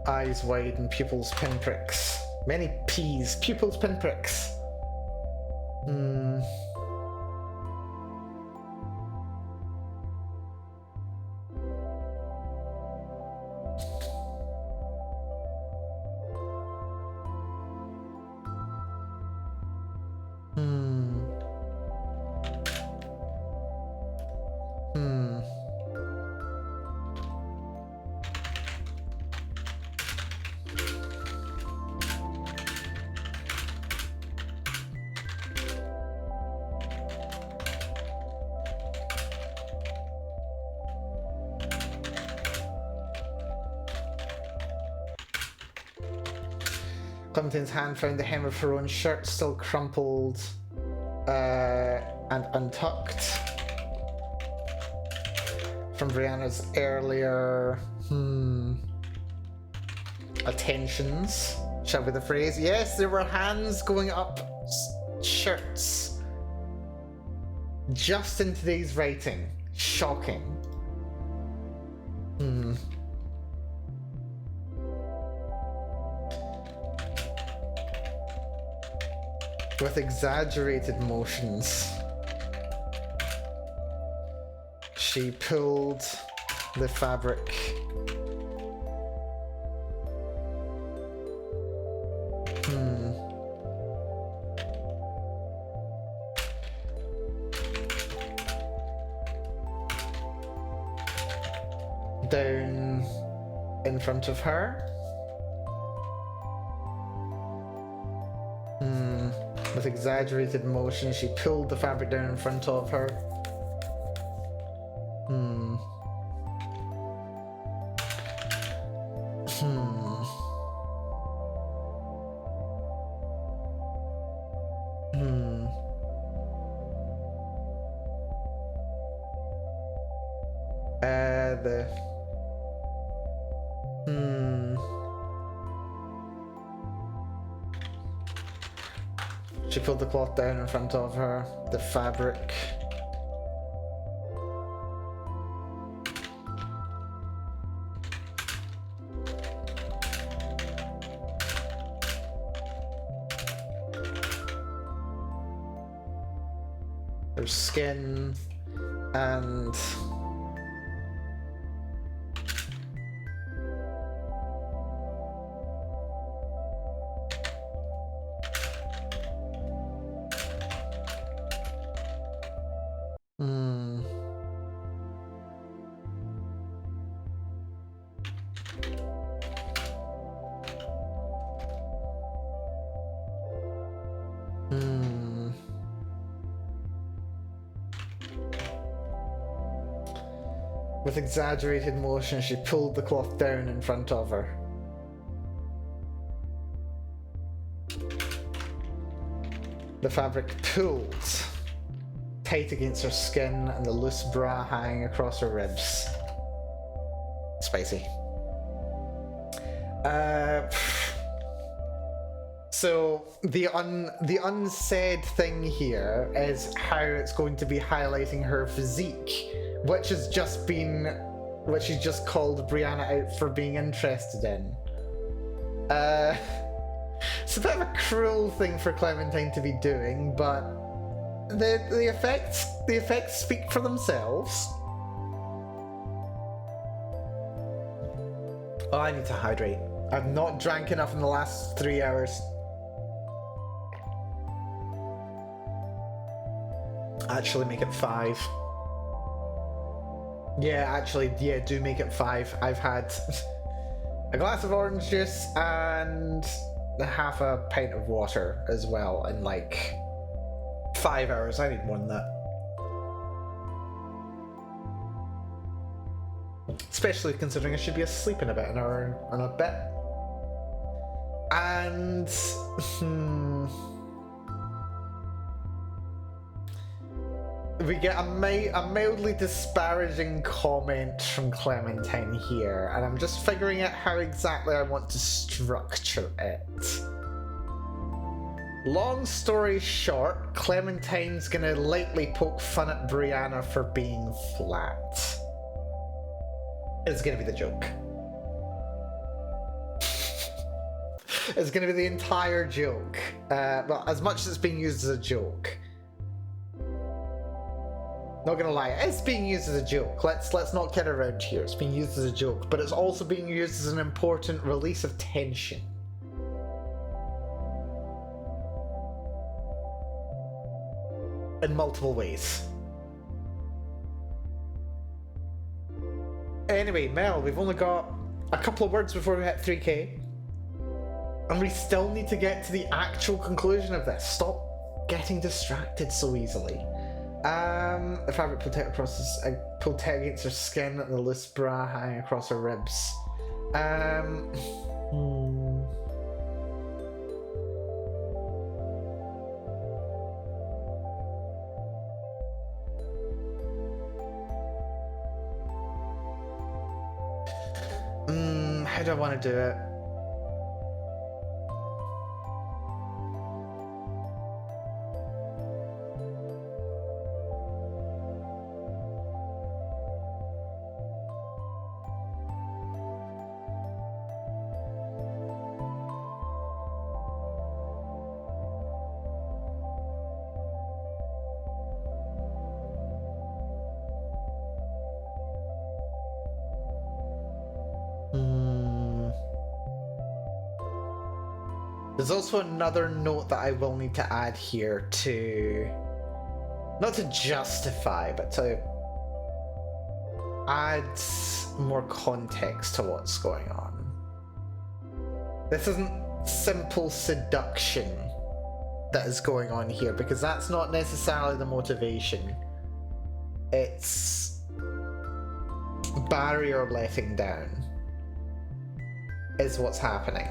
Eyes wide and pupils pinpricks. Many P's. Pupils pinpricks. Clementine's hand found the hem of her own shirt, still crumpled and untucked from Brianna's earlier attentions, shall we the phrase? Yes, there were hands going up shirts just in today's writing. Shocking. With exaggerated motions, she pulled the fabric down in front of her. With exaggerated motion, she pulled the fabric down in front of her. She pulled the cloth down in front of her, the fabric. Her skin and With exaggerated motion, she pulled the cloth down in front of her. The fabric pulled tight against her skin and the loose bra hanging across her ribs. Spicy. So the unsaid thing here is how it's going to be highlighting her physique, which she's just called Brianna out for being interested in. It's a bit of a cruel thing for Clementine to be doing, but the effects speak for themselves. Oh, I need to hydrate. I've not drank enough in the last 3 hours. Actually, make it 5. Yeah, do make it 5. I've had a glass of orange juice and half a pint of water as well in like 5 hours. I need more than that. Especially considering I should be asleep in about an hour and a bit. And we get a mildly disparaging comment from Clementine here, and I'm just figuring out how exactly I want to structure it. Long story short, Clementine's gonna lightly poke fun at Brianna for being flat. It's gonna be the joke. It's gonna be the entire joke. Well, as much as it's being used as a joke. Not gonna lie, it's being used as a joke. Let's not kid around here. It's being used as a joke, but it's also being used as an important release of tension. In multiple ways. Anyway, Mel, we've only got a couple of words before we hit 3k. And we still need to get to the actual conclusion of this. Stop getting distracted so easily. The fabric pulled tight against her skin and the loose bra hanging across her ribs. How do I want to do it? There's also another note that I will need to add here to, not to justify, but to add more context to what's going on. This isn't simple seduction that is going on here, because that's not necessarily the motivation. It's barrier letting down is what's happening.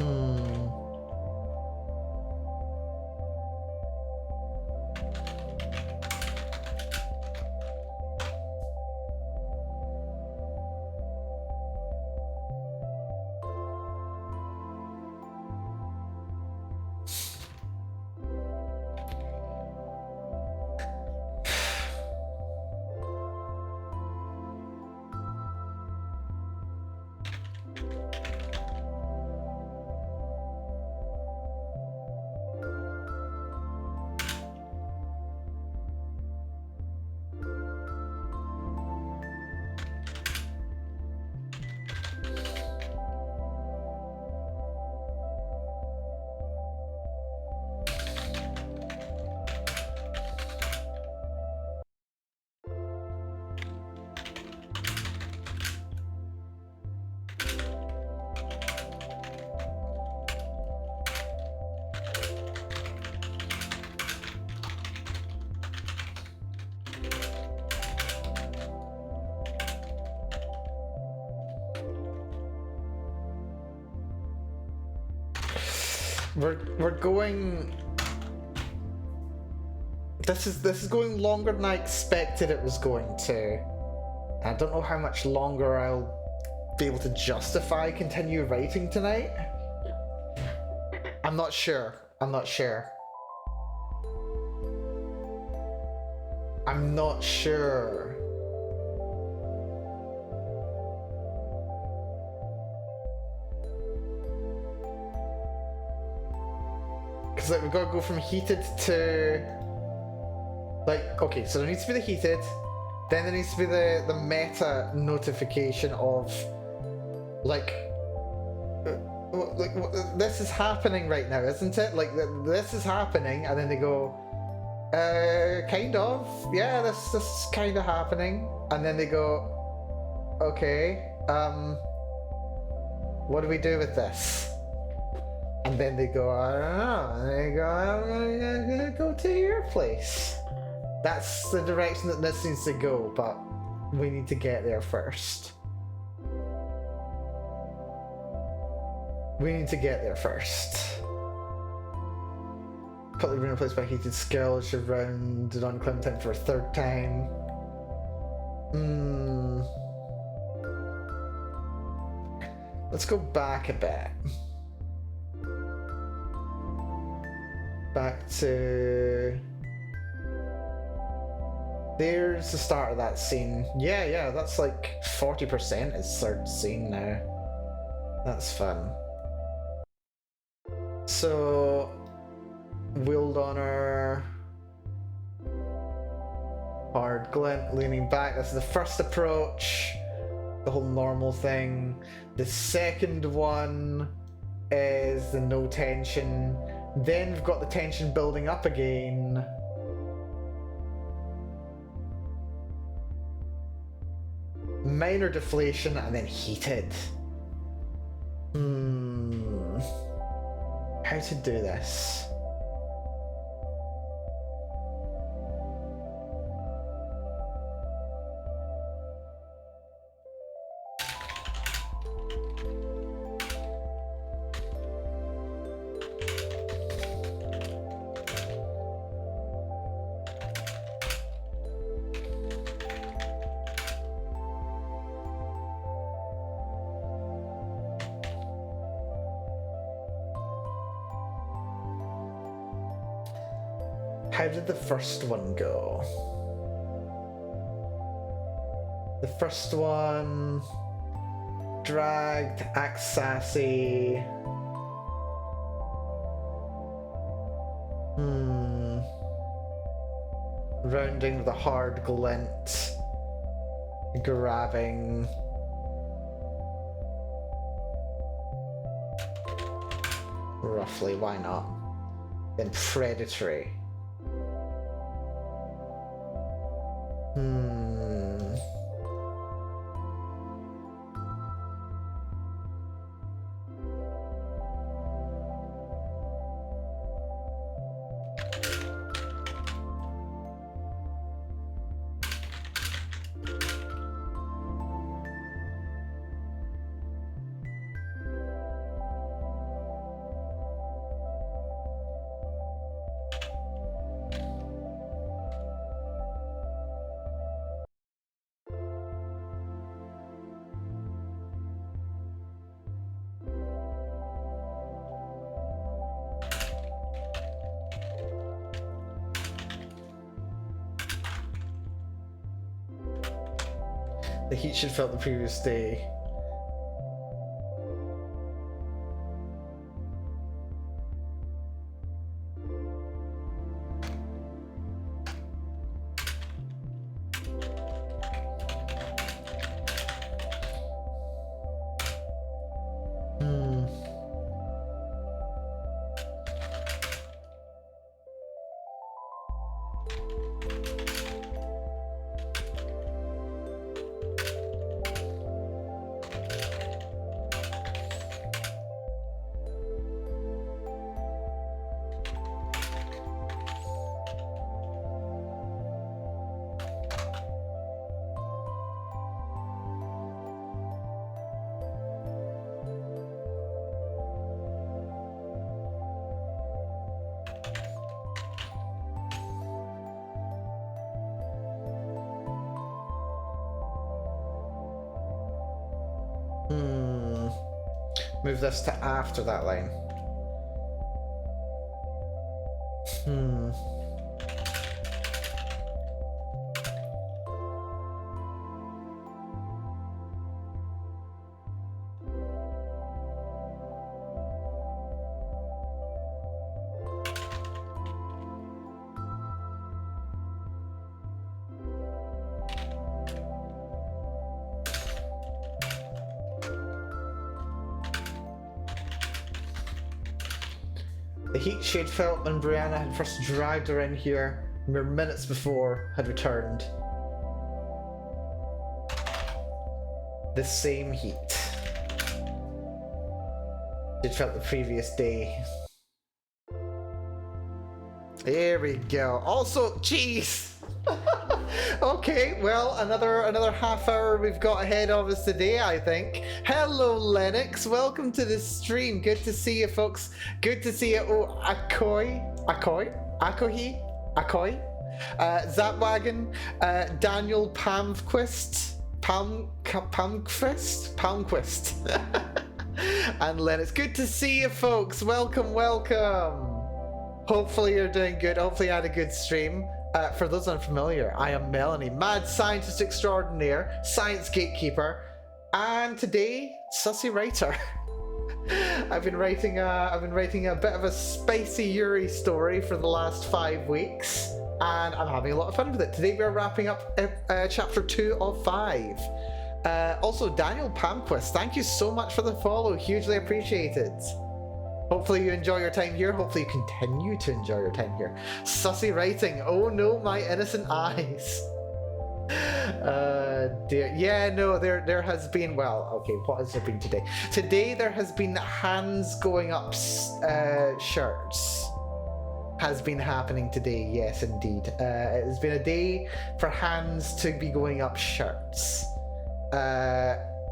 Hmm. We're going. This is going longer than I expected it was going to. I don't know how much longer I'll be able to justify continue writing tonight. I'm not sure. I'm not sure. I'm not sure. Because like, we've got to go from heated to... Like, okay, so there needs to be the heated, then there needs to be the meta notification of... Like, this is happening right now, isn't it? Like, this is happening, and then they go, kind of, yeah, this is kind of happening, and then they go, okay, what do we do with this? And then they go, I don't know, and they go, I'm gonna go to your place. That's the direction that this needs to go, but we need to get there first. We need to get there first. Cutlery being replaced by heated skill, should rounded on Clementine for a third time. Let's go back a bit. Back to... There's the start of that scene. Yeah, that's like 40% is third scene now. That's fun. So, Wield Honor, Hard Glint, leaning back. That's the first approach. The whole normal thing. The second one is the no tension. Then we've got the tension building up again. Minor deflation and then heated. How to do this? How did the first one go? The first one... Dragged, act sassy... Rounding with a hard glint... Grabbing... Roughly, why not? Then predatory... The heat she'd felt the previous day. Move this to after that line. The heat she'd felt when Brianna had first dragged her in here mere minutes before had returned. The same heat she'd felt the previous day. There we go. Also, jeez. Okay, well, another half hour we've got ahead of us today, I think. Hello, Lennox. Welcome to the stream. Good to see you, folks. Good to see you. Oh, Akohi, Zapwagon, Daniel Palmquist, and Lennox. Good to see you, folks. Welcome, welcome. Hopefully you're doing good. Hopefully you had a good stream. For those unfamiliar, I am Melanie, mad scientist extraordinaire, science gatekeeper, and today, sussy writer. I've been writing a bit of a spicy Yuri story for the last 5 weeks, and I'm having a lot of fun with it. Today we're wrapping up chapter 2 of 5. Also, Daniel Palmquist, thank you so much for the follow, hugely appreciated. Hopefully you enjoy your time here. Hopefully you continue to enjoy your time here. Sussy writing. Oh no, my innocent eyes. Dear. Yeah, no, there has been, well, okay, what has there been today? Today there has been hands going up shirts. Has been happening today, yes indeed. It has been a day for hands to be going up shirts.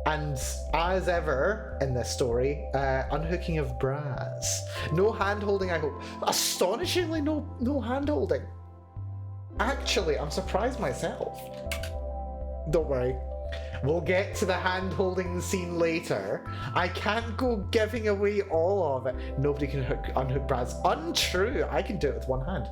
And as ever in this story, unhooking of bras. No hand holding, I hope. Astonishingly, no hand holding. Actually, I'm surprised myself. Don't worry. We'll get to the hand holding scene later. I can't go giving away all of it. Nobody can unhook bras. Untrue. I can do it with one hand.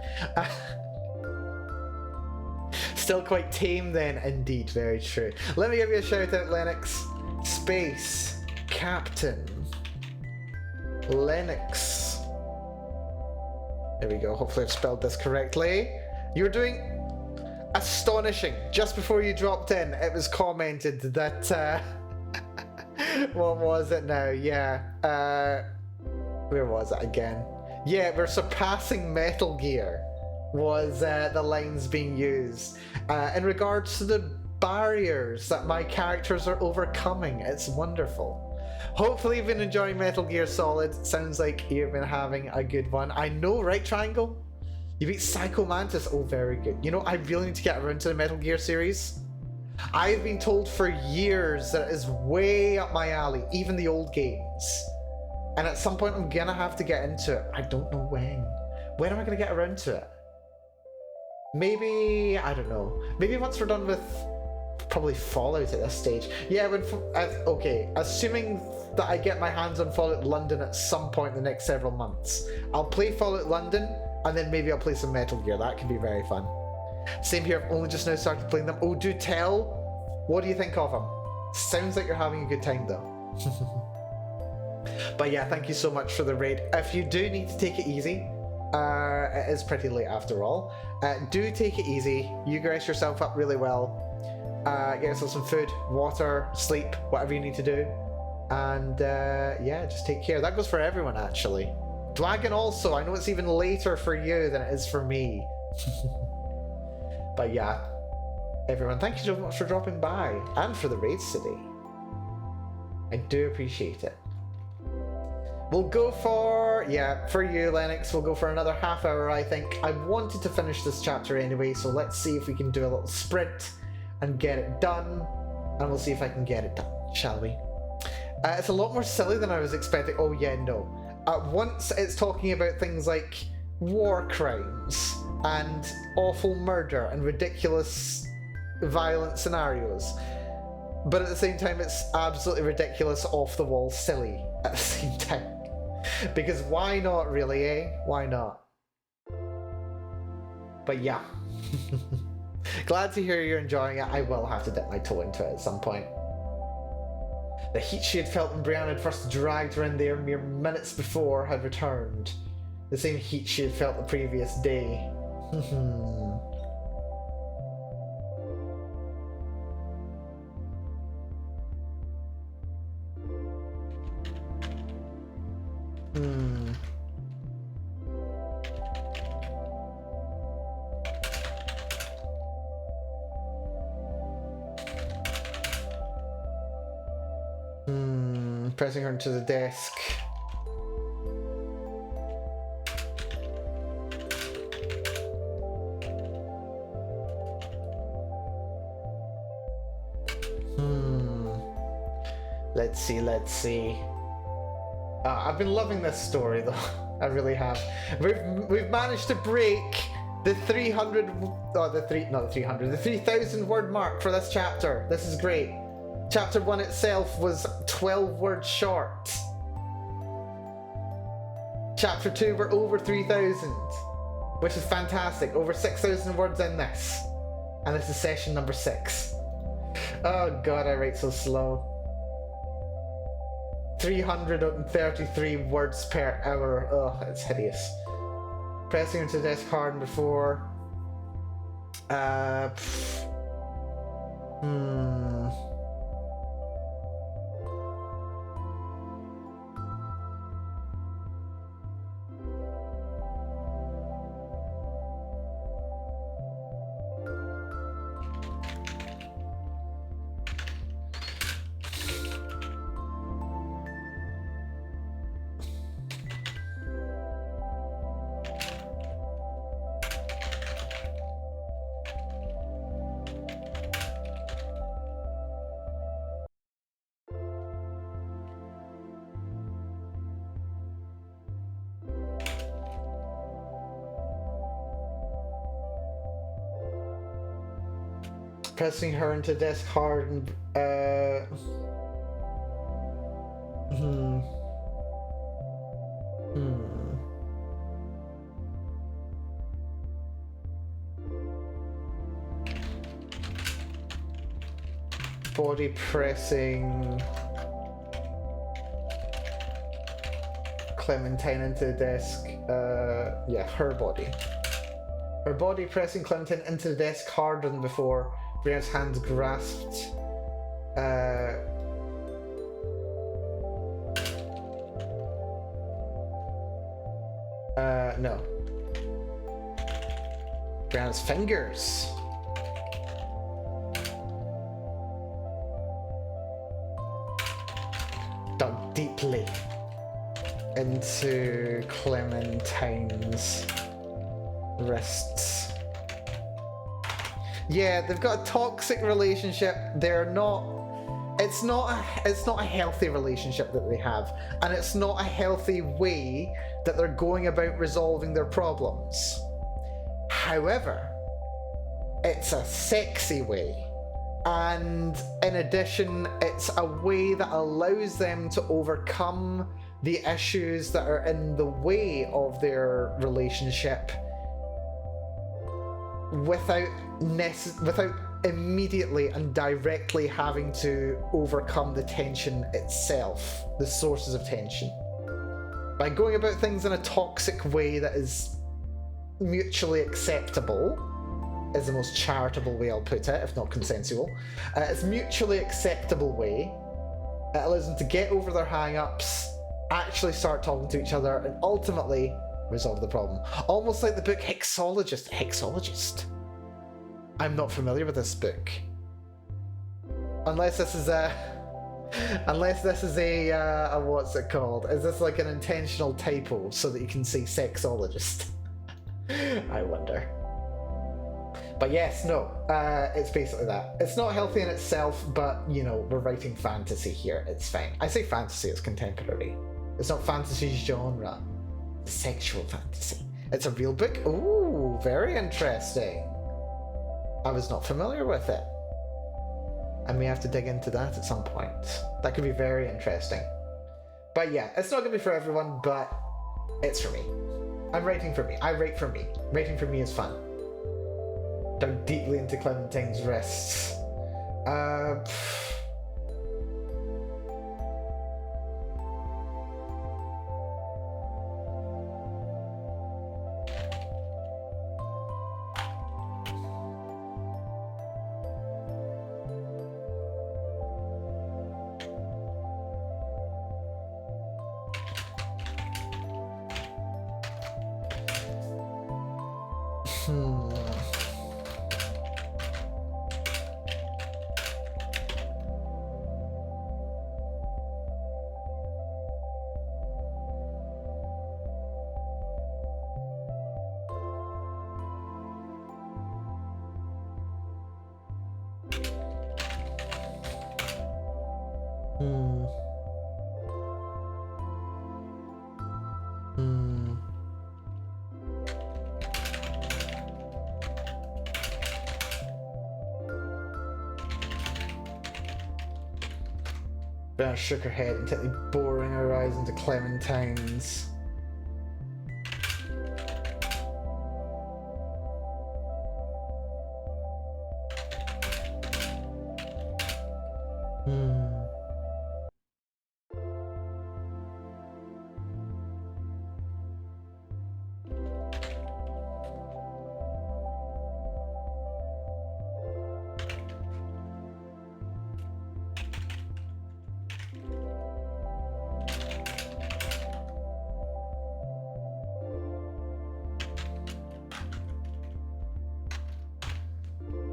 Still quite tame then, indeed. Very true. Let me give you a shout out, Lennox. Space Captain Lennox. There we go. Hopefully I've spelled this correctly. You're doing astonishing. Just before you dropped in, it was commented that what was it now? Yeah. Where was it again? Yeah, we're surpassing Metal Gear was the lines being used in regards to the barriers that my characters are overcoming. It's wonderful. Hopefully you've been enjoying Metal Gear Solid. Sounds like you've been having a good one. I know, right, Triangle? You beat Psycho Mantis. Oh, very good. You know, I really need to get around to the Metal Gear series. I've been told for years that it is way up my alley, even the old games. And at some point I'm gonna have to get into it. I don't know when. When am I gonna get around to it? Maybe, I don't know. Maybe once we're done with probably Fallout at this stage. Yeah, when okay, assuming that I get my hands on Fallout London at some point in the next several months, I'll play Fallout London and then maybe I'll play some Metal Gear. That could be very fun. Same here, I've only just now started playing them. Oh, do tell. What do you think of him? Sounds like you're having a good time though. But yeah, thank you so much for the raid. If you do need to take it easy, it is pretty late after all. Do take it easy. You dress yourself up really well. Get yourself some food, water, sleep, whatever you need to do. And yeah, just take care. That goes for everyone actually. Dwagon also, I know it's even later for you than it is for me. But yeah, everyone, thank you so much for dropping by and for the raids today. I do appreciate it. We'll go for, yeah, for you, Lennox, we'll go for another half hour, I think. I wanted to finish this chapter anyway, so let's see if we can do a little sprint and get it done. And we'll see if I can get it done, shall we? It's a lot more silly than I was expecting. Oh yeah, no. At once it's talking about things like war crimes and awful murder and ridiculous violent scenarios. But at the same time, it's absolutely ridiculous, off the wall, silly at the same time. Because why not, really, eh? Why not? But yeah. Glad to hear you're enjoying it. I will have to dip my toe into it at some point. The heat she had felt when Brianna had first dragged her in there mere minutes before had returned. The same heat she had felt the previous day. Pressing her into the desk. Let's see. I've been loving this story though. I really have. We've managed to break the 3,000 word mark for this chapter. This is great. Chapter 1 itself was 12 words short. Chapter 2 we're over 3,000, which is fantastic. Over 6,000 words in this. And this is session number 6. Oh god, I write so slow. 333 words per hour. Oh, it's hideous. Pressing into the desk hard and before. Pressing her into the desk hard and body pressing Clementine into the desk. Yeah, her body. Her body pressing Clementine into the desk harder than before. Brianna's hands grasped. No. Brianna's fingers. Dug deeply into Clementine's wrists. Yeah, they've got a toxic relationship. They're not. It's not a healthy relationship that they have, and it's not a healthy way that they're going about resolving their problems. However, it's a sexy way, and in addition, it's a way that allows them to overcome the issues that are in the way of their relationship without immediately and directly having to overcome the tension itself, the sources of tension. By going about things in a toxic way that is mutually acceptable, is the most charitable way I'll put it, if not consensual. It's a mutually acceptable way. It allows them to get over their hang-ups, actually start talking to each other, and ultimately resolve the problem. Almost like the book Hexologist. Hexologist? I'm not familiar with this book. Unless this is a... Unless this is a what's it called? Is this like an intentional typo so that you can say sexologist? I wonder. But yes, no, it's basically that. It's not healthy in itself, but, you know, we're writing fantasy here. It's fine. I say fantasy, it's contemporary. It's not fantasy genre. It's sexual fantasy. It's a real book? Ooh, very interesting. I was not familiar with it. I may have to dig into that at some point. That could be very interesting. But yeah, it's not going to be for everyone, but it's for me. I'm writing for me. I write for me. Writing for me is fun. Dug deeply into Clementine's wrists. Bella shook her head, intently boring her eyes into Clementine's.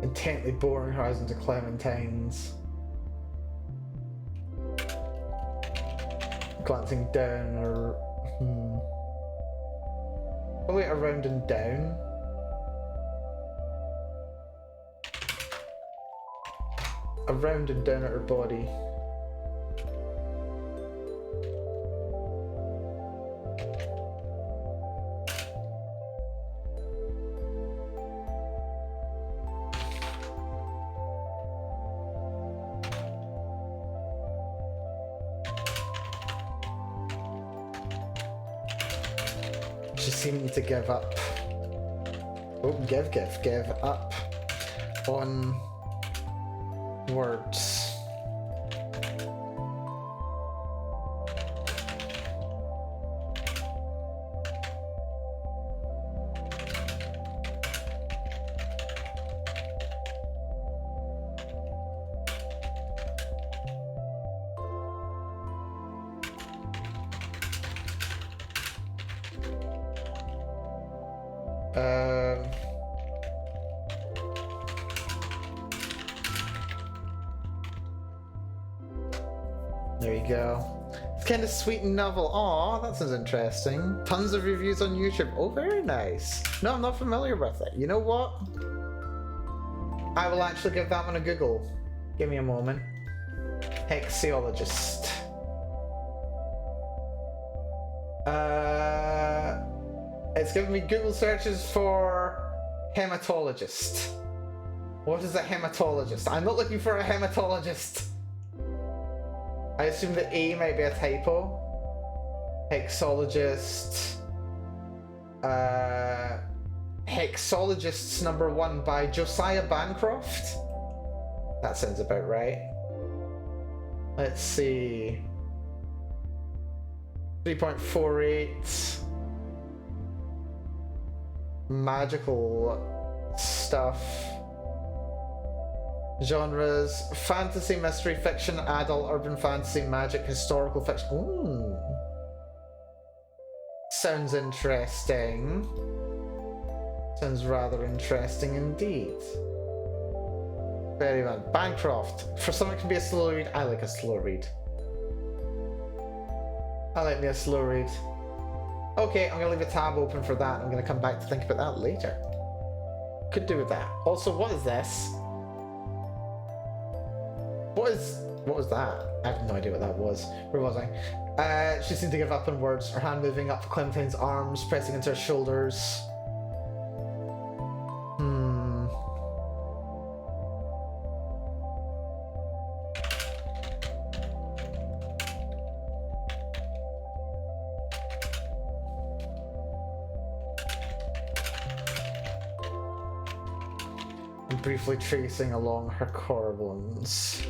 Intently boring her eyes into Clementine's. Glancing down or... Probably around and down. Around and down at her body. She seemed to give up. Oh, give up on words. There you go. It's kind of sweet and novel. Aw, that sounds interesting. Tons of reviews on YouTube. Oh, very nice. No, I'm not familiar with it. You know what? I will actually give that one a Google. Give me a moment. Hexiologist. It's giving me Google searches for hematologist. What is a hematologist? I'm not looking for a hematologist. I assume the A might be a typo. Hexologist. Hexologists #1 by Josiah Bancroft. That sounds about right. Let's see. 3.48. Magical stuff. Genres: fantasy, mystery, fiction, adult, urban fantasy, magic, historical fiction. Ooh. Sounds interesting. Sounds rather interesting indeed. Very well. Bancroft. For something to be a slow read, I like a slow read. I like me a slow read. Okay, I'm gonna leave a tab open for that. I'm gonna come back to think about that later. Could do with that. Also, what is this? What was that? I have no idea what that was. Where was I? She seemed to give up on words, her hand moving up Clementine's arms, pressing into her shoulders. I'm briefly tracing along her collarbones.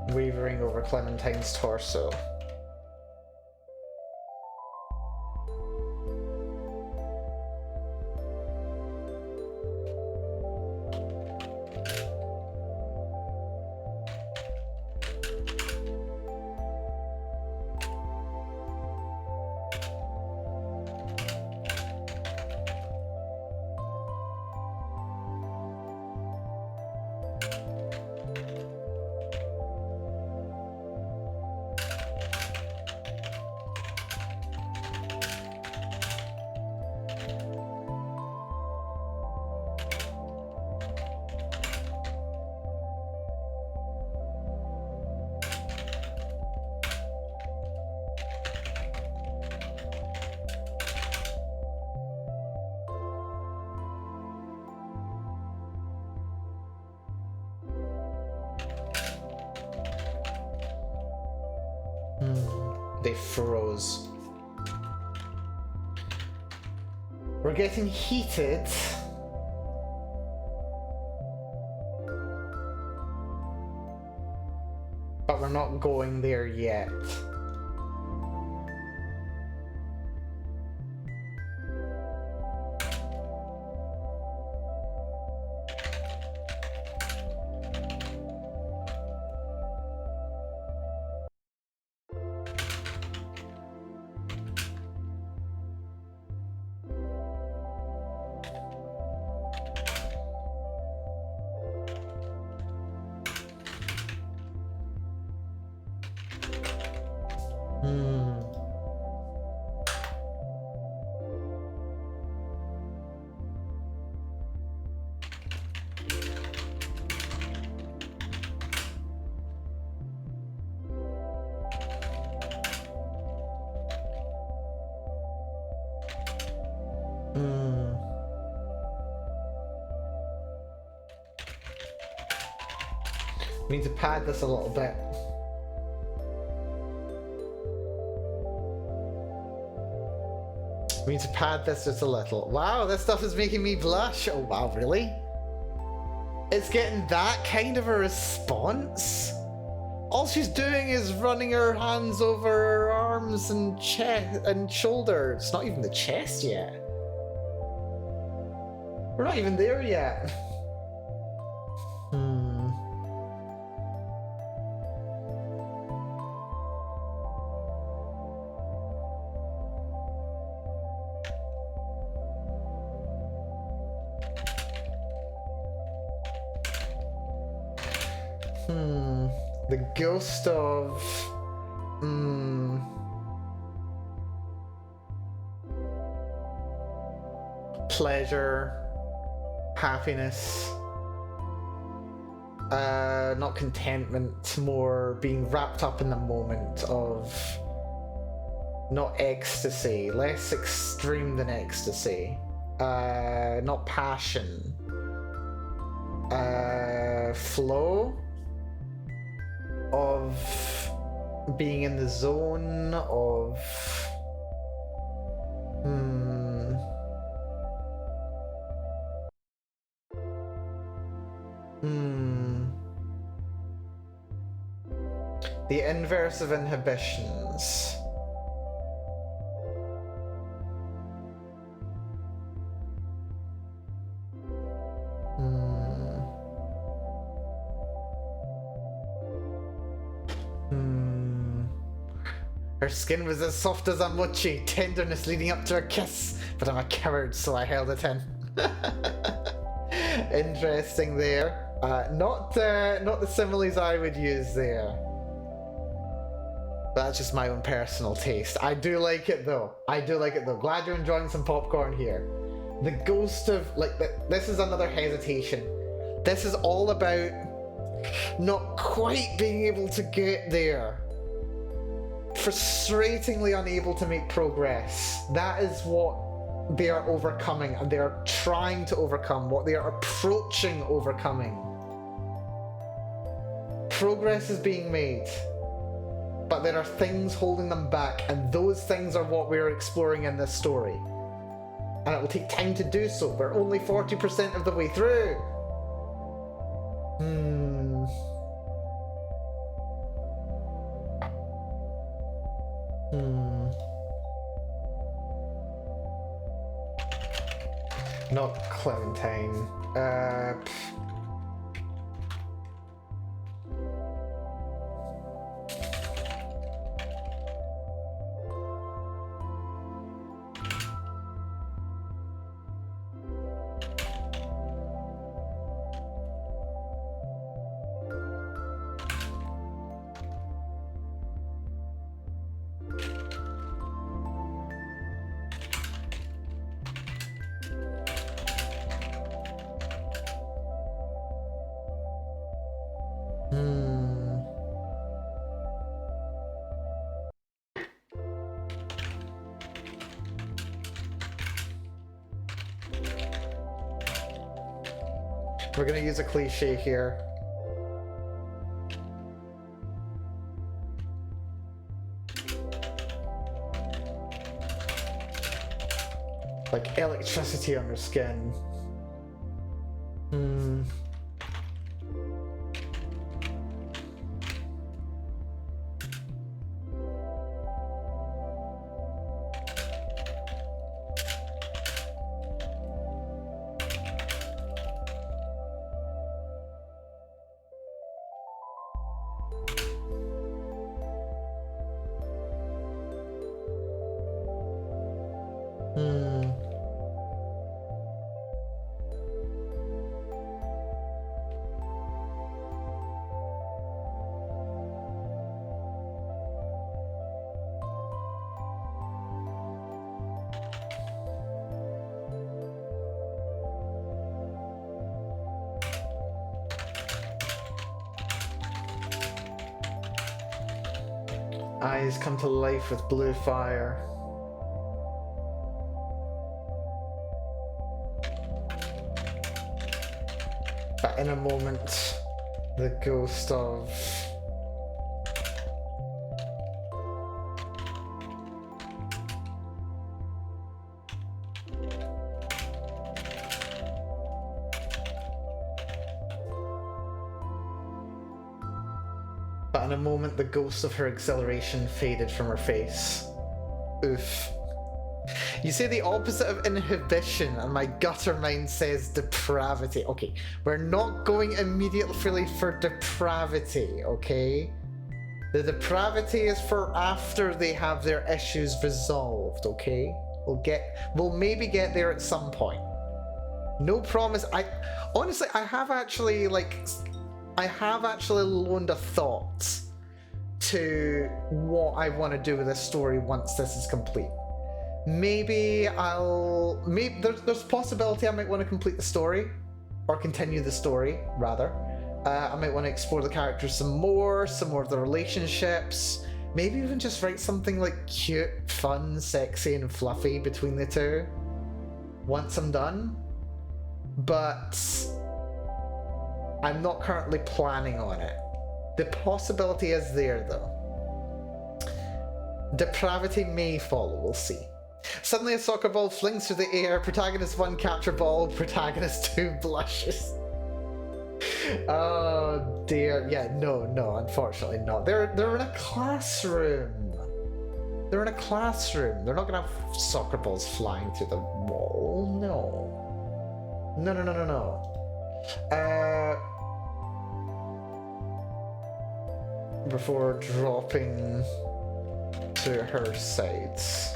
Wavering over Clementine's torso. They froze. We're getting heated. But we're not going there yet. We need to pad this a little bit. We need to pad this just a little. Wow, this stuff is making me blush. Oh wow, really? It's getting that kind of a response? All she's doing is running her hands over her arms and chest and shoulders. Not even the chest yet. We're not even there yet. The ghost of... pleasure, happiness, not contentment, more being wrapped up in the moment of... not ecstasy, less extreme than ecstasy, not passion, flow of being in the zone of the inverse of inhibitions. Her skin was as soft as a mochi, tenderness leading up to a kiss, but I'm a coward, so I held it in. Interesting there. Not the similes I would use there. That's just my own personal taste. I do like it though. Glad you're enjoying some popcorn here. The ghost of, like, this is another hesitation. This is all about not quite being able to get there. Frustratingly unable to make progress. That is what they are overcoming, and they are trying to overcome, what they are approaching overcoming. Progress is being made, but there are things holding them back, and those things are what we are exploring in this story. And it will take time to do so. We're only 40% of the way through. Not Clementine. We're gonna use a cliche here. Like electricity on her skin. Eyes come to life with blue fire. But in a moment, the ghost of... But in a moment, the ghost of her exhilaration faded from her face. Oof. You say the opposite of inhibition, and my gutter mind says depravity. Okay, we're not going immediately for depravity, okay? The depravity is for after they have their issues resolved, okay? We'll maybe get there at some point. No promise. Honestly, I have actually loaned a thought to what I want to do with this story once this is complete. Maybe there's a possibility I might want to complete the story, or continue the story, rather. I might want to explore the characters some more of the relationships. Maybe even just write something like cute, fun, sexy, and fluffy between the two once I'm done. But I'm not currently planning on it. The possibility is there, though. Depravity may follow, we'll see. Suddenly a soccer ball flings through the air. Protagonist 1 capture ball. Protagonist 2 blushes. Oh dear. Yeah, no, unfortunately not. They're in a classroom. They're in a classroom. They're not gonna have soccer balls flying through the wall. No. Before dropping to her sides.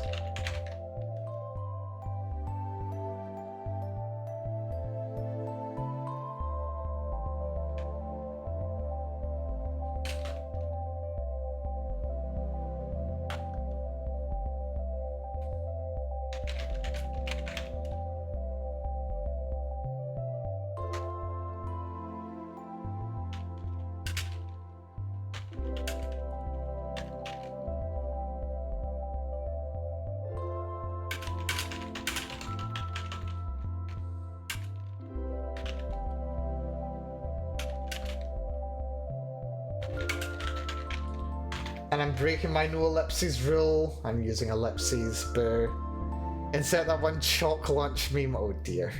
And I'm breaking my no ellipses rule. I'm using ellipses, boo. Insert that one chalk lunch meme. Oh dear.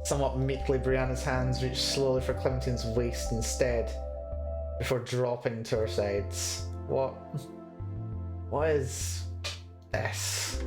Somewhat meekly, Brianna's hands reach slowly for Clementine's waist instead, before dropping to her sides. What is this?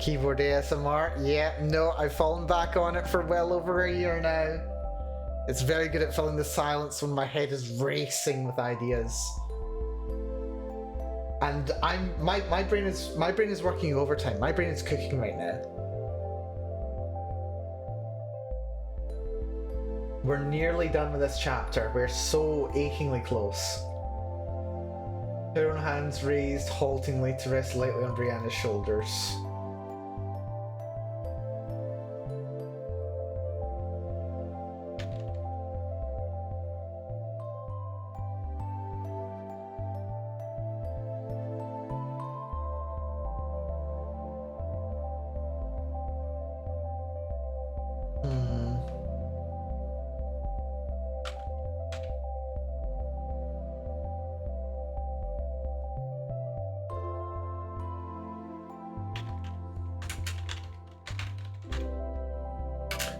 Keyboard ASMR. Yeah, no, I've fallen back on it for well over a year now. It's very good at filling the silence when my head is racing with ideas. And my brain is working overtime. My brain is cooking right now. We're nearly done with this chapter. We're so achingly close. Her own hands raised haltingly to rest lightly on Brianna's shoulders.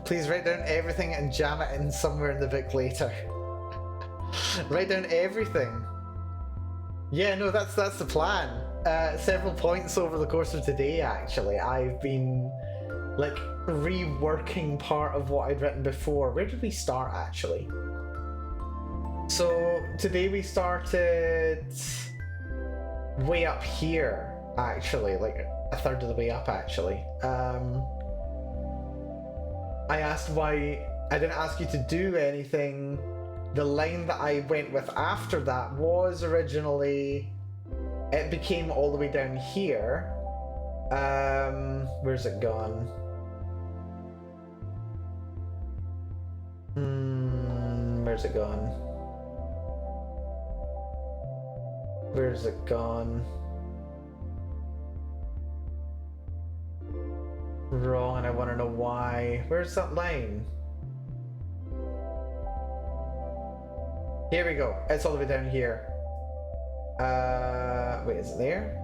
Please write down everything and jam it in somewhere in the book later. Write down everything. Yeah, no, that's the plan. Several points over the course of today, actually. I've been, like, reworking part of what I'd written before. Where did we start, actually? So, today we started way up here, actually. Like, a third of the way up, actually. I asked why I didn't ask you to do anything. The line that I went with after that was originally, it became all the way down here. Where's it gone? Where's it gone? Where's it gone? Wrong, and I want to know why. Where's that line? Here we go. It's all the way down here. Wait, is it there?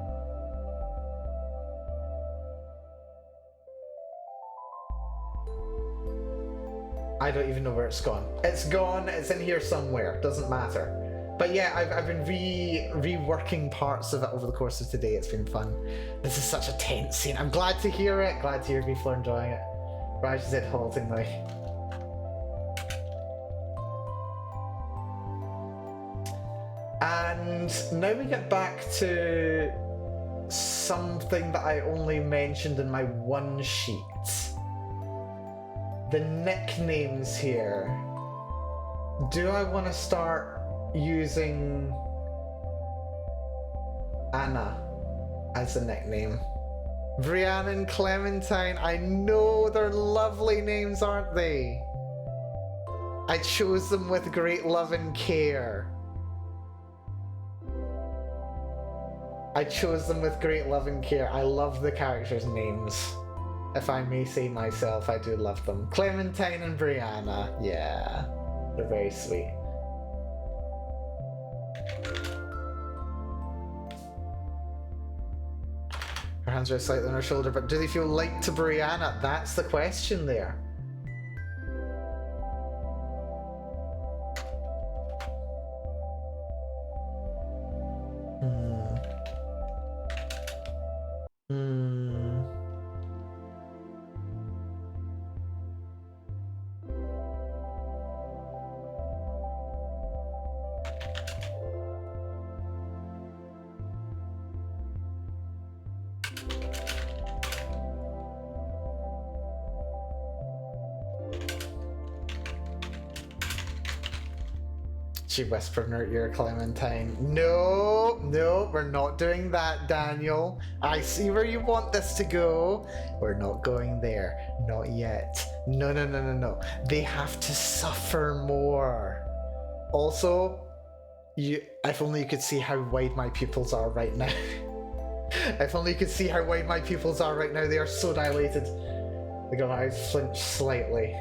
I don't even know where it's gone. It's gone. It's in here somewhere. Doesn't matter. But yeah, I've been reworking parts of it over the course of today. It's been fun. This is such a tense scene. I'm glad to hear it. Glad to hear people are enjoying it. Raj said haltingly. And now we get back to something that I only mentioned in my one sheet. The nicknames here. Do I want to start using Anna as a nickname? Brianna and Clementine, I know they're lovely names, aren't they? I chose them with great love and care. I chose them with great love and care. I love the characters' names. If I may say myself, I do love them. Clementine and Brianna, yeah. They're very sweet. Her hands are slightly on her shoulder, but do they feel light to Brianna? That's the question there. She whispered in her ear, Clementine. No, no, we're not doing that, Daniel. I see where you want this to go. We're not going there. Not yet. No, no, no, no, no. They have to suffer more. Also, if only you could see how wide my pupils are right now. If only you could see how wide my pupils are right now. They are so dilated. The girl's eyes flinch slightly.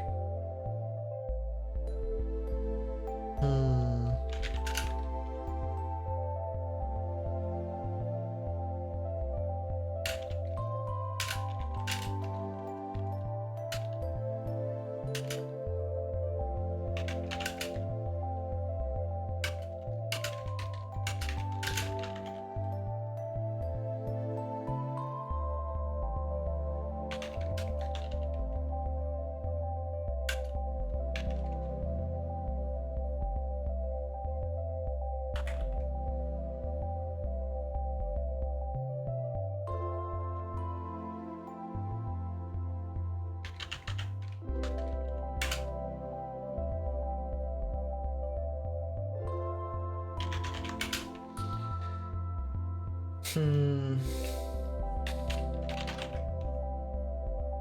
Hmm.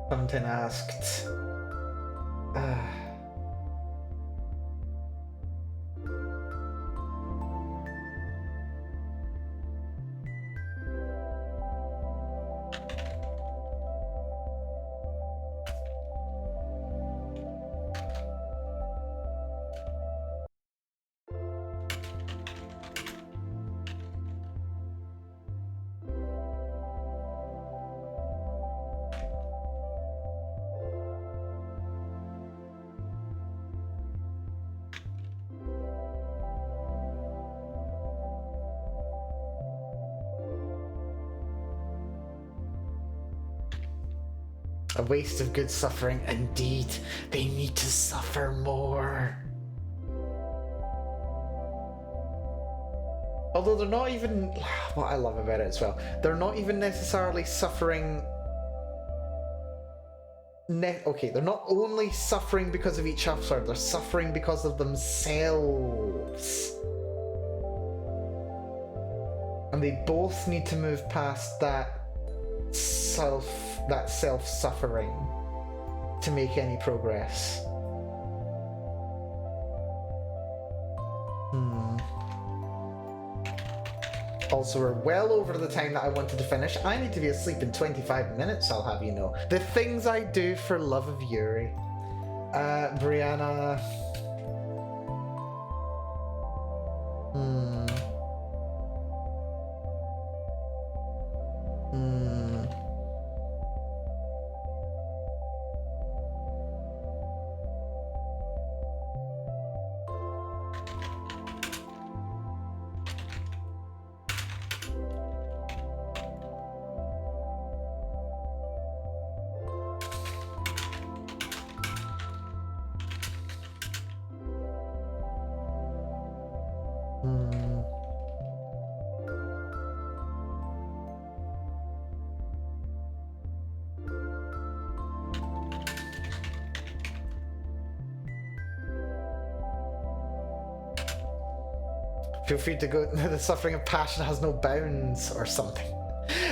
Something asked. A waste of good suffering. Indeed, they need to suffer more. Although they're not even... What I love about it as well, they're not even necessarily suffering... Okay, they're not only suffering because of each other, they're suffering because of themselves. And they both need to move past that self-suffering to make any progress. Also, we're well over the time that I wanted to finish. I need to be asleep in 25 minutes, I'll have you know. The things I do for love of Yuri. Brianna... Feel free to go. The suffering of passion has no bounds, or something.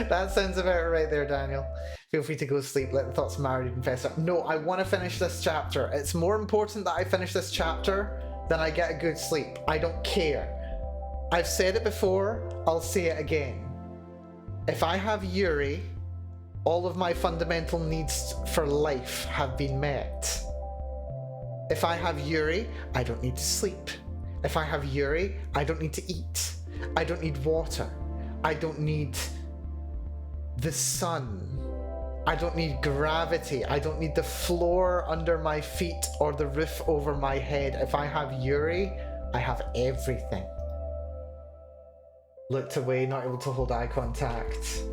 That sounds about right there, Daniel. Feel free to go sleep. Let the thoughts marry and fester. No, I want to finish this chapter. It's more important that I finish this chapter than I get a good sleep. I don't care. I've said it before. I'll say it again. If I have Yuri, all of my fundamental needs for life have been met. If I have Yuri, I don't need to sleep. If I have Yuri, I don't need to eat. I don't need water. I don't need the sun. I don't need gravity. I don't need the floor under my feet or the roof over my head. If I have Yuri, I have everything. Looked away, not able to hold eye contact.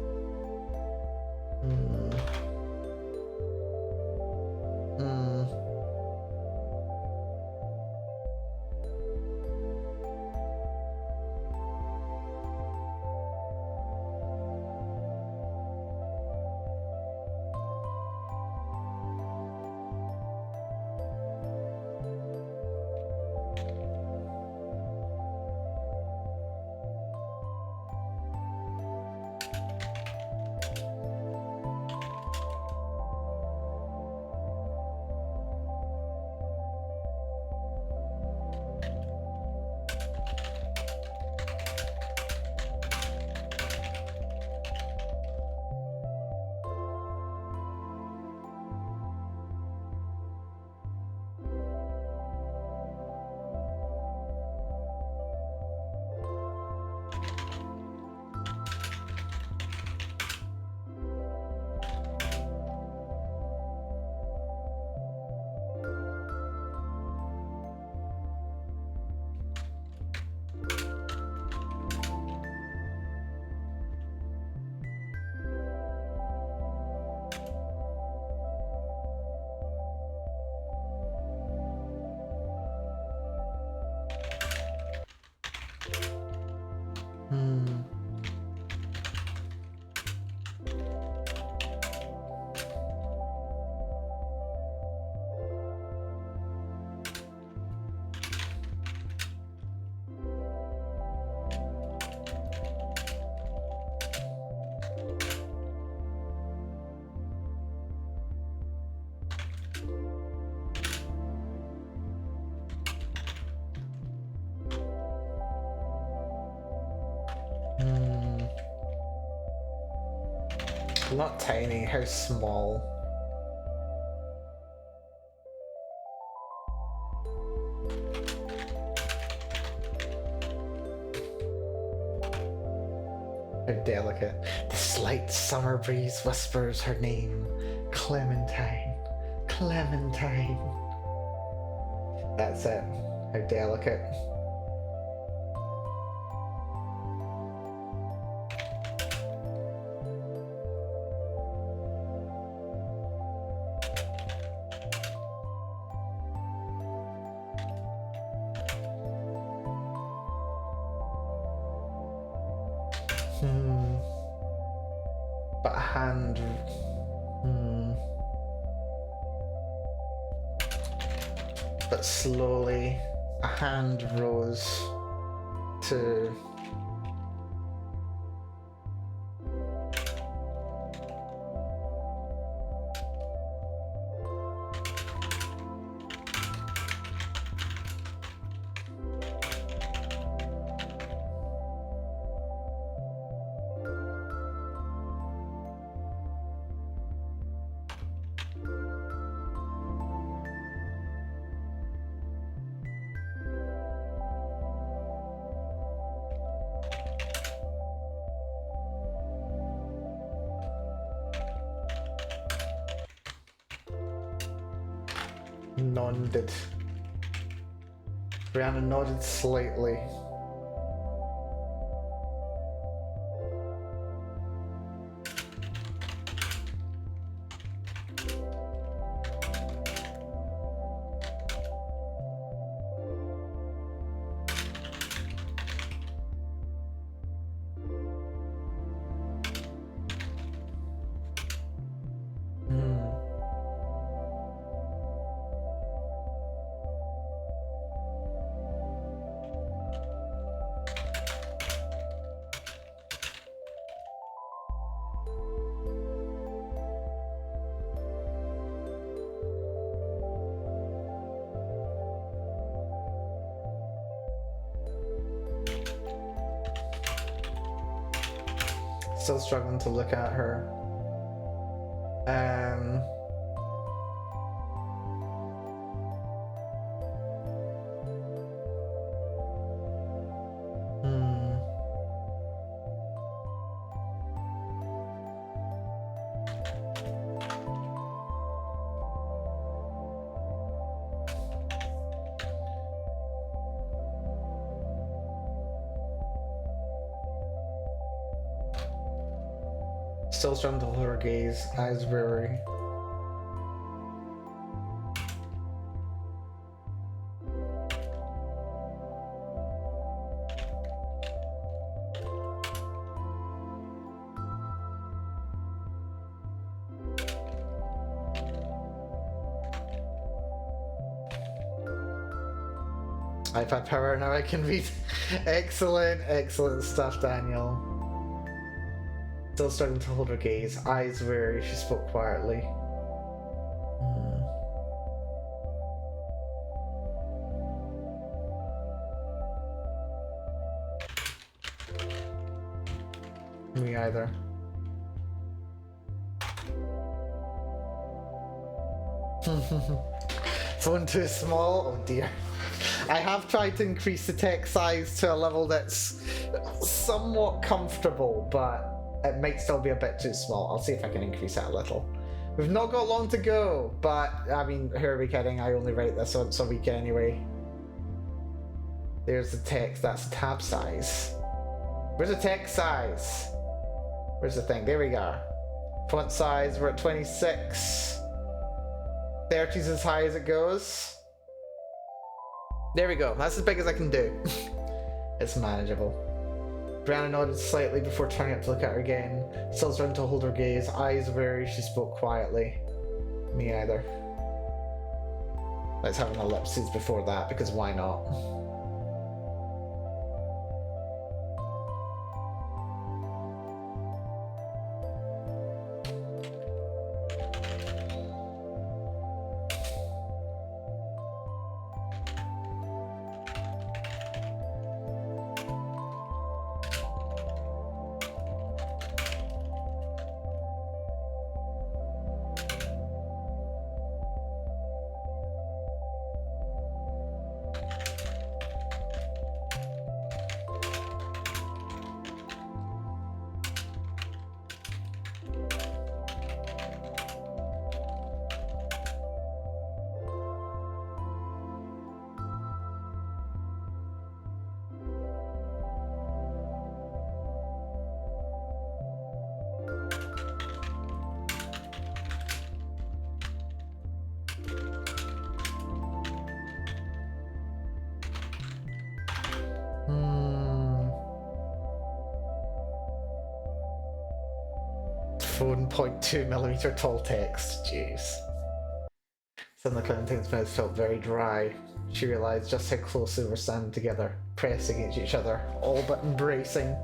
Not tiny, how small? How delicate. The slight summer breeze whispers her name. Clementine. Clementine. That's it. How delicate. But a hand... But slowly, a hand rose to... nodded. Brianna nodded slightly. Still struggling to look at her. Still struggling to hold her gaze, eyes weary. iPad power, now I can read. Excellent, excellent stuff, Daniel. Still struggling to hold her gaze, eyes weary, she spoke quietly. Me either. Phone too small? Oh dear. I have tried to increase the text size to a level that's somewhat comfortable, but it might still be a bit too small. I'll see if I can increase it a little. We've not got long to go, but I mean, who are we kidding? I only write this once a week anyway. There's the text, that's the tab size. Where's the text size? Where's the thing? There we go. Font size, we're at 26. 30's as high as it goes. There we go, that's as big as I can do. It's manageable. Brianna nodded slightly before turning up to look at her again. Still starting to hold her gaze, eyes weary, she spoke quietly. Me either. Let's have an ellipses before that, because why not? phone 0.2mm tall text. Jeez. Suddenly Clementine's mouth felt very dry. She realised just how closely we were standing together, pressed against each other, all but embracing.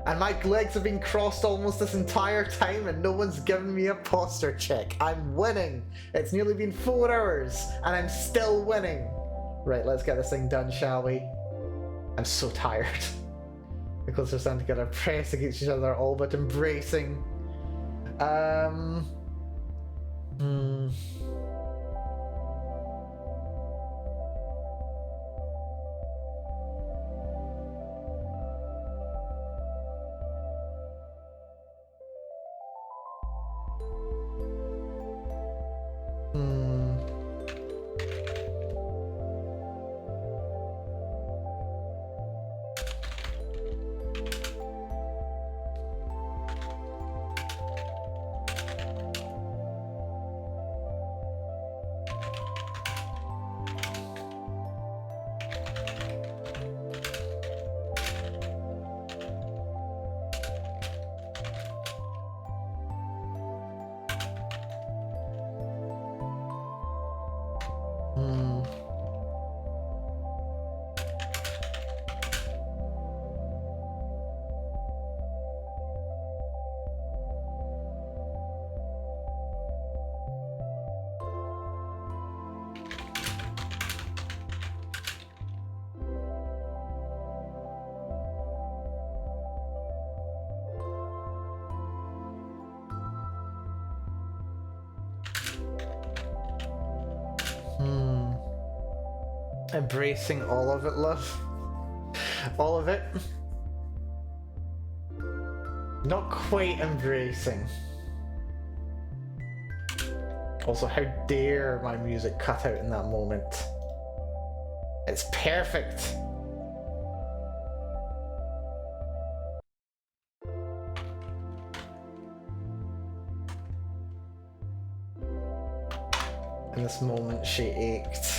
And my legs have been crossed almost this entire time and no one's given me a posture check. I'm winning! It's nearly been 4 hours and I'm still winning! Right, let's get this thing done, shall we? I'm so tired. The closer stand together, pressed against each other, all but embracing. Embracing all of it, love. All of it. Not quite embracing. Also, how dare my music cut out in that moment. It's perfect. In this moment, she ached.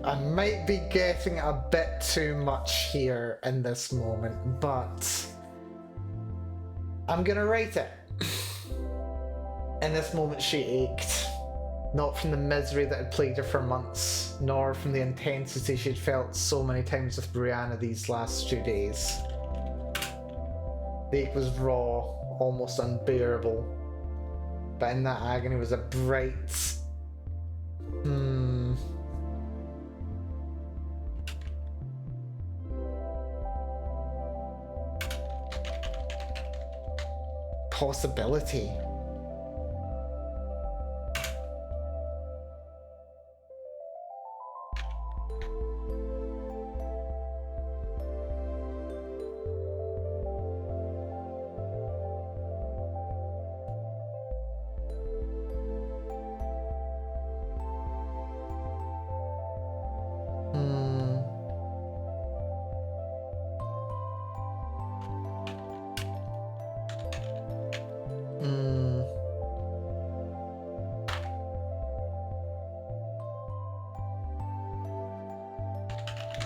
I might be getting a bit too much here in this moment, but I'm gonna rate it. In this moment she ached, not from the misery that had plagued her for months, nor from the intensity she'd felt so many times with Brianna these last 2 days. The ache was raw, almost unbearable, but in that agony was a bright, possibility.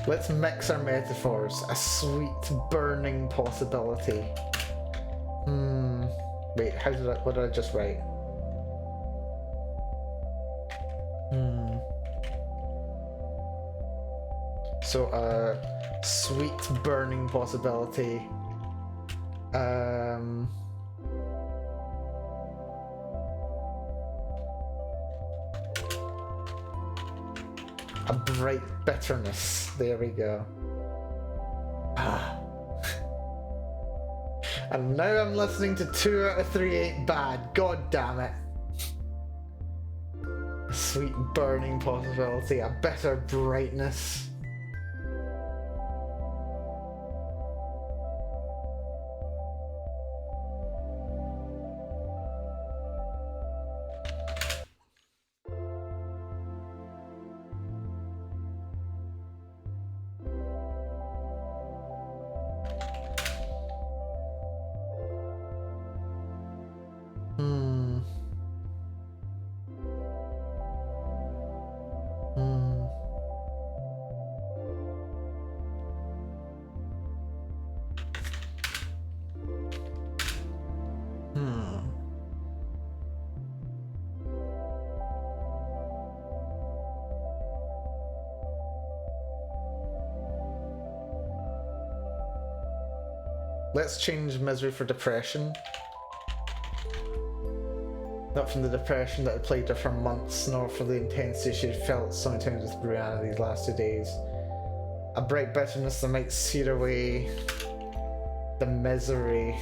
Let's mix our metaphors. A sweet burning possibility. Wait, what did I just write? So a sweet burning possibility. A bright bitterness. There we go. And now I'm listening to 2 out of 3 ain't bad. God damn it. A sweet burning possibility. A bitter brightness. Let's change misery for depression. Not from the depression that had plagued her for months, nor for the intensity she had felt so many times with Brianna these last 2 days. A bright bitterness that might sear away the misery.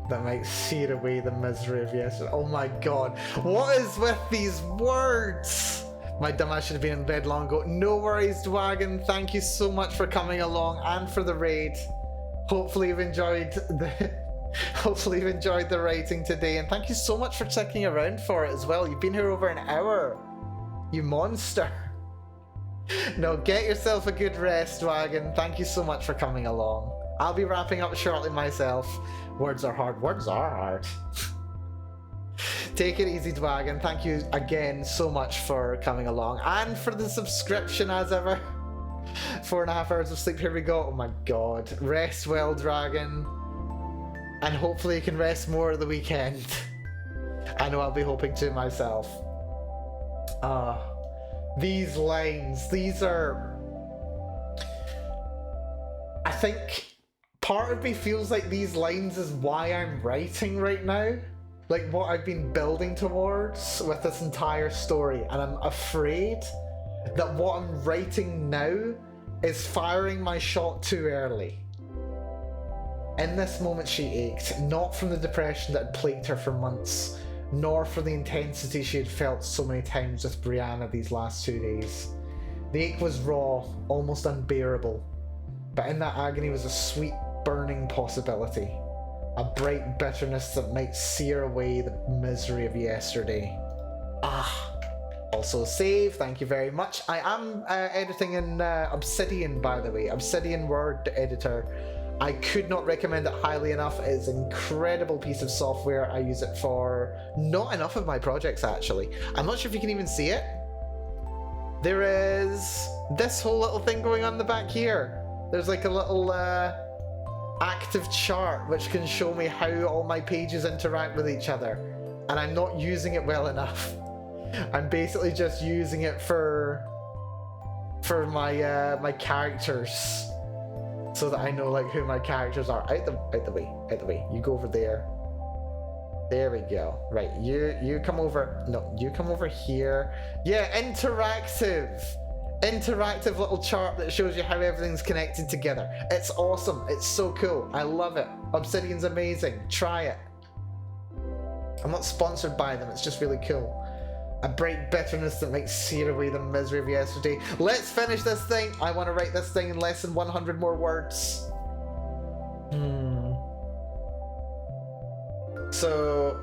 That might sear away the misery of yesterday. Oh my god, what is with these words? My dumbass should have been in bed long ago. No worries, Dwagon. Thank you so much for coming along and for the raid. Hopefully you've enjoyed the rating today, and thank you so much for sticking around for it as well. You've been here over an hour. You monster. No, get yourself a good rest, Dwagon. Thank you so much for coming along. I'll be wrapping up shortly myself. Words are hard. Words are hard. Take it easy, Dwagon. Thank you again so much for coming along and for the subscription as ever. 4.5 hours of sleep. Here we go. Oh my god. Rest well, Dragon. And hopefully you can rest more at the weekend. I know I'll be hoping to myself. These lines. These are... I think part of me feels like these lines is why I'm writing right now. Like what I've been building towards with this entire story, and I'm afraid that what I'm writing now is firing my shot too early. In this moment she ached, not from the depression that had plagued her for months, nor for the intensity she had felt so many times with Brianna these last 2 days. The ache was raw, almost unbearable, but in that agony was a sweet, burning possibility. A bright bitterness that might sear away the misery of yesterday. Also save, thank you very much. I am editing in Obsidian, by the way. Obsidian Word Editor. I could not recommend it highly enough. It is an incredible piece of software. I use it for not enough of my projects, actually. I'm not sure if you can even see it. There is this whole little thing going on in the back here. There's like a little active chart which can show me how all my pages interact with each other, and I'm not using it well enough. I'm basically just using it for my my characters, so that I know like who my characters are. Out the way. You go over there. There we go. Right, you come over. No, you come over here. Yeah, interactive. interactive little chart that shows you how everything's connected together. It's awesome. It's so cool. I love it. Obsidian's amazing. Try it. I'm not sponsored by them. It's just really cool. A bright bitterness that might sear away the misery of yesterday. Let's finish this thing. I want to write this thing in less than 100 more words. So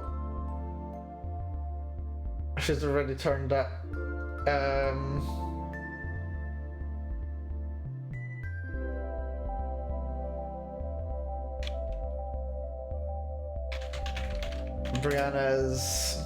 she's already turned up. Brianna's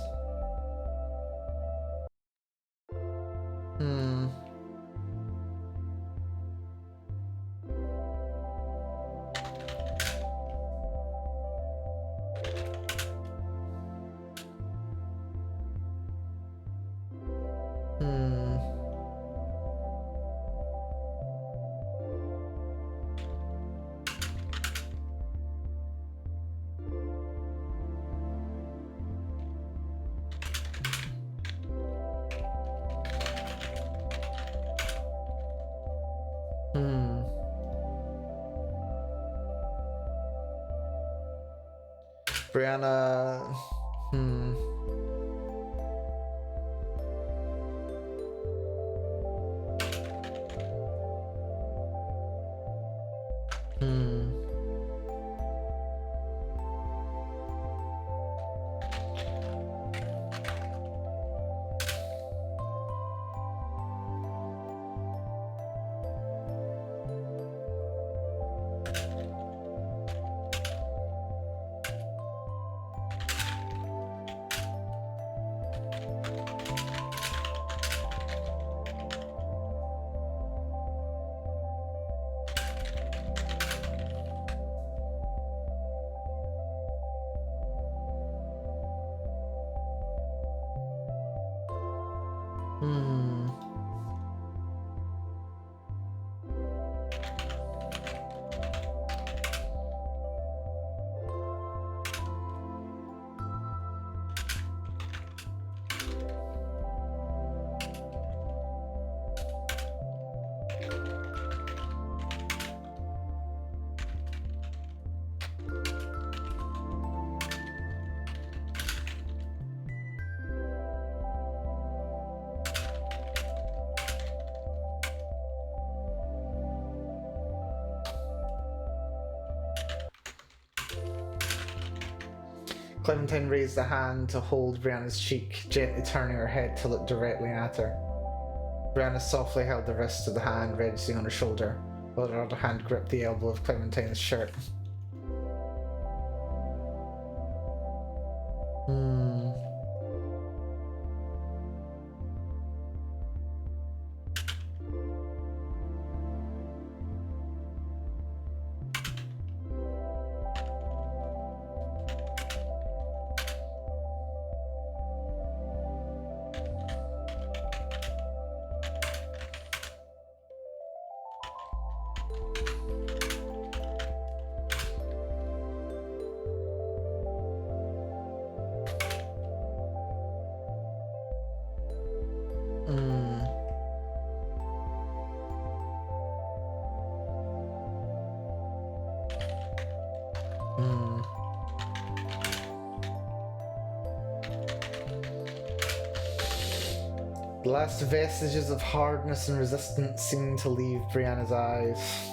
Brianna, Clementine raised a hand to hold Brianna's cheek, gently turning her head to look directly at her. Brianna softly held the wrist of the hand resting on her shoulder, while her other hand gripped the elbow of Clementine's shirt. The last vestiges of hardness and resistance seemed to leave Brianna's eyes.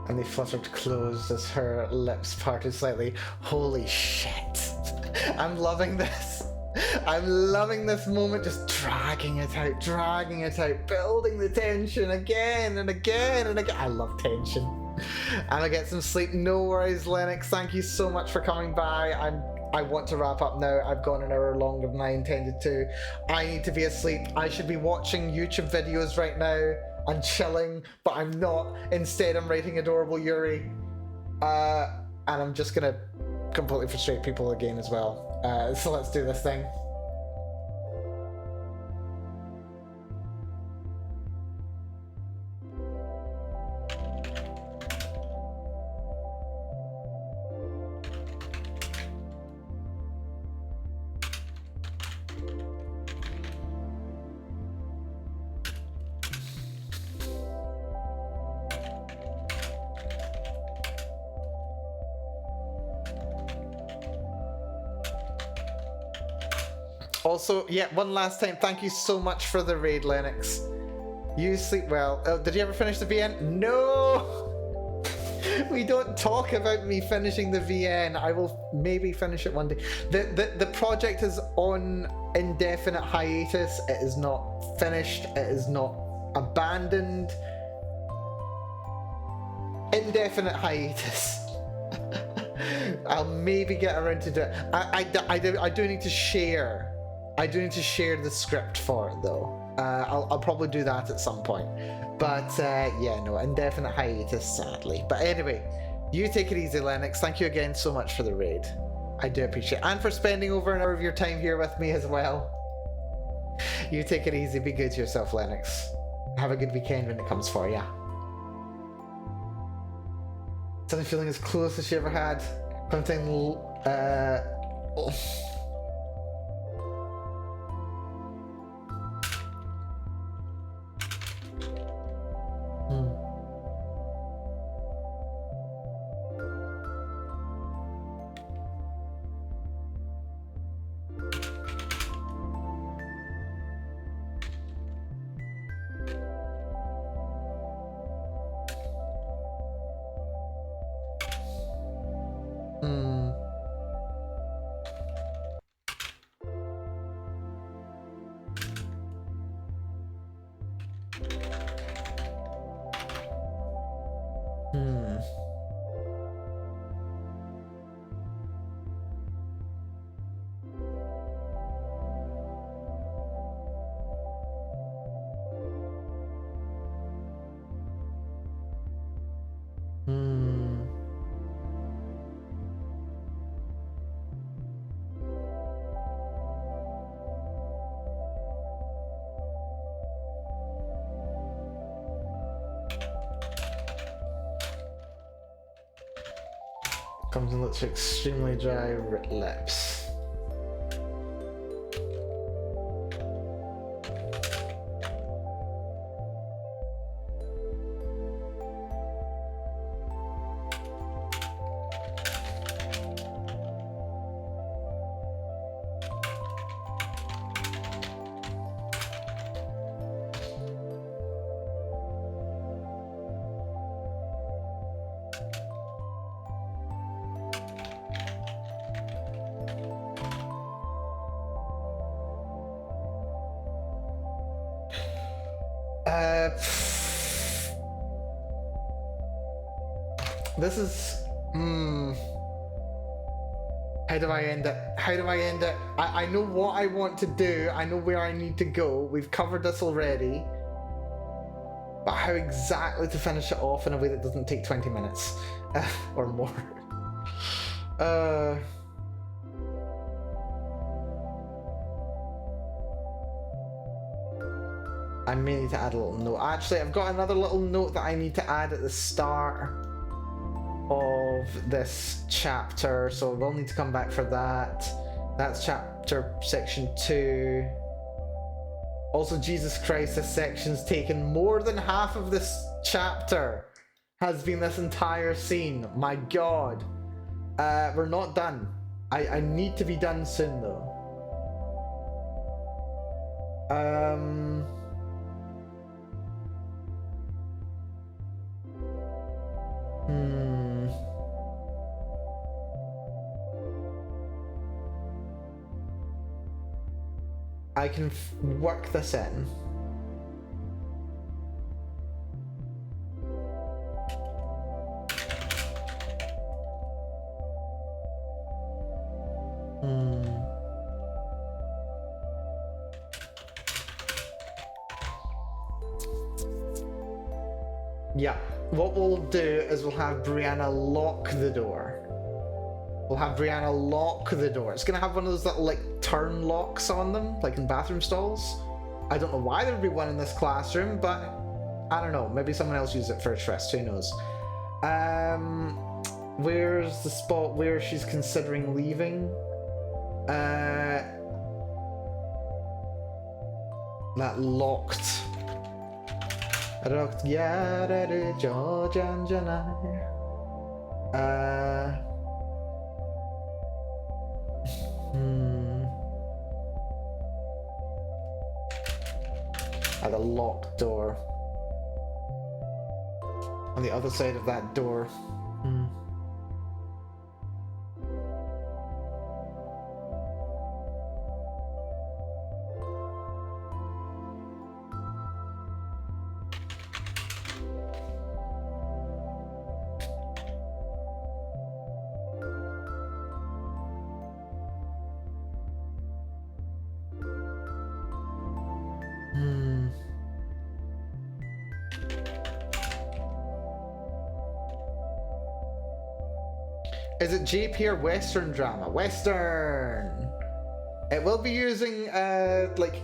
And they fluttered closed as her lips parted slightly. Holy shit. I'm loving this. I'm loving this moment, just dragging it out, building the tension again and again and again. I love tension. And I get some sleep. No worries, Lennox. Thank you so much for coming by. I want to wrap up now. I've gone an hour longer than I intended to. I need to be asleep. I should be watching YouTube videos right now. and chilling, but I'm not. Instead, I'm writing adorable Yuri. And I'm just gonna completely frustrate people again as well. So let's do this thing. Also, yeah, one last time, thank you so much for the raid, Lennox. You sleep well. Oh, did you ever finish the VN? No! We don't talk about me finishing the VN. I will maybe finish it one day. The project is on indefinite hiatus. It is not finished. It is not abandoned. Indefinite hiatus. I'll maybe get around to do it. I do need to share. I do need to share the script for it though. I'll probably do that at some point. But yeah, no, indefinite hiatus, sadly. But anyway, you take it easy, Lennox. Thank you again so much for the raid. I do appreciate it. And for spending over an hour of your time here with me as well. You take it easy. Be good to yourself, Lennox. Have a good weekend when it comes for you. Something feeling as close as she ever had. Something, comes and looks extremely dry lips. This is... How do I end it? How do I end it? I know what I want to do. I know where I need to go. We've covered this already. But how exactly to finish it off in a way that doesn't take 20 minutes? Or more. I may need to add a little note. Actually, I've got another little note that I need to add at the start of this chapter, so we'll need to come back for that. That's chapter section 2. Also, Jesus Christ, this section's taken more than half of this chapter. Has been this entire scene. My god. We're not done. I need to be done soon though. I can work this in. Yeah. What we'll do is we'll have Brianna lock the door. We'll have Brianna lock the door. It's gonna have one of those little like turn locks on them, like in bathroom stalls. I don't know why there'd be one in this classroom, but I don't know. Maybe someone else used it for a tryst. Who knows? Where's the spot where she's considering leaving? That locked. Rocked Yara Georgian At the locked door. On the other side of that door. Is it JP or Western drama? Western! It will be using, like,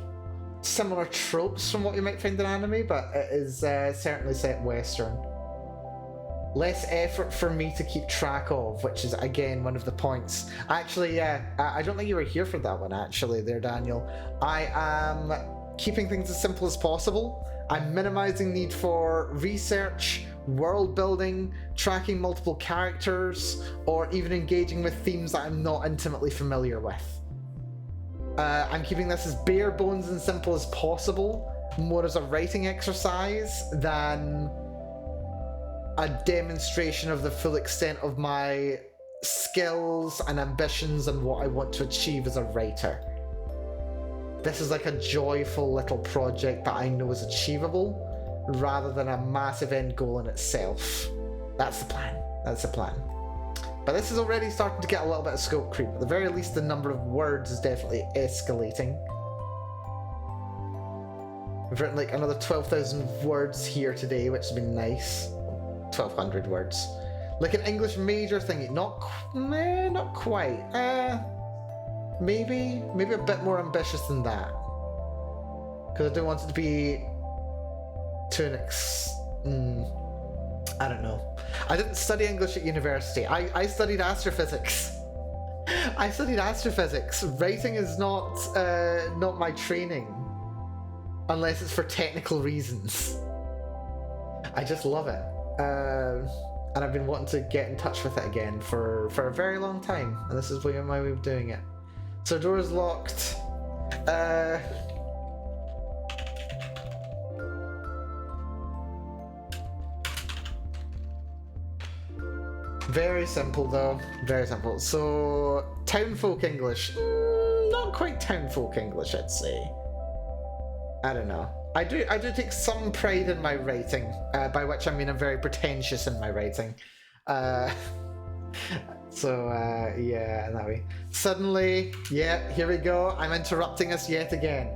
similar tropes from what you might find in anime, but it is certainly set Western. Less effort for me to keep track of, which is, again, one of the points. Actually, I don't think you were here for that one, actually, there, Daniel. I am keeping things as simple as possible. I'm minimizing need for research, world building, tracking multiple characters, or even engaging with themes that I'm not intimately familiar with. I'm keeping this as bare bones and simple as possible, more as a writing exercise than a demonstration of the full extent of my skills and ambitions and what I want to achieve as a writer. This is like a joyful little project that I know is achievable, rather than a massive end goal in itself. That's the plan. That's the plan. But this is already starting to get a little bit of scope creep. At the very least, the number of words is definitely escalating. We've written like another 12,000 words here today, which has been nice. 1,200 words. Like an English major thingy. Not quite. Maybe a bit more ambitious than that. Because I don't want it to be to an I don't know. I didn't study English at university. I studied astrophysics. I studied astrophysics. Writing is not my training, unless it's for technical reasons. I just love it, and I've been wanting to get in touch with it again for a very long time, and this is my way of doing it. So door is locked. Very simple though, very simple. So, townfolk English. Not quite townfolk English, I'd say. I don't know. I do take some pride in my writing, by which I mean I'm very pretentious in my writing. Yeah, that way. Suddenly, yeah, here we go. I'm interrupting us yet again.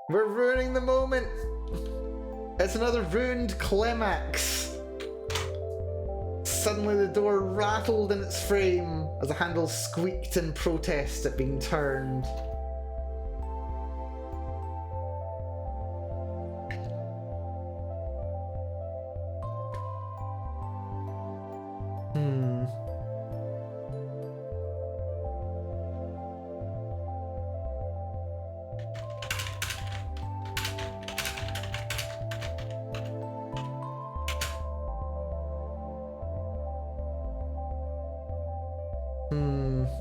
We're ruining the moment! It's another ruined climax! Suddenly the door rattled in its frame as the handle squeaked in protest at being turned.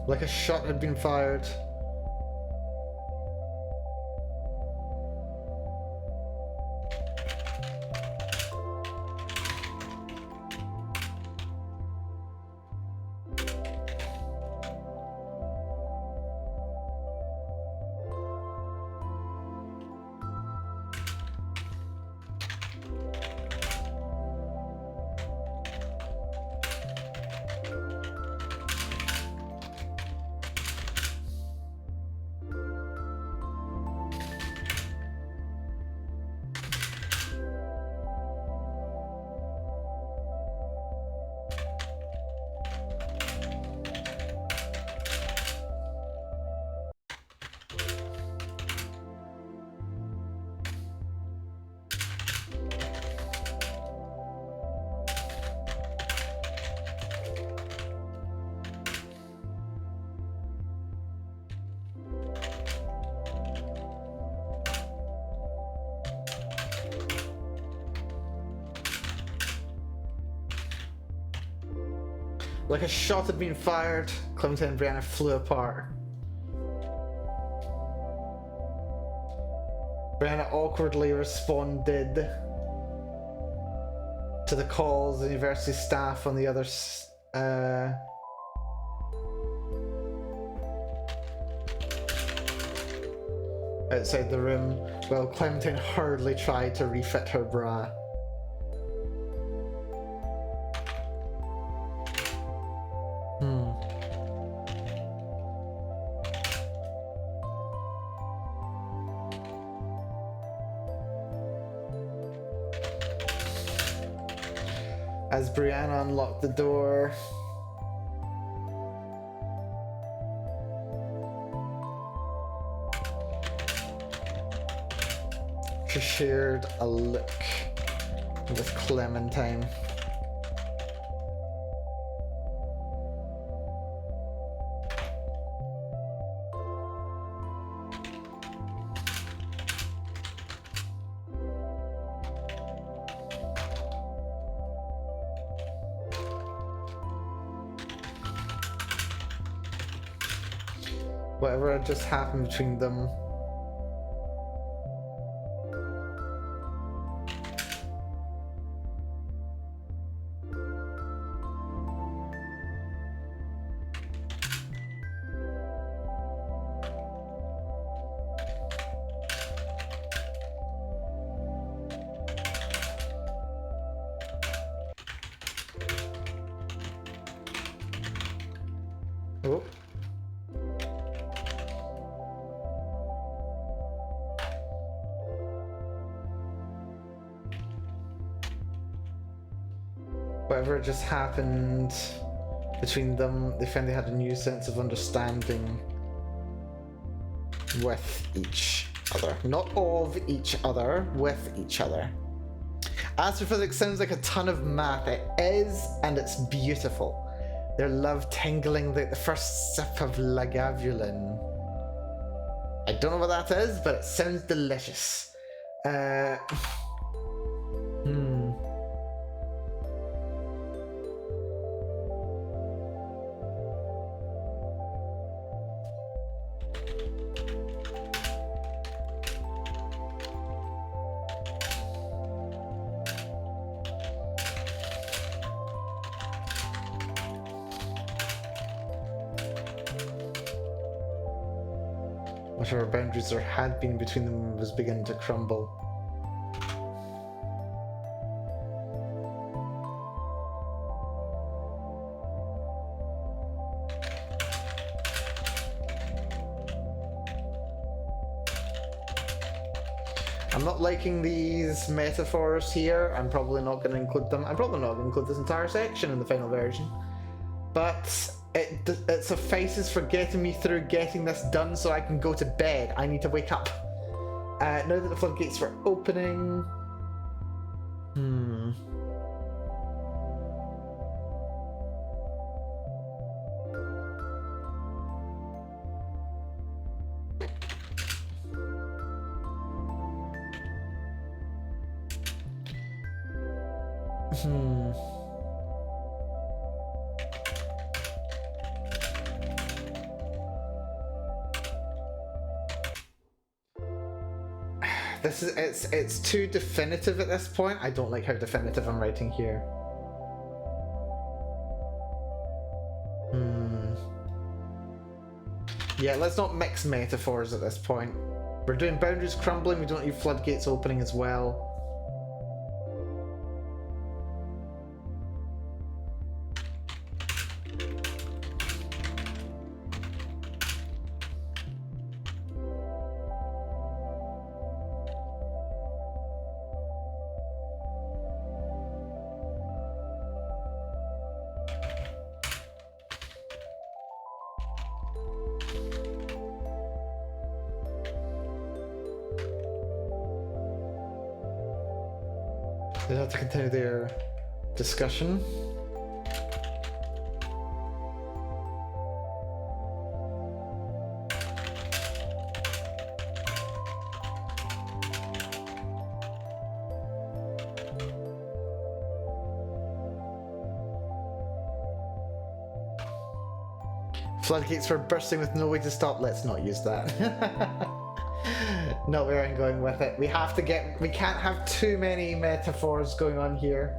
Like a shot had been fired. Like a shot had been fired, Clementine and Brianna flew apart. Brianna awkwardly responded to the calls of the university staff on the other outside the room, while Clementine hurriedly tried to refit her bra. As Brianna unlocked the door, she shared a look with Clementine. Whatever had just happened between them. Oh. Whatever just happened between them, they found they had a new sense of understanding with each other. Not of each other, with each other. Astrophysics sounds like a ton of math. It is, and it's beautiful. Their love tingling like the first sip of Lagavulin. I don't know what that is, but it sounds delicious. Whatever boundaries there had been between them was beginning to crumble. I'm not liking these metaphors here. I'm probably not going to include them. I'm probably not going to include this entire section in the final version. But it suffices for getting me through getting this done so I can go to bed. I need to wake up. Now that the floodgates were opening... This is it's too definitive at this point. I don't like how definitive I'm writing here. Yeah, let's not mix metaphors at this point. We're doing boundaries crumbling, we don't need floodgates opening as well. They have to continue their discussion. Floodgates were bursting with no way to stop. Let's not use that. Not where I'm going with it. We can't have too many metaphors going on here.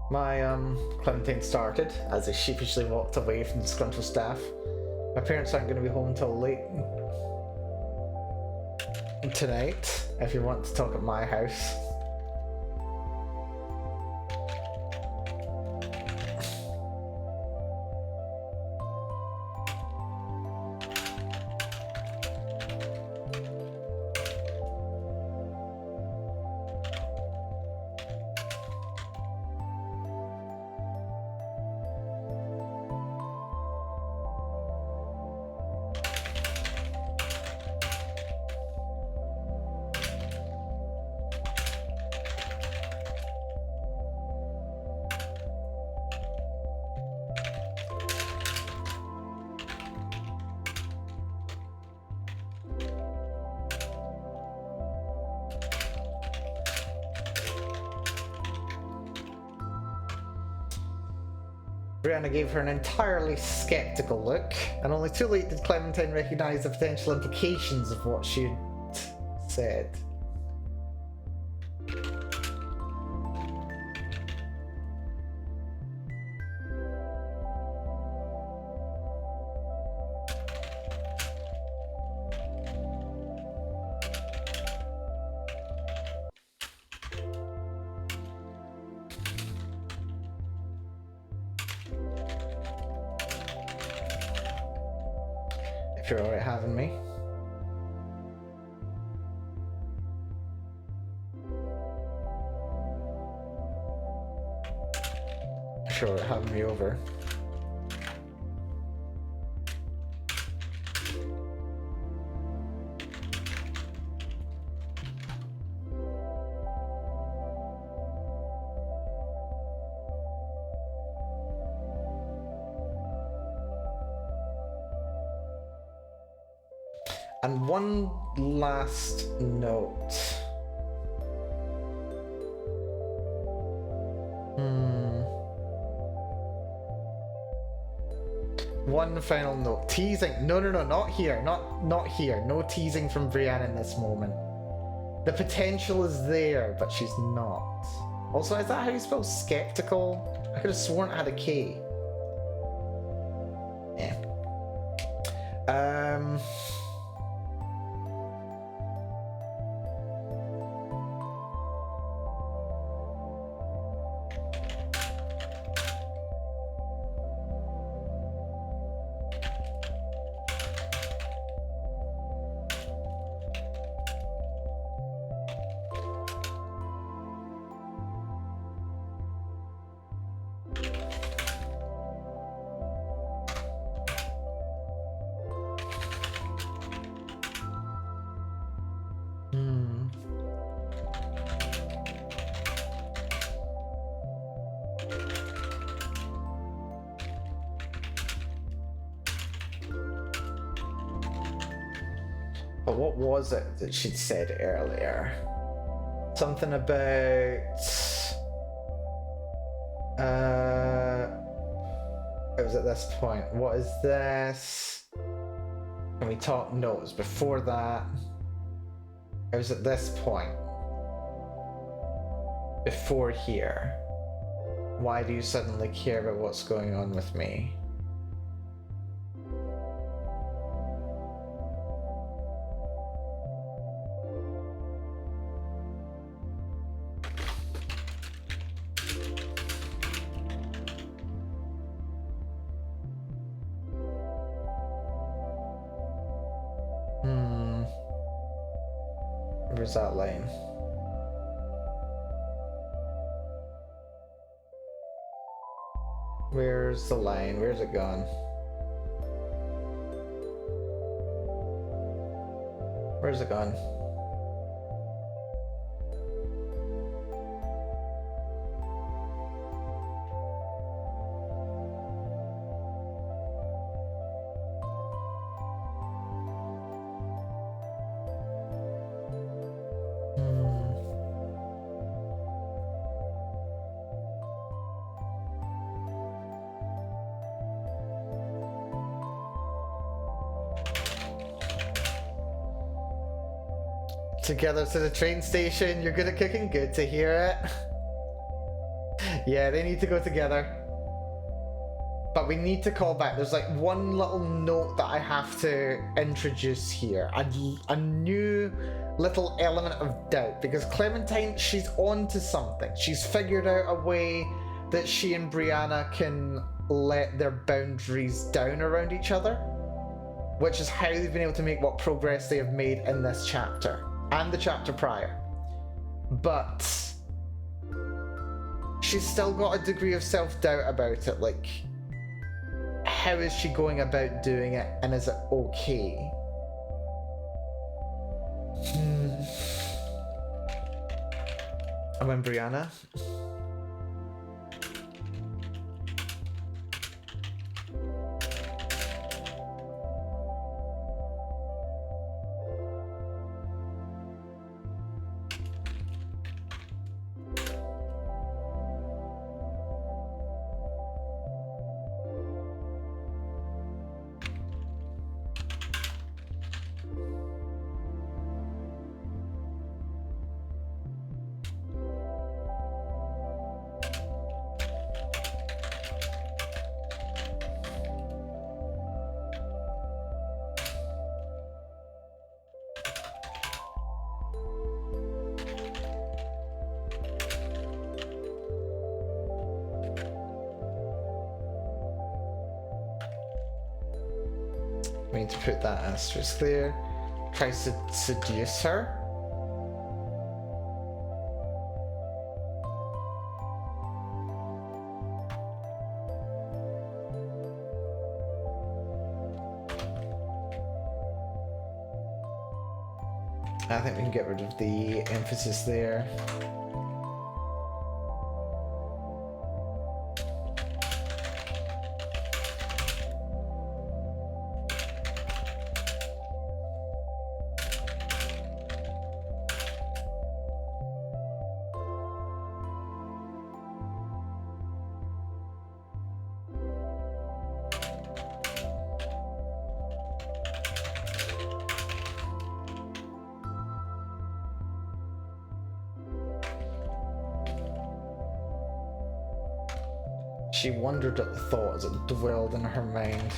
My Clementine started as I sheepishly walked away from the disgruntled staff. My parents aren't going to be home until late tonight, if you want to talk at my house. Brianna gave her an entirely skeptical look, and only too late did Clementine recognise the potential implications of what she had said. If you're alright having me. If you're alright having me over. And one last note. One final note. Teasing. No, not here. Not here. No teasing from Brianna in this moment. The potential is there, but she's not. Also, is that how you spell skeptical? I could have sworn it had a K. Yeah. But what was it that she'd said earlier? Something about... it was at this point. What is this? Can we talk? No, it was before that. It was at this point. Before here. Why do you suddenly care about what's going on with me? Where's that line? Where's the line? Where's it gone? Where's it gone? Together to the train station. You're good at cooking? Good to hear it. Yeah, they need to go together. But we need to call back. There's like one little note that I have to introduce here. A new little element of doubt. Because Clementine, she's on to something. She's figured out a way that she and Brianna can let their boundaries down around each other. Which is how they've been able to make what progress they have made in this chapter. And the chapter prior. But she's still got a degree of self-doubt about it. Like, how is she going about doing it, and is it okay? And when Brianna? We need to put that asterisk there. Tries to seduce her. I think we can get rid of the emphasis there. She wondered at the thought as it dwelled in her mind.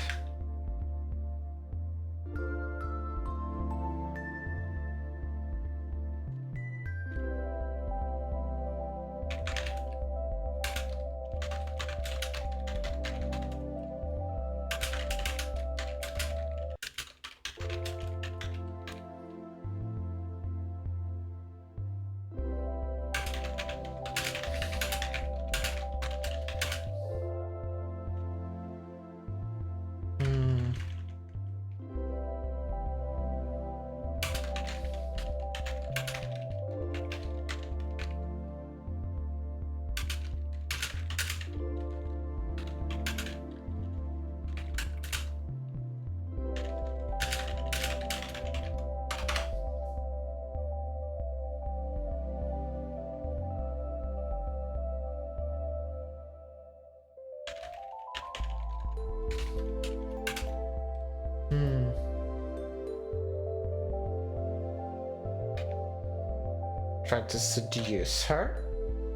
Tried to seduce her?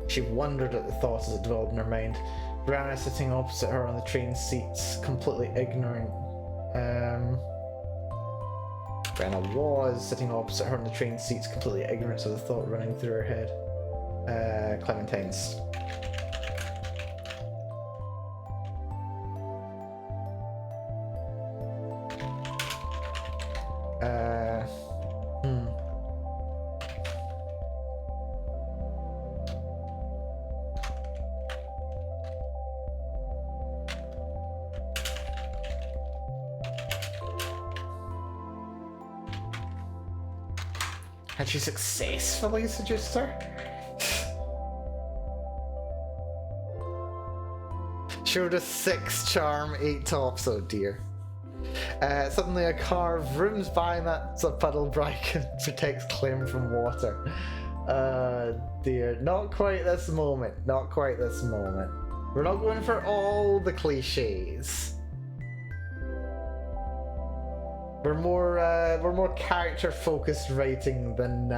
She wondered at the thoughts as it developed in her mind. Brianna sitting opposite her on the train seats, completely ignorant. Brianna was sitting opposite her on the train seats, completely ignorant of the thought running through her head. Clementine's. Had she successfully seduced her? Showed a 6 charm, 8 tops, oh dear. Suddenly a car vrooms by and that's a puddle bright and protects Clem from water. Dear, not quite this moment, not quite this moment. We're not going for all the cliches. We're more character-focused writing than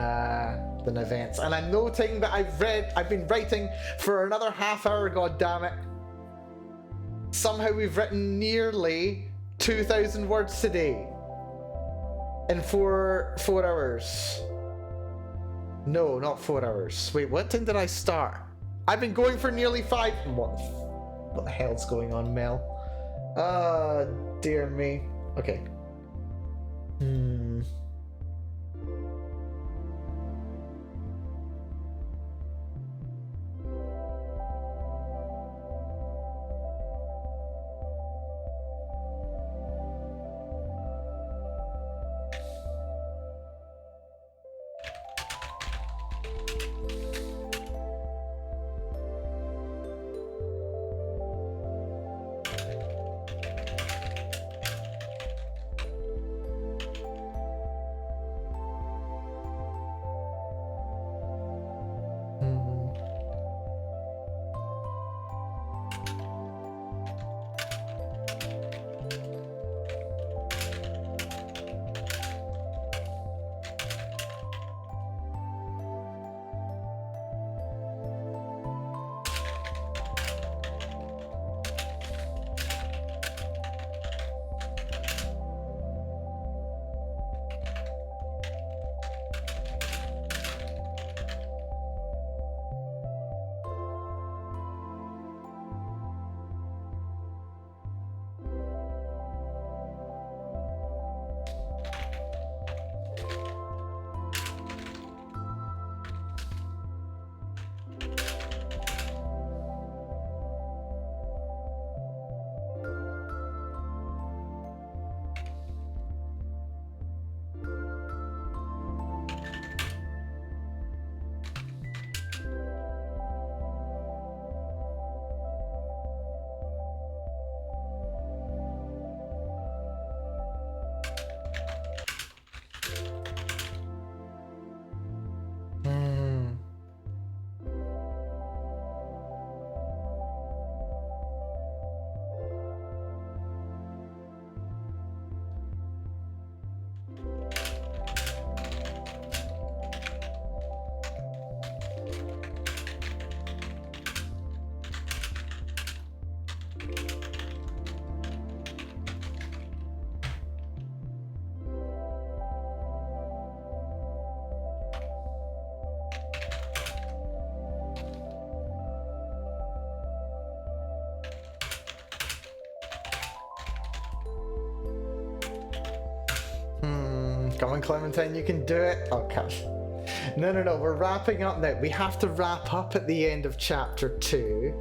events. And I'm noting that I've been writing for another half hour, goddammit. Somehow we've written nearly 2,000 words today. In 4 hours. No, not 4 hours. Wait, what time did I start? I've been going for nearly 5. What the hell's going on, Mel? Dear me. Okay. Come on, Clementine, you can do it. Oh, gosh. No, we're wrapping up now. We have to wrap up at the end of chapter 2,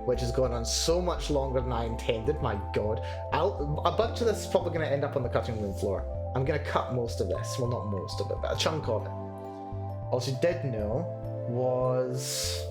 which has gone on so much longer than I intended. My god. A bunch of this is probably going to end up on the cutting room floor. I'm going to cut most of this. Well, not most of it, but a chunk of it. All she did know was...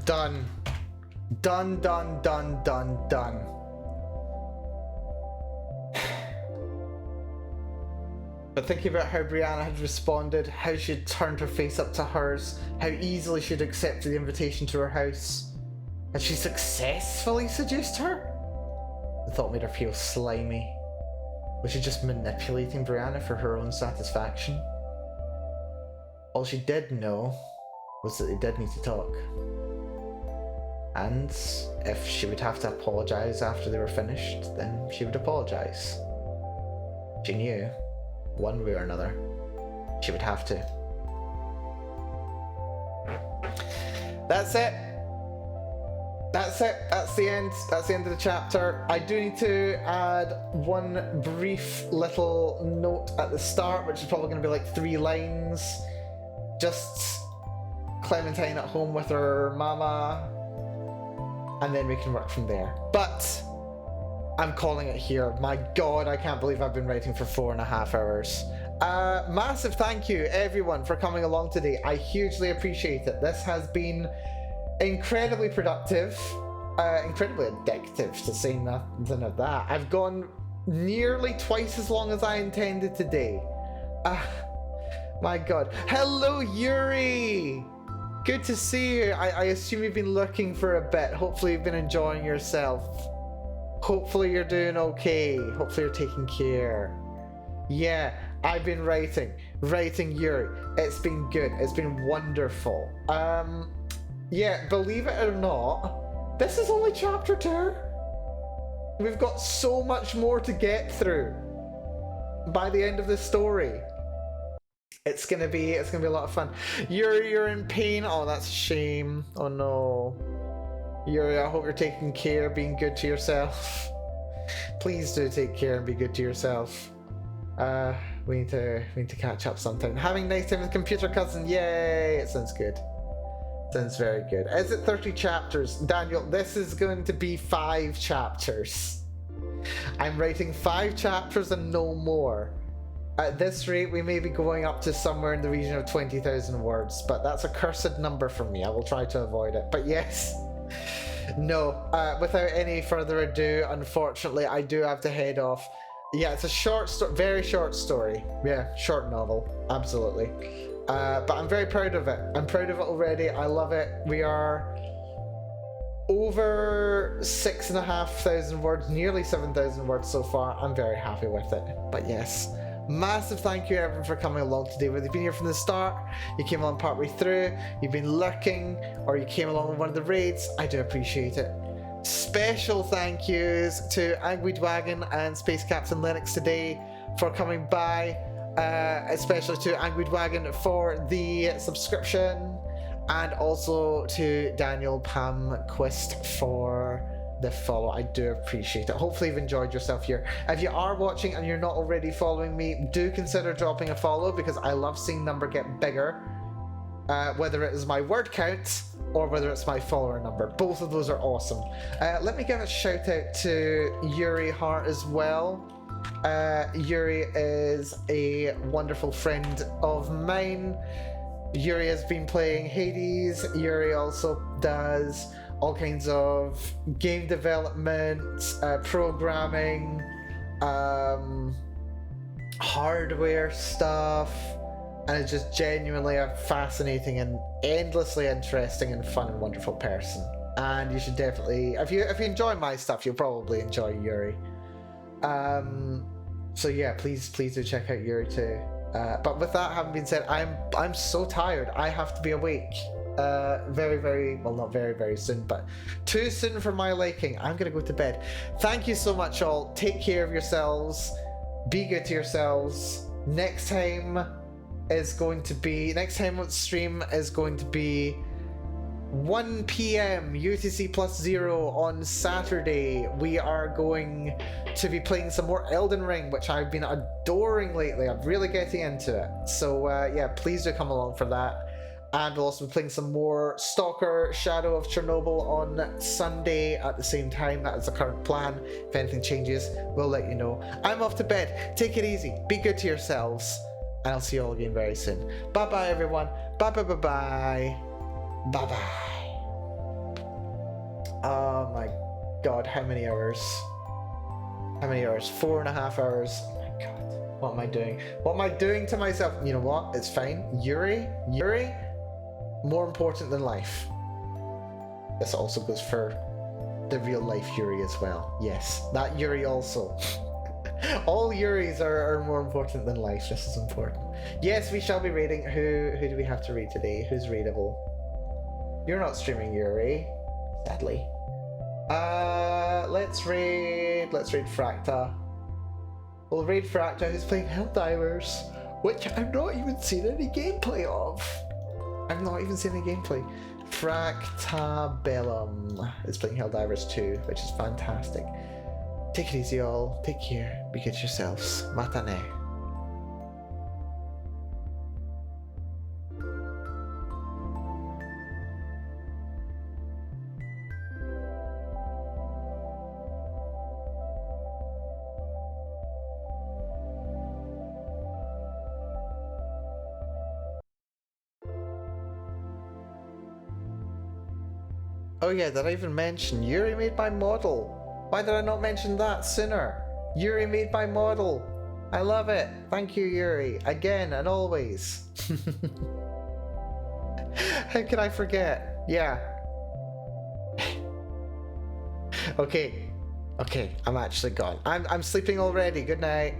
Done. Done, done, done, done, done. But thinking about how Brianna had responded, how she had turned her face up to hers, how easily she'd accepted the invitation to her house, had she successfully seduced her? The thought made her feel slimy. Was she just manipulating Brianna for her own satisfaction? All she did know was that they did need to talk. And if she would have to apologise after they were finished, then she would apologise. She knew, one way or another, she would have to. That's it. That's it. That's the end. That's the end of the chapter. I do need to add one brief little note at the start, which is probably going to be like 3 lines. Just Clementine at home with her mama, and then we can work from there. But I'm calling it here. My god, I can't believe I've been writing for 4.5 hours. Massive thank you everyone for coming along today. I hugely appreciate it. This has been incredibly productive, incredibly addictive, to say nothing of that. I've gone nearly twice as long as I intended today. My god. Hello, Yuri! Good to see you. I assume you've been looking for a bit. Hopefully you've been enjoying yourself. Hopefully you're doing okay. Hopefully you're taking care. Yeah, I've been writing Yuri. It's been good. It's been wonderful. Yeah, believe it or not, this is only chapter 2. We've got so much more to get through by the end of this story. It's gonna be a lot of fun. Yuri, you're in pain. Oh, that's a shame. Oh no. Yuri, I hope you're taking care, being good to yourself. Please do take care and be good to yourself. We need to catch up sometime. Having nice time with computer cousin. Yay! It sounds good. Sounds very good. Is it 30 chapters? Daniel, this is going to be 5 chapters. I'm writing 5 chapters and no more. At this rate, we may be going up to somewhere in the region of 20,000 words, but that's a cursed number for me. I will try to avoid it. But yes, no, without any further ado, unfortunately, I do have to head off. Yeah, it's a short story, very short story. Yeah, short novel, absolutely. But I'm very proud of it. I'm proud of it already. I love it. We are over 6,500 words, nearly 7,000 words so far. I'm very happy with it. But yes, massive thank you everyone for coming along today. Whether you've been here from the start, you came along partway through, you've been lurking, or you came along with one of the raids, I do appreciate it. Special thank yous to Angweedwagon and Space Captain Lennox today for coming by, especially to Angweedwagon for the subscription, and also to Daniel Palmquist for the follow. I do appreciate it. Hopefully you've enjoyed yourself here. If you are watching and you're not already following me, do consider dropping a follow, because I love seeing number get bigger, whether it is my word count or whether it's my follower number. Both of those are awesome. Let me give a shout out to Yuri Hart as well. Yuri is a wonderful friend of mine. Yuri has been playing Hades. Yuri also does all kinds of game development, programming, hardware stuff, and is just genuinely a fascinating and endlessly interesting and fun and wonderful person. And you should definitely, if you enjoy my stuff, you'll probably enjoy Yuri. So yeah, please do check out Yuri too. But with that having been said, I'm so tired. I have to be awake. Very, well, not very soon, but too soon for my liking. I'm gonna go to bed. Thank you so much all. Take care of yourselves. Be good to yourselves. Next time on stream is going to be 1 p.m. UTC +0 on Saturday. We are going to be playing some more Elden Ring, which I've been adoring lately. I'm really getting into it. So yeah, please do come along for that. And we'll also be playing some more Stalker Shadow of Chernobyl on Sunday at the same time. That is the current plan. If anything changes, we'll let you know. I'm off to bed. Take it easy. Be good to yourselves. And I'll see you all again very soon. Bye-bye, everyone. Bye-bye. Bye-bye. Oh my god, how many hours? How many hours? 4.5 hours. Oh my god. What am I doing? What am I doing to myself? You know what? It's fine. Yuri? More important than life. This also goes for the real life Yuri as well. Yes, that Yuri also. All Yuris are more important than life. This is important. Yes, we shall be reading. Who do we have to read today? Who's readable? You're not streaming, Yuri, sadly. Let's read Fracta. We'll read Fracta, who's playing Helldivers, which I've not even seen any gameplay of. Fracta Bellum is playing Helldivers 2, which is fantastic. Take it easy, all. Take care. Be good yourselves. Matane. Oh yeah, did I even mention Yuri made my model? Why did I not mention that sooner? Yuri made my model. I love it. Thank you, Yuri. Again and always. How could I forget? Yeah. Okay. I'm actually gone. I'm sleeping already. Good night.